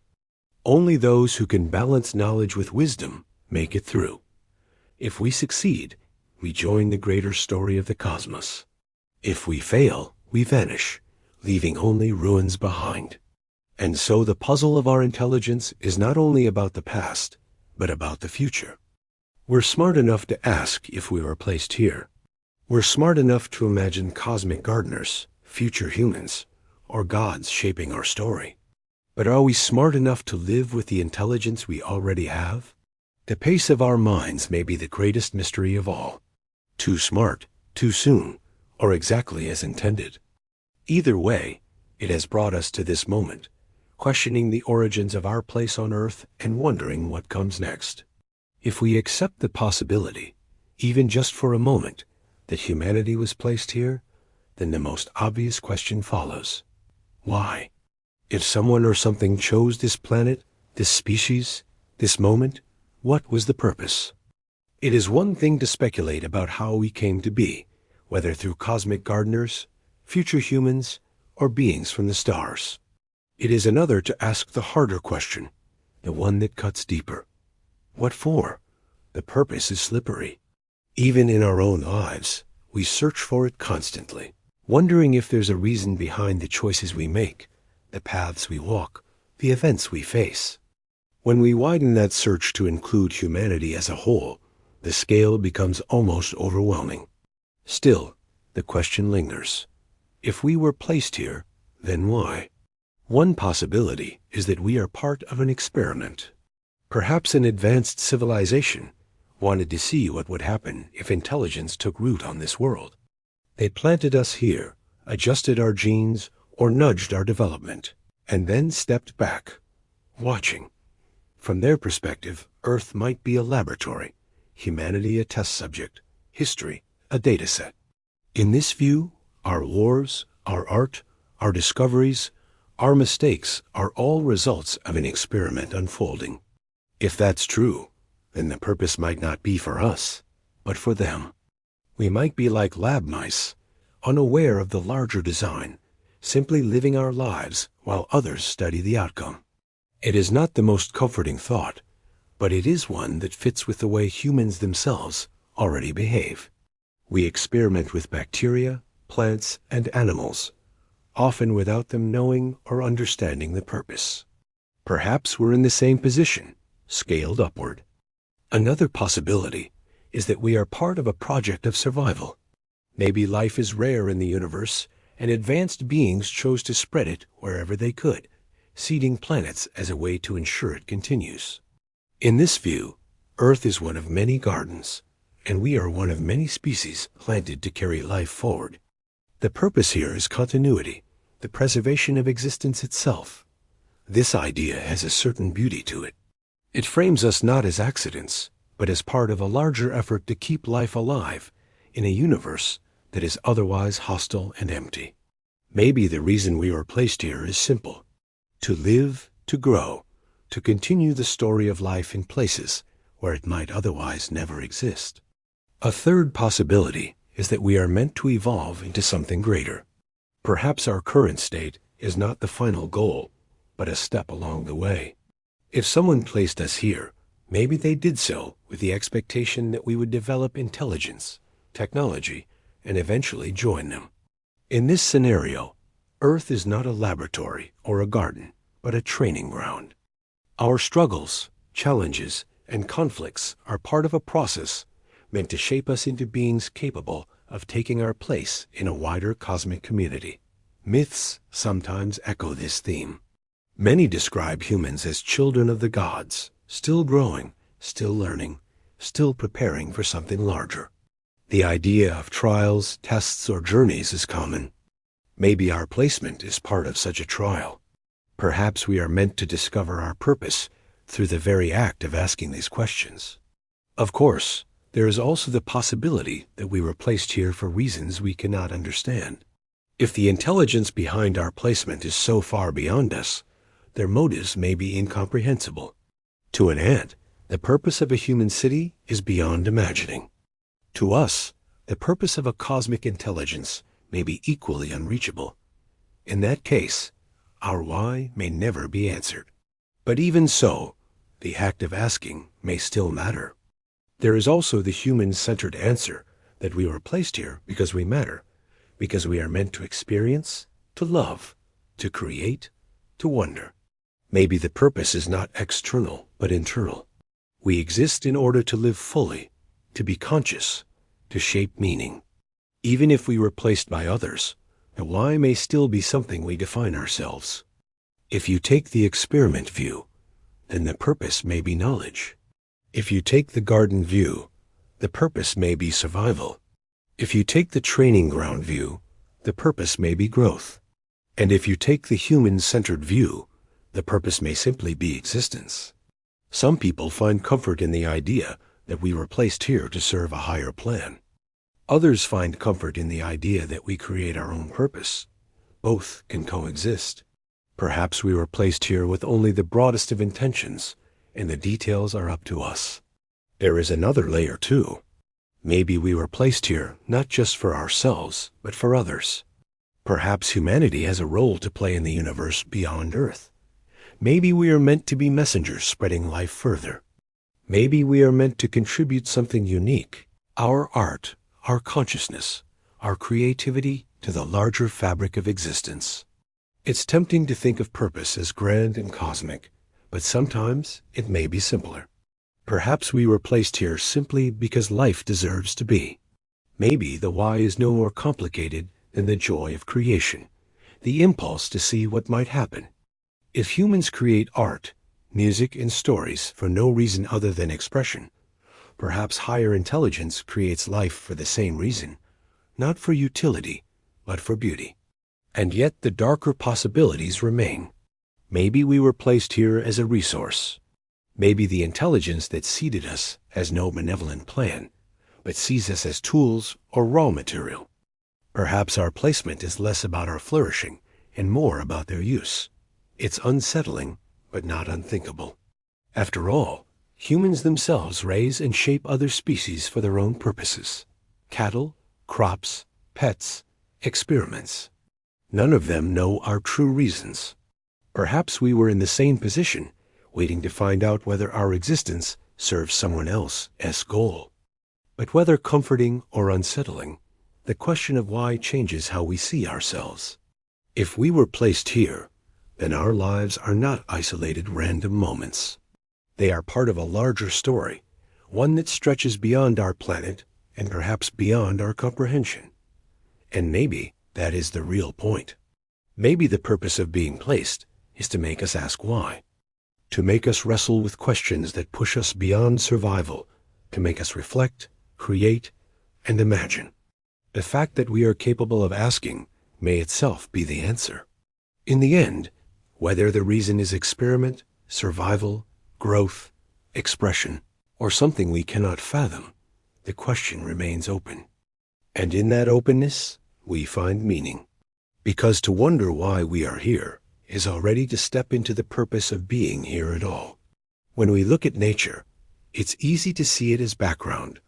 A: Only those who can balance knowledge with wisdom make it through. If we succeed, we join the greater story of the cosmos. If we fail, we vanish, leaving only ruins behind. And so the puzzle of our intelligence is not only about the past, but about the future. We're smart enough to ask if we were placed here. We're smart enough to imagine cosmic gardeners, future humans, or gods shaping our story. But are we smart enough to live with the intelligence we already have? The pace of our minds may be the greatest mystery of all. Too smart, too soon, or exactly as intended. Either way, it has brought us to this moment, questioning the origins of our place on Earth and wondering what comes next. If we accept the possibility, even just for a moment, that humanity was placed here, then the most obvious question follows. Why? If someone or something chose this planet, this species, this moment, what was the purpose? It is one thing to speculate about how we came to be, whether through cosmic gardeners, future humans, or beings from the stars. It is another to ask the harder question, the one that cuts deeper. What for? The purpose is slippery. Even in our own lives, we search for it constantly, wondering if there's a reason behind the choices we make, the paths we walk, the events we face. When we widen that search to include humanity as a whole, the scale becomes almost overwhelming. Still, the question lingers. If we were placed here, then why? One possibility is that we are part of an experiment. Perhaps an advanced civilization wanted to see what would happen if intelligence took root on this world. They planted us here, adjusted our genes, or nudged our development, and then stepped back, watching. From their perspective, Earth might be a laboratory, humanity a test subject, history a data set. In this view, our wars, our art, our discoveries, our mistakes are all results of an experiment unfolding. If that's true, then the purpose might not be for us, but for them. We might be like lab mice, unaware of the larger design, simply living our lives while others study the outcome. It is not the most comforting thought, but it is one that fits with the way humans themselves already behave. We experiment with bacteria, plants, and animals, often without them knowing or understanding the purpose. Perhaps we're in the same position, scaled upward. Another possibility is that we are part of a project of survival. Maybe life is rare in the universe, and advanced beings chose to spread it wherever they could, seeding planets as a way to ensure it continues. In this view, Earth is one of many gardens, and we are one of many species planted to carry life forward. The purpose here is continuity, the preservation of existence itself. This idea has a certain beauty to it. It frames us not as accidents, but as part of a larger effort to keep life alive in a universe that is otherwise hostile and empty. Maybe the reason we were placed here is simple: to live, to grow, to continue the story of life in places where it might otherwise never exist. A third possibility is that we are meant to evolve into something greater. Perhaps our current state is not the final goal, but a step along the way. If someone placed us here, maybe they did so with the expectation that we would develop intelligence, technology, and eventually join them. In this scenario, Earth is not a laboratory or a garden, but a training ground. Our struggles, challenges, and conflicts are part of a process meant to shape us into beings capable of taking our place in a wider cosmic community. Myths sometimes echo this theme. Many describe humans as children of the gods, still growing, still learning, still preparing for something larger. The idea of trials, tests, or journeys is common. Maybe our placement is part of such a trial. Perhaps we are meant to discover our purpose through the very act of asking these questions. Of course, there is also the possibility that we were placed here for reasons we cannot understand. If the intelligence behind our placement is so far beyond us, their motives may be incomprehensible. To an ant, the purpose of a human city is beyond imagining. To us, the purpose of a cosmic intelligence may be equally unreachable. In that case, our why may never be answered. But even so, the act of asking may still matter. There is also the human-centered answer that we were placed here because we matter, because we are meant to experience, to love, to create, to wonder. Maybe the purpose is not external, but internal. We exist in order to live fully, to be conscious, to shape meaning. Even if we were placed by others, the why may still be something we define ourselves. If you take the experiment view, then the purpose may be knowledge. If you take the garden view, the purpose may be survival. If you take the training ground view, the purpose may be growth. And if you take the human-centered view, the purpose may simply be existence. Some people find comfort in the idea that we were placed here to serve a higher plan. Others find comfort in the idea that we create our own purpose. Both can coexist. Perhaps we were placed here with only the broadest of intentions, and the details are up to us. There is another layer too. Maybe we were placed here not just for ourselves, but for others. Perhaps humanity has a role to play in the universe beyond Earth. Maybe we are meant to be messengers spreading life further. Maybe we are meant to contribute something unique, our art, our consciousness, our creativity to the larger fabric of existence. It's tempting to think of purpose as grand and cosmic, but sometimes it may be simpler. Perhaps we were placed here simply because life deserves to be. Maybe the why is no more complicated than the joy of creation, the impulse to see what might happen. If humans create art, music, and stories for no reason other than expression, perhaps higher intelligence creates life for the same reason, not for utility, but for beauty. And yet the darker possibilities remain. Maybe we were placed here as a resource. Maybe the intelligence that seeded us has no benevolent plan, but sees us as tools or raw material. Perhaps our placement is less about our flourishing and more about their use. It's unsettling, but not unthinkable. After all, humans themselves raise and shape other species for their own purposes. Cattle, crops, pets, experiments. None of them know our true reasons. Perhaps we were in the same position, waiting to find out whether our existence serves someone else's goal. But whether comforting or unsettling, the question of why changes how we see ourselves. If we were placed here, then our lives are not isolated random moments. They are part of a larger story, one that stretches beyond our planet and perhaps beyond our comprehension. And maybe that is the real point. Maybe the purpose of being placed is to make us ask why, to make us wrestle with questions that push us beyond survival, to make us reflect, create, and imagine. The fact that we are capable of asking may itself be the answer. In the end, whether the reason is experiment, survival, growth, expression, or something we cannot fathom, the question remains open. And in that openness, we find meaning. Because to wonder why we are here is already to step into the purpose of being here at all. When we look at nature, it's easy to see it as background,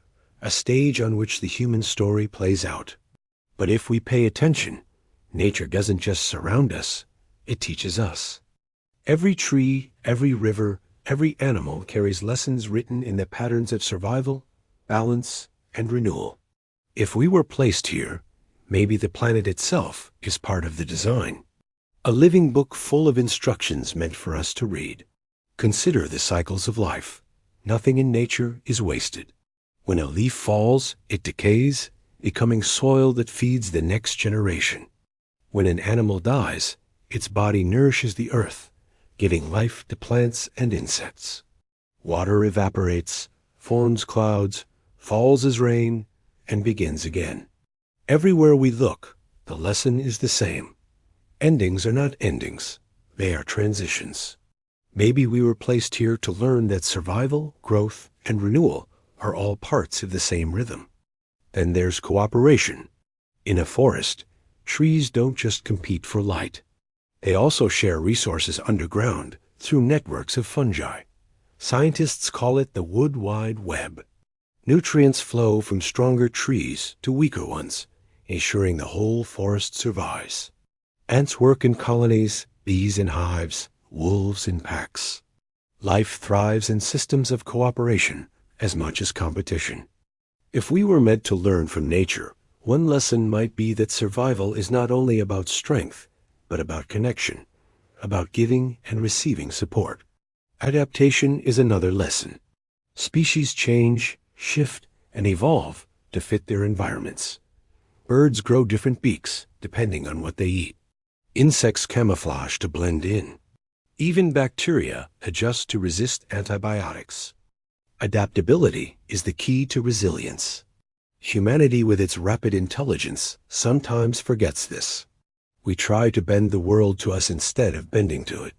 A: a stage on which the human story plays out. But if we pay attention, nature doesn't just surround us, it teaches us. Every tree, every river, every animal carries lessons written in the patterns of survival, balance, and renewal. If we were placed here, maybe the planet itself is part of the design. A living book full of instructions meant for us to read. Consider the cycles of life. Nothing in nature is wasted. When a leaf falls, it decays, becoming soil that feeds the next generation. When an animal dies, its body nourishes the earth, giving life to plants and insects. Water evaporates, forms clouds, falls as rain, and begins again. Everywhere we look, the lesson is the same. Endings are not endings, they are transitions. Maybe we were placed here to learn that survival, growth, and renewal are all parts of the same rhythm. Then there's cooperation. In a forest, trees don't just compete for light. They also share resources underground through networks of fungi. Scientists call it the wood wide web. Nutrients flow from stronger trees to weaker ones, ensuring the whole forest survives. Ants work in colonies, bees in hives, wolves in packs. Life thrives in systems of cooperation as much as competition. If we were meant to learn from nature, one lesson might be that survival is not only about strength, but about connection, about giving and receiving support. Adaptation is another lesson. Species change, shift, and evolve to fit their environments. Birds grow different beaks depending on what they eat. Insects camouflage to blend in. Even bacteria adjust to resist antibiotics. Adaptability is the key to resilience. Humanity, with its rapid intelligence, sometimes forgets this. We try to bend the world to us instead of bending to it.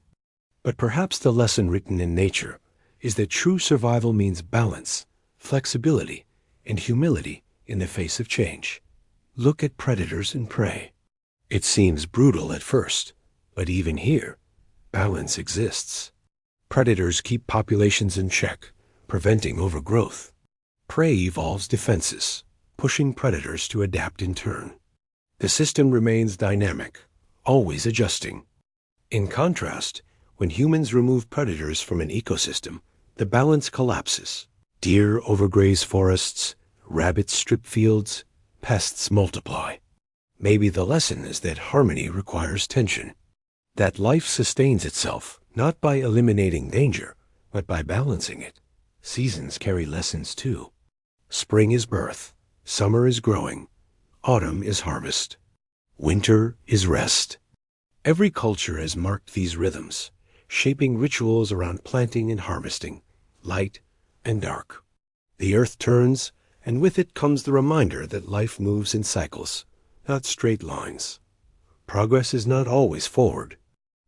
A: But perhaps the lesson written in nature is that true survival means balance, flexibility, and humility in the face of change. Look at predators and prey. It seems brutal at first, but even here, balance exists. Predators keep populations in check, preventing overgrowth. Prey evolves defenses, pushing predators to adapt in turn. The system remains dynamic, always adjusting. In contrast, when humans remove predators from an ecosystem, the balance collapses. Deer overgraze forests, rabbits strip fields, pests multiply. Maybe the lesson is that harmony requires tension, that life sustains itself not by eliminating danger, but by balancing it. Seasons carry lessons too. Spring is birth, summer is growing, autumn is harvest, winter is rest. Every culture has marked these rhythms, shaping rituals around planting and harvesting, light and dark. The earth turns, and with it comes the reminder that life moves in cycles, not straight lines. Progress is not always forward.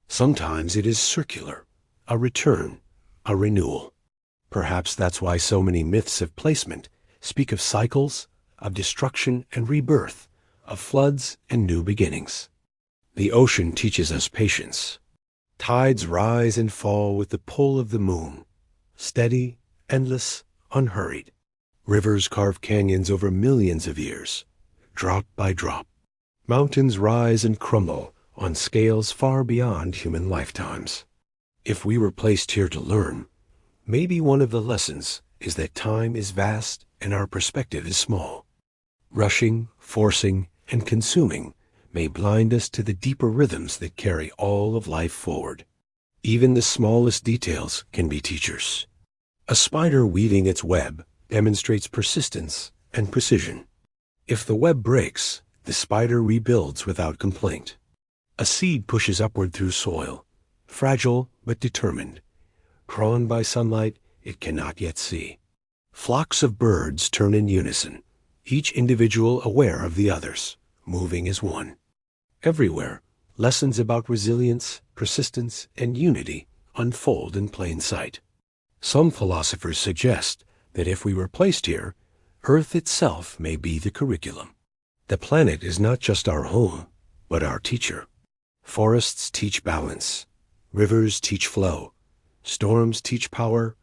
A: Sometimes it is circular, a return, a renewal. Perhaps that's why so many myths of placement speak of cycles, of destruction and rebirth, of floods and new beginnings. The ocean teaches us patience. Tides rise and fall with the pull of the moon, steady, endless, unhurried. Rivers carve canyons over millions of years, drop by drop. Mountains rise and crumble on scales far beyond human lifetimes. If we were placed here to learn, maybe one of the lessons is that time is vast and our perspective is small. Rushing, forcing, and consuming may blind us to the deeper rhythms that carry all of life forward. Even the smallest details can be teachers. A spider weaving its web demonstrates persistence and precision. If the web breaks, the spider rebuilds without complaint. A seed pushes upward through soil, fragile but determined. Drawn by sunlight it cannot yet see. Flocks of birds turn in unison, each individual aware of the others, moving as one. Everywhere, lessons about resilience, persistence, and unity unfold in plain sight. Some philosophers suggest that if we were placed here, Earth itself may be the curriculum. The planet is not just our home, but our teacher. Forests teach balance, rivers teach flow, storms teach power,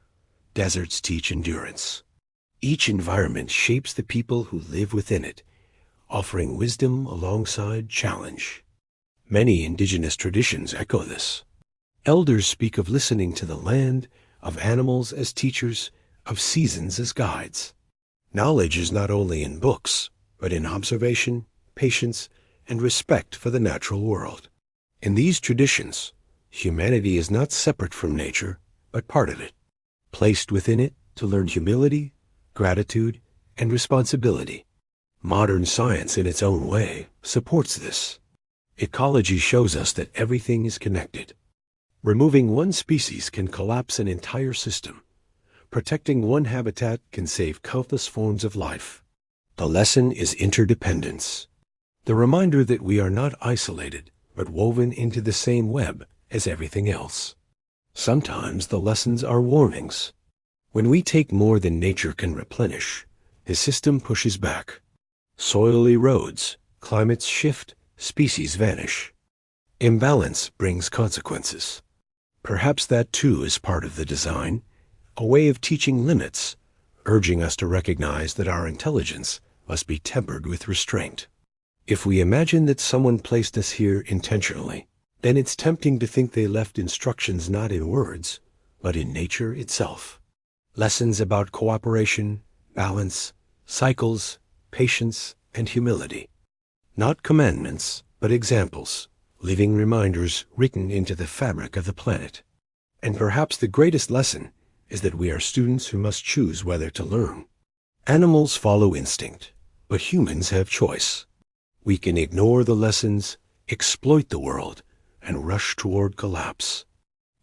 A: deserts teach endurance. Each environment shapes the people who live within it, offering wisdom alongside challenge. Many indigenous traditions echo this. Elders speak of listening to the land, of animals as teachers, of seasons as guides. Knowledge is not only in books, but in observation, patience, and respect for the natural world. In these traditions, humanity is not separate from nature, but part of it, placed within it to learn humility, gratitude, and responsibility. Modern science, in its own way, supports this. Ecology shows us that everything is connected. Removing one species can collapse an entire system. Protecting one habitat can save countless forms of life. The lesson is interdependence. The reminder that we are not isolated, but woven into the same web as everything else. Sometimes the lessons are warnings. When we take more than nature can replenish, the system pushes back. Soil erodes, climates shift, species vanish. Imbalance brings consequences. Perhaps that too is part of the design, a way of teaching limits, urging us to recognize that our intelligence must be tempered with restraint. If we imagine that someone placed us here intentionally, then it's tempting to think they left instructions not in words, but in nature itself. Lessons about cooperation, balance, cycles, patience, and humility. Not commandments, but examples, living reminders written into the fabric of the planet. And perhaps the greatest lesson is that we are students who must choose whether to learn. Animals follow instinct, but humans have choice. We can ignore the lessons, exploit the world, and rush toward collapse.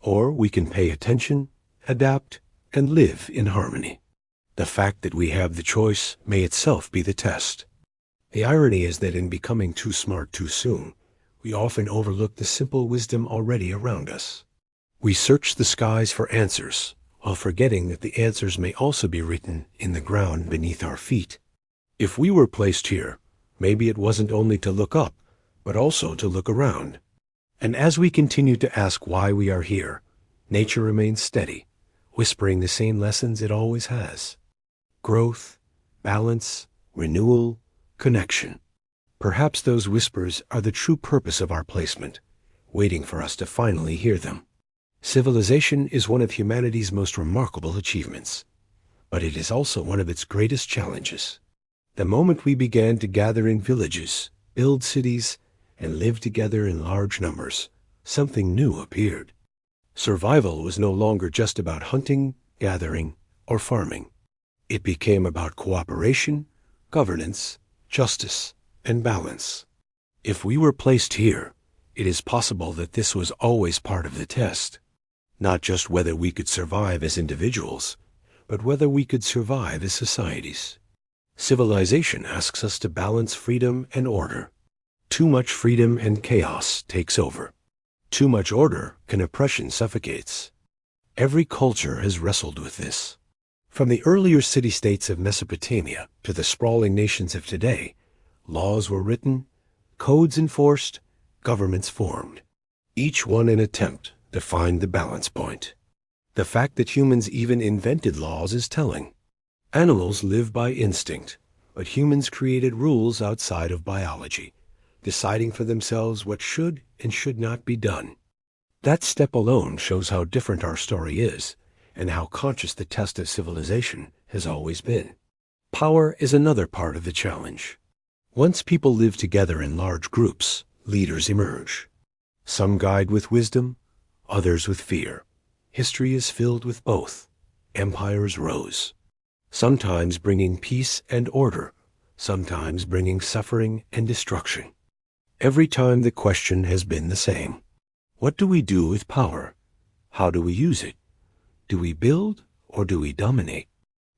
A: Or we can pay attention, adapt, and live in harmony. The fact that we have the choice may itself be the test. The irony is that in becoming too smart too soon, we often overlook the simple wisdom already around us. We search the skies for answers, while forgetting that the answers may also be written in the ground beneath our feet. If we were placed here, maybe it wasn't only to look up, but also to look around. And as we continue to ask why we are here, nature remains steady, whispering the same lessons it always has. Growth, balance, renewal, connection. Perhaps those whispers are the true purpose of our placement, waiting for us to finally hear them. Civilization is one of humanity's most remarkable achievements, but it is also one of its greatest challenges. The moment we began to gather in villages, build cities, and live together in large numbers, something new appeared. Survival was no longer just about hunting, gathering, or farming. It became about cooperation, governance, justice, and balance. If we were placed here, it is possible that this was always part of the test. Not just whether we could survive as individuals, but whether we could survive as societies. Civilization asks us to balance freedom and order. Too much freedom and chaos takes over. Too much order and oppression suffocates. Every culture has wrestled with this. From the earlier city-states of Mesopotamia to the sprawling nations of today, laws were written, codes enforced, governments formed. Each one an attempt to find the balance point. The fact that humans even invented laws is telling. Animals live by instinct, but humans created rules outside of biology, deciding for themselves what should and should not be done. That step alone shows how different our story is, and how conscious the test of civilization has always been. Power is another part of the challenge. Once people live together in large groups, leaders emerge. Some guide with wisdom, others with fear. History is filled with both. Empires rose, sometimes bringing peace and order, sometimes bringing suffering and destruction. Every time the question has been the same. What do we do with power? How do we use it? Do we build or do we dominate?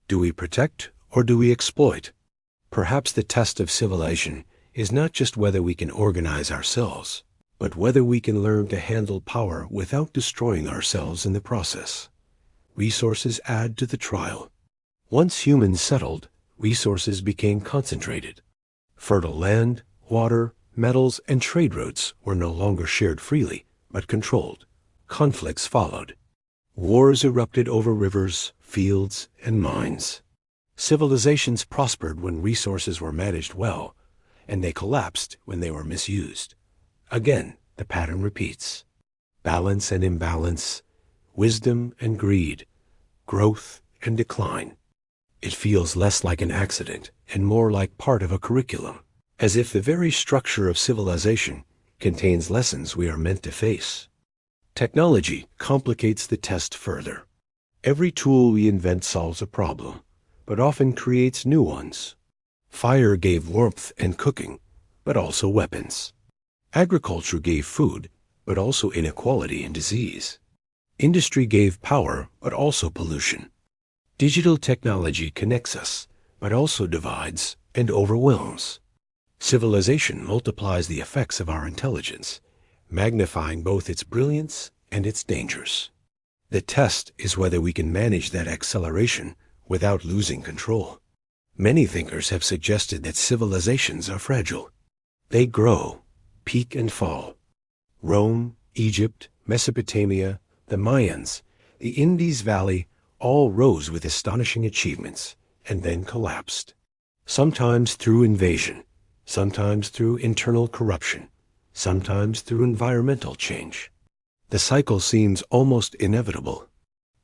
A: Do we protect or do we exploit? Perhaps the test of civilization is not just whether we can organize ourselves, but whether we can learn to handle power without destroying ourselves in the process. Resources add to the trial. Once humans settled, resources became concentrated. Fertile land, water, metals, and trade routes were no longer shared freely, but controlled. Conflicts followed. Wars erupted over rivers, fields, and mines. Civilizations prospered when resources were managed well, and they collapsed when they were misused. Again, the pattern repeats. Balance and imbalance, wisdom and greed, growth and decline. It feels less like an accident and more like part of a curriculum, as if the very structure of civilization contains lessons we are meant to face. Technology complicates the test further. Every tool we invent solves a problem, but often creates new ones. Fire gave warmth and cooking, but also weapons. Agriculture gave food, but also inequality and disease. Industry gave power, but also pollution. Digital technology connects us, but also divides and overwhelms. Civilization multiplies the effects of our intelligence, magnifying both its brilliance and its dangers. The test is whether we can manage that acceleration without losing control. Many thinkers have suggested that civilizations are fragile. They grow, peak and fall. Rome, Egypt, Mesopotamia, the Mayans, the Indus Valley all rose with astonishing achievements and then collapsed. Sometimes through invasion, sometimes through internal corruption, sometimes through environmental change. The cycle seems almost inevitable.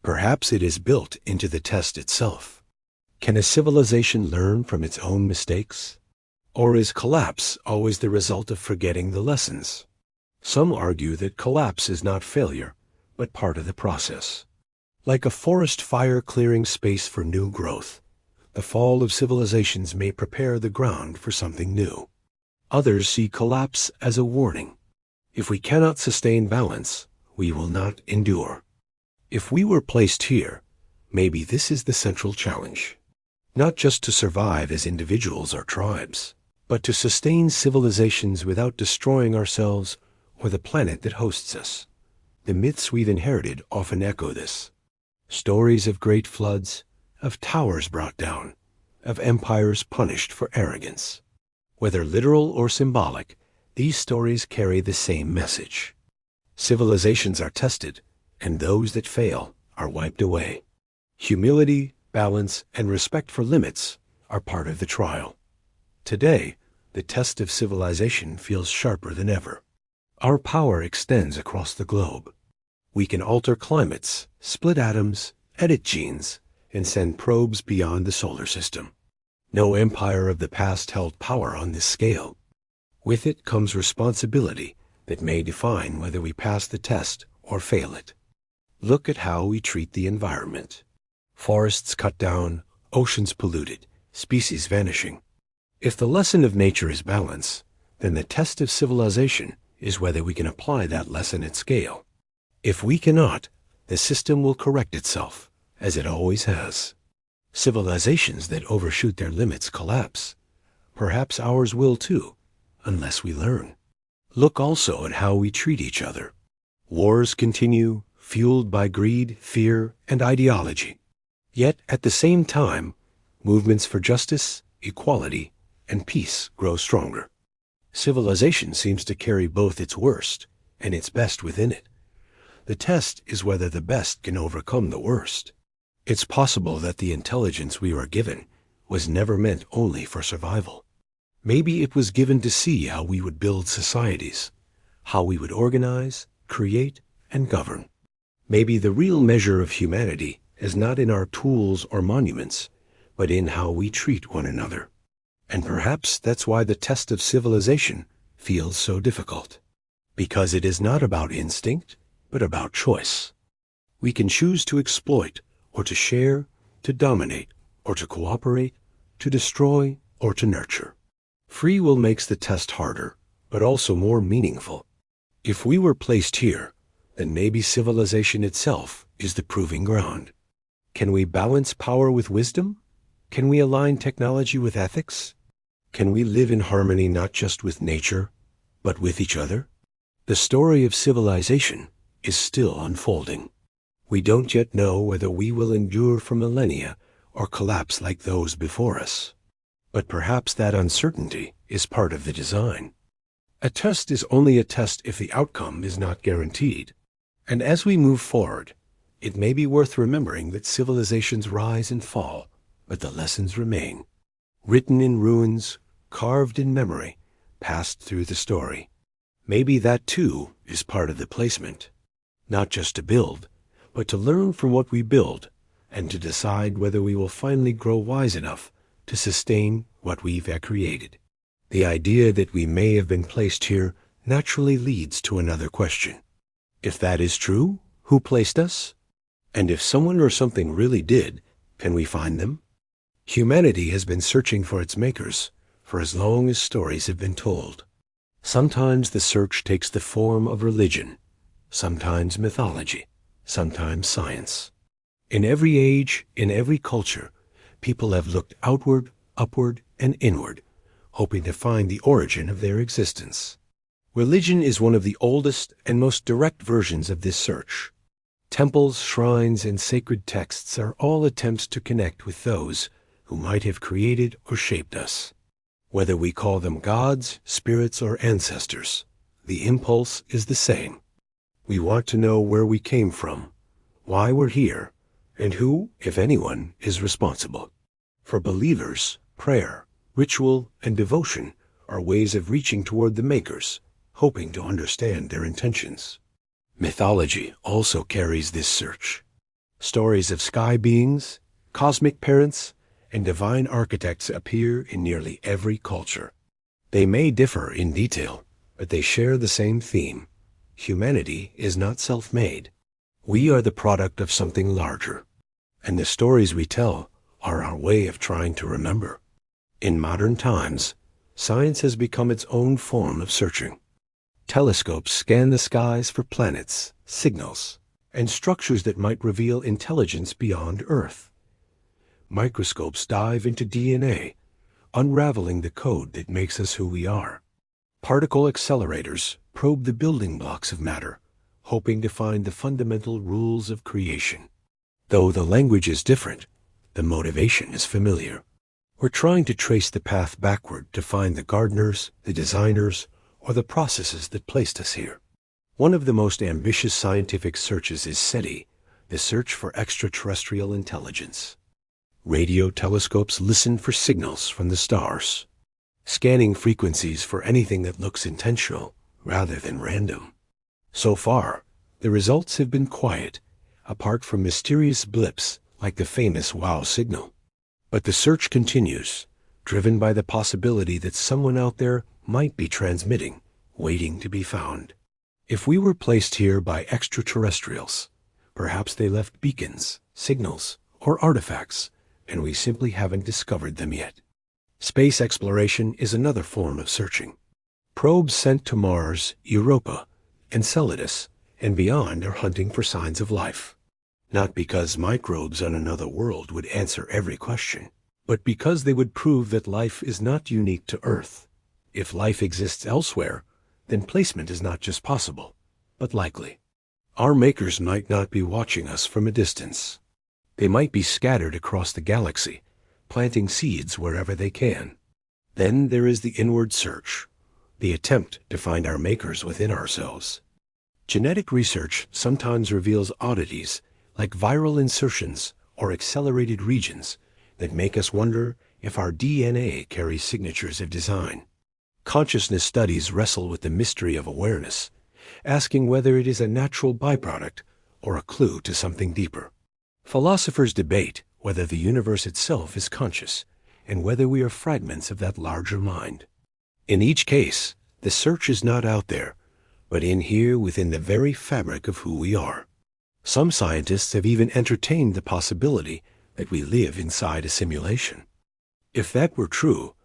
A: Perhaps it is built into the test itself. Can a civilization learn from its own mistakes? Or is collapse always the result of forgetting the lessons? Some argue that collapse is not failure, but part of the process. Like a forest fire clearing space for new growth, the fall of civilizations may prepare the ground for something new. Others see collapse as a warning. If we cannot sustain balance, we will not endure. If we were placed here, maybe this is the central challenge. Not just to survive as individuals or tribes, but to sustain civilizations without destroying ourselves or the planet that hosts us. The myths we've inherited often echo this. Stories of great floods, of towers brought down, of empires punished for arrogance. Whether literal or symbolic, these stories carry the same message. Civilizations are tested, and those that fail are wiped away. Humility, balance, and respect for limits are part of the trial. Today, the test of civilization feels sharper than ever. Our power extends across the globe. We can alter climates, split atoms, edit genes, and send probes beyond the solar system. No empire of the past held power on this scale. With it comes responsibility that may define whether we pass the test or fail it. Look at how we treat the environment. Forests cut down, oceans polluted, species vanishing. If the lesson of nature is balance, then the test of civilization is whether we can apply that lesson at scale. If we cannot, the system will correct itself, as it always has. Civilizations that overshoot their limits collapse. Perhaps ours will too, unless we learn. Look also at how we treat each other. Wars continue, fueled by greed, fear, and ideology. Yet, at the same time, movements for justice, equality, and peace grow stronger. Civilization seems to carry both its worst and its best within it. The test is whether the best can overcome the worst. It's possible that the intelligence we are given was never meant only for survival. Maybe it was given to see how we would build societies, how we would organize, create, and govern. Maybe the real measure of humanity is not in our tools or monuments, but in how we treat one another. And perhaps that's why the test of civilization feels so difficult. Because it is not about instinct, but about choice. We can choose to exploit, or to share, to dominate, or to cooperate, to destroy, or to nurture. Free will makes the test harder, but also more meaningful. If we were placed here, then maybe civilization itself is the proving ground. Can we balance power with wisdom? Can we align technology with ethics? Can we live in harmony not just with nature, but with each other? The story of civilization is still unfolding. We don't yet know whether we will endure for millennia or collapse like those before us. But perhaps that uncertainty is part of the design. A test is only a test if the outcome is not guaranteed. And as we move forward, it may be worth remembering that civilizations rise and fall, but the lessons remain. Written in ruins, carved in memory, passed through the story. Maybe that too is part of the placement. Not just to build, but to learn from what we build, and to decide whether we will finally grow wise enough to sustain what we've created. The idea that we may have been placed here naturally leads to another question. If that is true, who placed us? And if someone or something really did, can we find them? Humanity has been searching for its makers for as long as stories have been told. Sometimes the search takes the form of religion, sometimes mythology, sometimes science. In every age, in every culture, people have looked outward, upward, and inward, hoping to find the origin of their existence. Religion is one of the oldest and most direct versions of this search. Temples, shrines, and sacred texts are all attempts to connect with those who might have created or shaped us. Whether we call them gods, spirits, or ancestors, the impulse is the same. We want to know where we came from, why we're here, and who, if anyone, is responsible. For believers, prayer, ritual, and devotion are ways of reaching toward the makers, hoping to understand their intentions. Mythology also carries this search. Stories of sky beings, cosmic parents, and divine architects appear in nearly every culture. They may differ in detail, but they share the same theme. Humanity is not self-made. We are the product of something larger, and the stories we tell are our way of trying to remember. In modern times, science has become its own form of searching. Telescopes scan the skies for planets, signals, and structures that might reveal intelligence beyond Earth. Microscopes dive into DNA, unraveling the code that makes us who we are. Particle accelerators probe the building blocks of matter, hoping to find the fundamental rules of creation. Though the language is different, the motivation is familiar. We're trying to trace the path backward to find the gardeners, the designers, or the processes that placed us here. One of the most ambitious scientific searches is SETI, the search for extraterrestrial intelligence. Radio telescopes listen for signals from the stars, scanning frequencies for anything that looks intentional rather than random. So far, the results have been quiet, apart from mysterious blips like the famous WOW signal. But the search continues, driven by the possibility that someone out there might be transmitting, waiting to be found. If we were placed here by extraterrestrials, perhaps they left beacons, signals, or artifacts, and we simply haven't discovered them yet. Space exploration is another form of searching. Probes sent to Mars, Europa, Enceladus, and beyond are hunting for signs of life. Not because microbes on another world would answer every question, but because they would prove that life is not unique to Earth. If life exists elsewhere, then placement is not just possible, but likely. Our makers might not be watching us from a distance. They might be scattered across the galaxy, planting seeds wherever they can. Then there is the inward search, the attempt to find our makers within ourselves. Genetic research sometimes reveals oddities like viral insertions or accelerated regions that make us wonder if our DNA carries signatures of design. Consciousness studies wrestle with the mystery of awareness, asking whether it is a natural byproduct or a clue to something deeper. Philosophers debate whether the universe itself is conscious and whether we are fragments of that larger mind. In each case, the search is not out there, but in here within the very fabric of who we are. Some scientists have even entertained the possibility that we live inside a simulation. If that were true,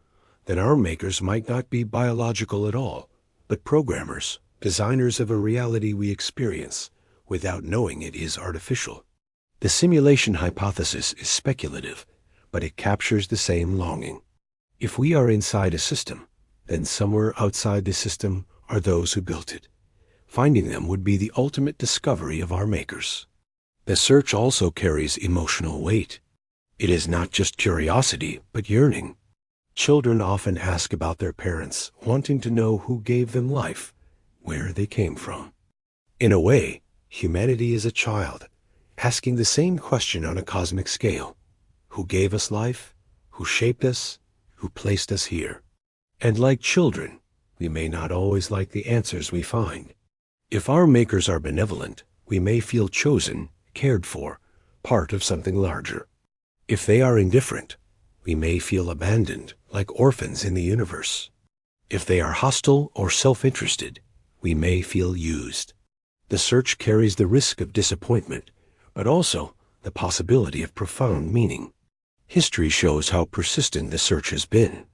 A: then our makers might not be biological at all, but programmers, designers of a reality we experience without knowing it is artificial. The simulation hypothesis is speculative, but it captures the same longing. If we are inside a system, then somewhere outside the system are those who built it. Finding them would be the ultimate discovery of our makers. The search also carries emotional weight. It is not just curiosity, but yearning. Children often ask about their parents, wanting to know who gave them life, where they came from. In a way, humanity is a child, asking the same question on a cosmic scale. Who gave us life? Who shaped us? Who placed us here? And like children, we may not always like the answers we find. If our makers are benevolent, we may feel chosen, cared for, part of something larger. If they are indifferent, we may feel abandoned, like orphans in the universe. If they are hostile or self-interested, we may feel used. The search carries the risk of disappointment, but also the possibility of profound meaning. History shows how persistent the search has been.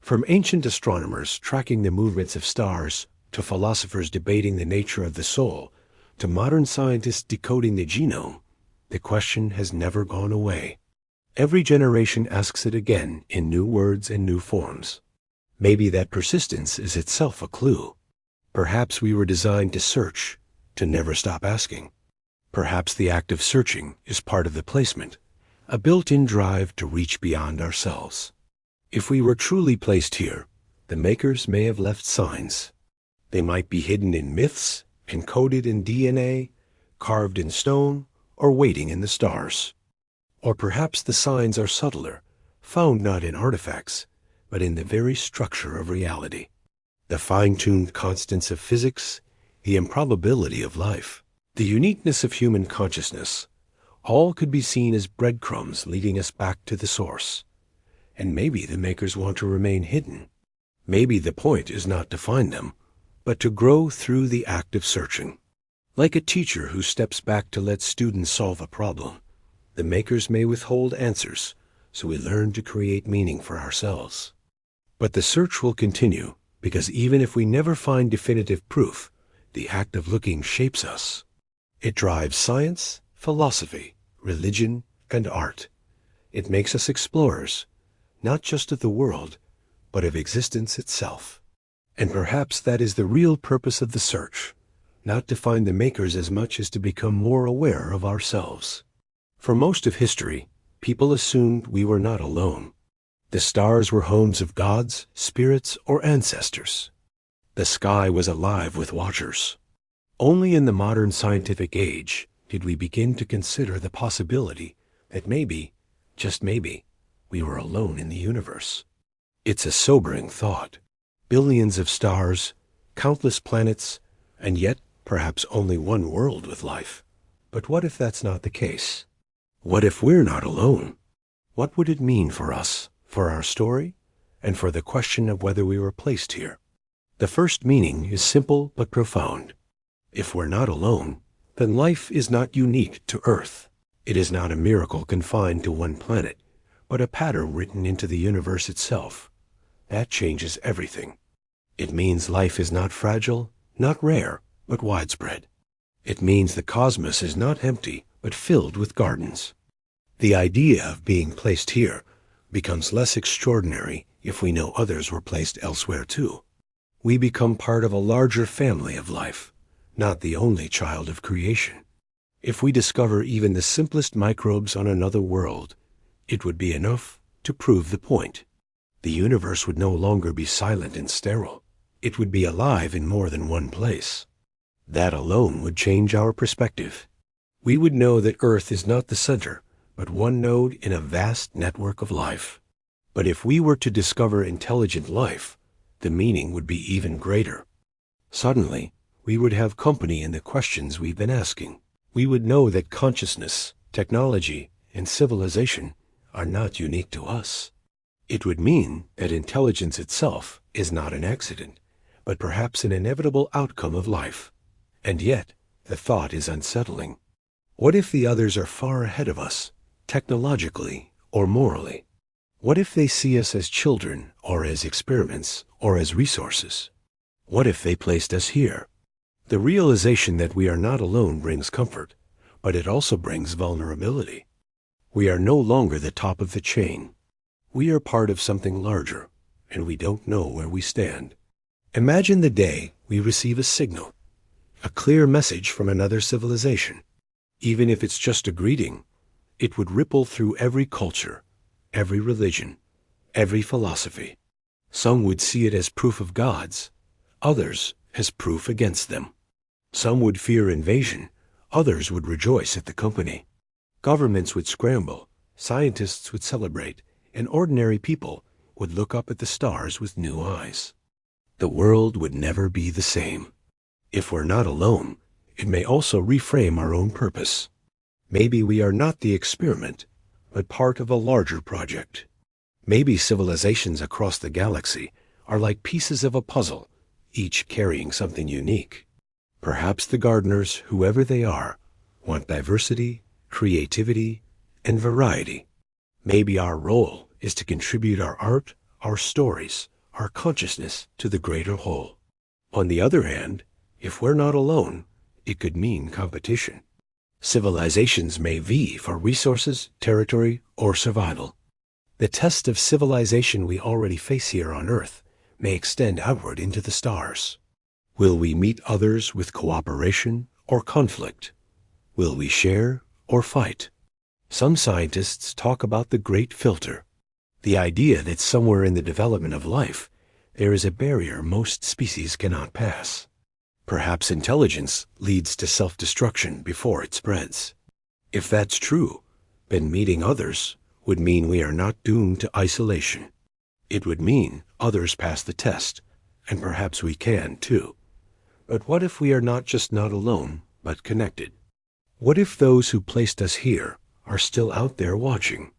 A: From ancient astronomers tracking the movements of stars, to philosophers debating the nature of the soul, to modern scientists decoding the genome, the question has never gone away. Every generation asks it again in new words and new forms. Maybe that persistence is itself a clue. Perhaps we were designed to search, to never stop asking. Perhaps the act of searching is part of the placement, a built-in drive to reach beyond ourselves. If we were truly placed here, the makers may have left signs. They might be hidden in myths, encoded in DNA, carved in stone, or waiting in the stars. Or perhaps the signs are subtler, found not in artifacts, but in the very structure of reality. The fine-tuned constants of physics, the improbability of life, the uniqueness of human consciousness, all could be seen as breadcrumbs leading us back to the source. And maybe the makers want to remain hidden. Maybe the point is not to find them, but to grow through the act of searching. Like a teacher who steps back to let students solve a problem, the makers may withhold answers, so we learn to create meaning for ourselves. But the search will continue, because even if we never find definitive proof, the act of looking shapes us. It drives science, philosophy, religion, and art. It makes us explorers, not just of the world, but of existence itself. And perhaps that is the real purpose of the search, not to find the makers as much as to become more aware of ourselves. For most of history, people assumed we were not alone. The stars were homes of gods, spirits, or ancestors. The sky was alive with watchers. Only in the modern scientific age did we begin to consider the possibility that maybe, just maybe, we were alone in the universe. It's a sobering thought. Billions of stars, countless planets, and yet perhaps only one world with life. But what if that's not the case? What if we're not alone? What would it mean for us, for our story, and for the question of whether we were placed here? The first meaning is simple but profound. If we're not alone, then life is not unique to Earth. It is not a miracle confined to one planet, but a pattern written into the universe itself. That changes everything. It means life is not fragile, not rare, but widespread. It means the cosmos is not empty, but filled with gardens. The idea of being placed here becomes less extraordinary if we know others were placed elsewhere too. We become part of a larger family of life, not the only child of creation. If we discover even the simplest microbes on another world, it would be enough to prove the point. The universe would no longer be silent and sterile. It would be alive in more than one place. That alone would change our perspective. We would know that Earth is not the center, but one node in a vast network of life. But if we were to discover intelligent life, the meaning would be even greater. Suddenly, we would have company in the questions we've been asking. We would know that consciousness, technology, and civilization are not unique to us. It would mean that intelligence itself is not an accident, but perhaps an inevitable outcome of life. And yet, the thought is unsettling. What if the others are far ahead of us, technologically or morally? What if they see us as children, or as experiments, or as resources? What if they placed us here? The realization that we are not alone brings comfort, but it also brings vulnerability. We are no longer the top of the chain. We are part of something larger, and we don't know where we stand. Imagine the day we receive a signal, a clear message from another civilization. Even if it's just a greeting, it would ripple through every culture, every religion, every philosophy. Some would see it as proof of gods, others as proof against them. Some would fear invasion, others would rejoice at the company. Governments would scramble, scientists would celebrate, and ordinary people would look up at the stars with new eyes. The world would never be the same. If we're not alone, it may also reframe our own purpose. Maybe we are not the experiment, but part of a larger project. Maybe civilizations across the galaxy are like pieces of a puzzle, each carrying something unique. Perhaps the gardeners, whoever they are, want diversity, creativity, and variety. Maybe our role is to contribute our art, our stories, our consciousness to the greater whole. On the other hand, if we're not alone, it could mean competition. Civilizations may vie for resources, territory, or survival. The test of civilization we already face here on Earth may extend outward into the stars. Will we meet others with cooperation or conflict? Will we share or fight? Some scientists talk about the great filter, the idea that somewhere in the development of life, there is a barrier most species cannot pass. Perhaps intelligence leads to self-destruction before it spreads. If that's true, then meeting others would mean we are not doomed to isolation. It would mean others pass the test, and perhaps we can too. But what if we are not just not alone, but connected? What if those who placed us here are still out there watching?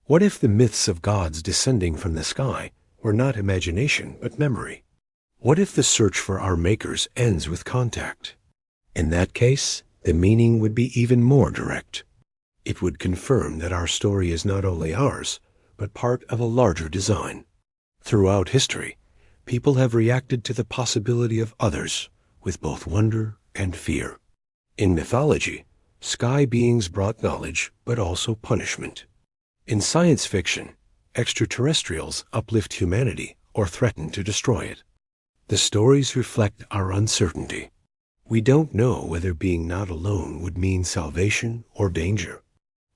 A: What if the myths of gods descending from the sky were not imagination, but memory? What if the search for our makers ends with contact? In that case, the meaning would be even more direct. It would confirm that our story is not only ours, but part of a larger design. Throughout history, people have reacted to the possibility of others with both wonder and fear. In mythology, sky beings brought knowledge, but also punishment. In science fiction, extraterrestrials uplift humanity or threaten to destroy it. The stories reflect our uncertainty. We don't know whether being not alone would mean salvation or danger.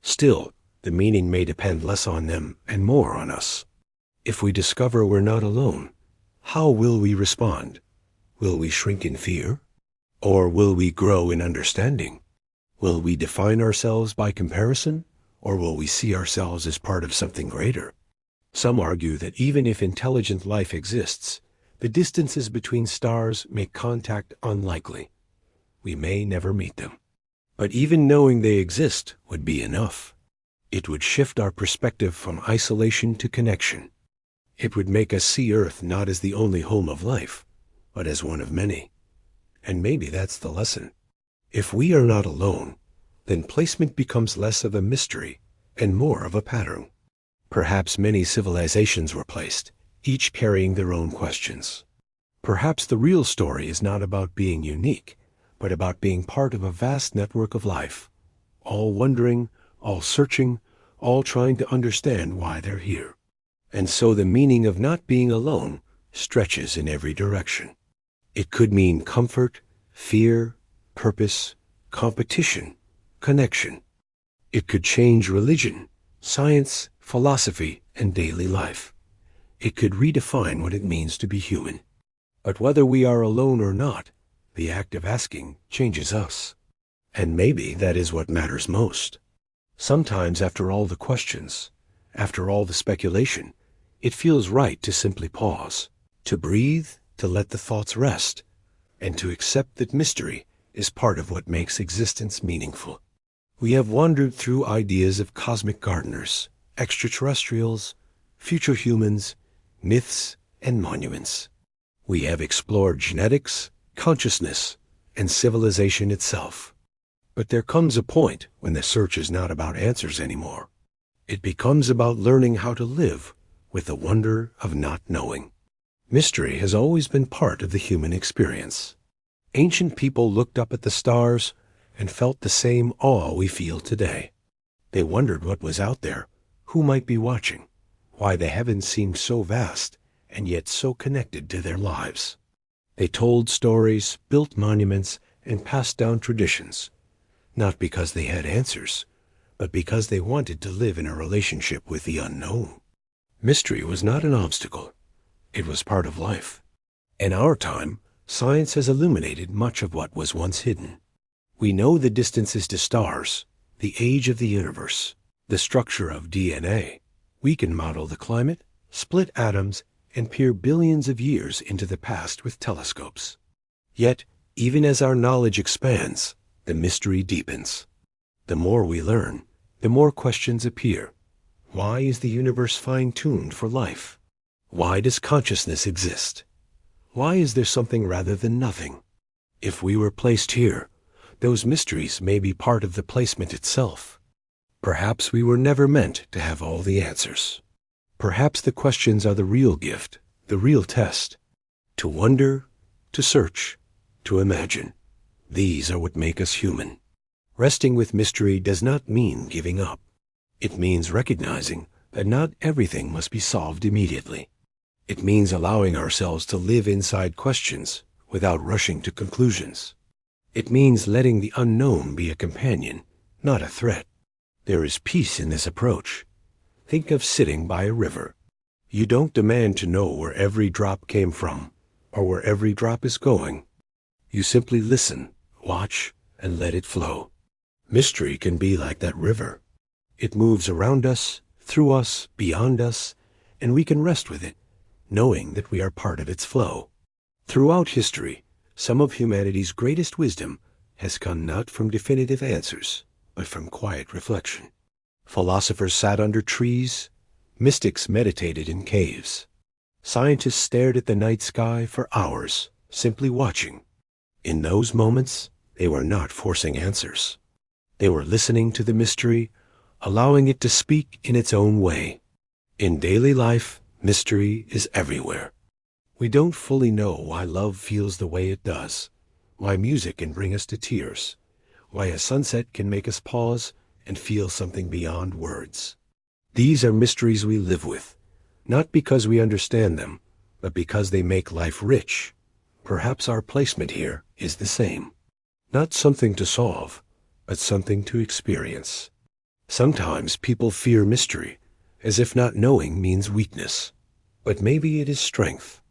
A: Still, the meaning may depend less on them and more on us. If we discover we're not alone, how will we respond? Will we shrink in fear? Or will we grow in understanding? Will we define ourselves by comparison? Or will we see ourselves as part of something greater? Some argue that even if intelligent life exists, the distances between stars make contact unlikely. We may never meet them. But even knowing they exist would be enough. It would shift our perspective from isolation to connection. It would make us see Earth not as the only home of life, but as one of many. And maybe that's the lesson. If we are not alone, then placement becomes less of a mystery and more of a pattern. Perhaps many civilizations were placed, each carrying their own questions. Perhaps the real story is not about being unique, but about being part of a vast network of life, all wondering, all searching, all trying to understand why they're here. And so the meaning of not being alone stretches in every direction. It could mean comfort, fear, purpose, competition, connection. It could change religion, science, philosophy, and daily life. It could redefine what it means to be human. But whether we are alone or not, the act of asking changes us. And maybe that is what matters most. Sometimes after all the questions, after all the speculation, it feels right to simply pause, to breathe, to let the thoughts rest, and to accept that mystery is part of what makes existence meaningful. We have wandered through ideas of cosmic gardeners, extraterrestrials, future humans, myths, and monuments. We have explored genetics, consciousness, and civilization itself. But there comes a point when the search is not about answers anymore. It becomes about learning how to live with the wonder of not knowing. Mystery has always been part of the human experience. Ancient people looked up at the stars and felt the same awe we feel today. They wondered what was out there, who might be watching, why the heavens seemed so vast and yet so connected to their lives. They told stories, built monuments, and passed down traditions, not because they had answers, but because they wanted to live in a relationship with the unknown. Mystery was not an obstacle. It was part of life. In our time, science has illuminated much of what was once hidden. We know the distances to stars, the age of the universe, the structure of DNA. We can model the climate, split atoms, and peer billions of years into the past with telescopes. Yet, even as our knowledge expands, the mystery deepens. The more we learn, the more questions appear. Why is the universe fine-tuned for life? Why does consciousness exist? Why is there something rather than nothing? If we were placed here, those mysteries may be part of the placement itself. Perhaps we were never meant to have all the answers. Perhaps the questions are the real gift, the real test. To wonder, to search, to imagine. These are what make us human. Resting with mystery does not mean giving up. It means recognizing that not everything must be solved immediately. It means allowing ourselves to live inside questions without rushing to conclusions. It means letting the unknown be a companion, not a threat. There is peace in this approach. Think of sitting by a river. You don't demand to know where every drop came from or where every drop is going. You simply listen, watch, and let it flow. Mystery can be like that river. It moves around us, through us, beyond us, and we can rest with it, knowing that we are part of its flow. Throughout history, some of humanity's greatest wisdom has come not from definitive answers, but from quiet reflection. Philosophers sat under trees, mystics meditated in caves. Scientists stared at the night sky for hours, simply watching. In those moments, they were not forcing answers. They were listening to the mystery, allowing it to speak in its own way. In daily life, mystery is everywhere. We don't fully know why love feels the way it does, why music can bring us to tears, why a sunset can make us pause and feel something beyond words. These are mysteries we live with, not because we understand them, but because they make life rich. Perhaps our placement here is the same. Not something to solve, but something to experience. Sometimes people fear mystery, as if not knowing means weakness. But maybe it is strength.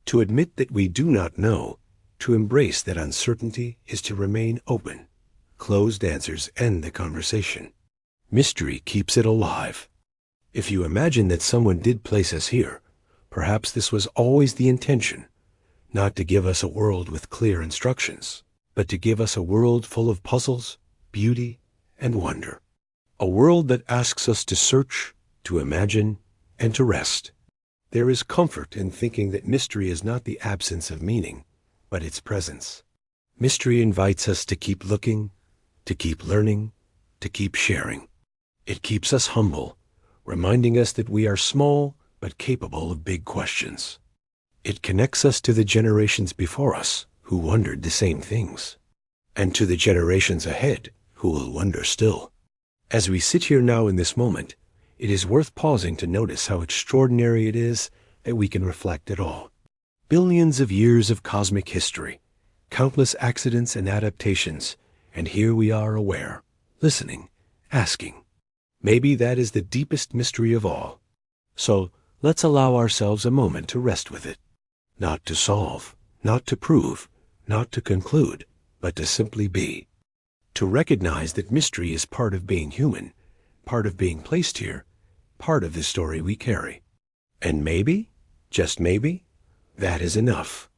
A: To admit that we do not know, to embrace that uncertainty, is to remain open. Closed answers end the conversation. Mystery keeps it alive. If you imagine that someone did place us here, perhaps this was always the intention, not to give us a world with clear instructions, but to give us a world full of puzzles, beauty, and wonder. A world that asks us to search, to imagine, and to rest. There is comfort in thinking that mystery is not the absence of meaning, but its presence. Mystery invites us to keep looking, to keep learning, to keep sharing. It keeps us humble, reminding us that we are small but capable of big questions. It connects us to the generations before us who wondered the same things, and to the generations ahead who will wonder still. As we sit here now in this moment, it is worth pausing to notice how extraordinary it is that we can reflect at all. Billions of years of cosmic history, countless accidents and adaptations, and here we are aware, listening, asking. Maybe that is the deepest mystery of all. So let's allow ourselves a moment to rest with it. Not to solve, not to prove, not to conclude, but to simply be. To recognize that mystery is part of being human, part of being placed here, part of the story we carry. And maybe, just maybe, that is enough.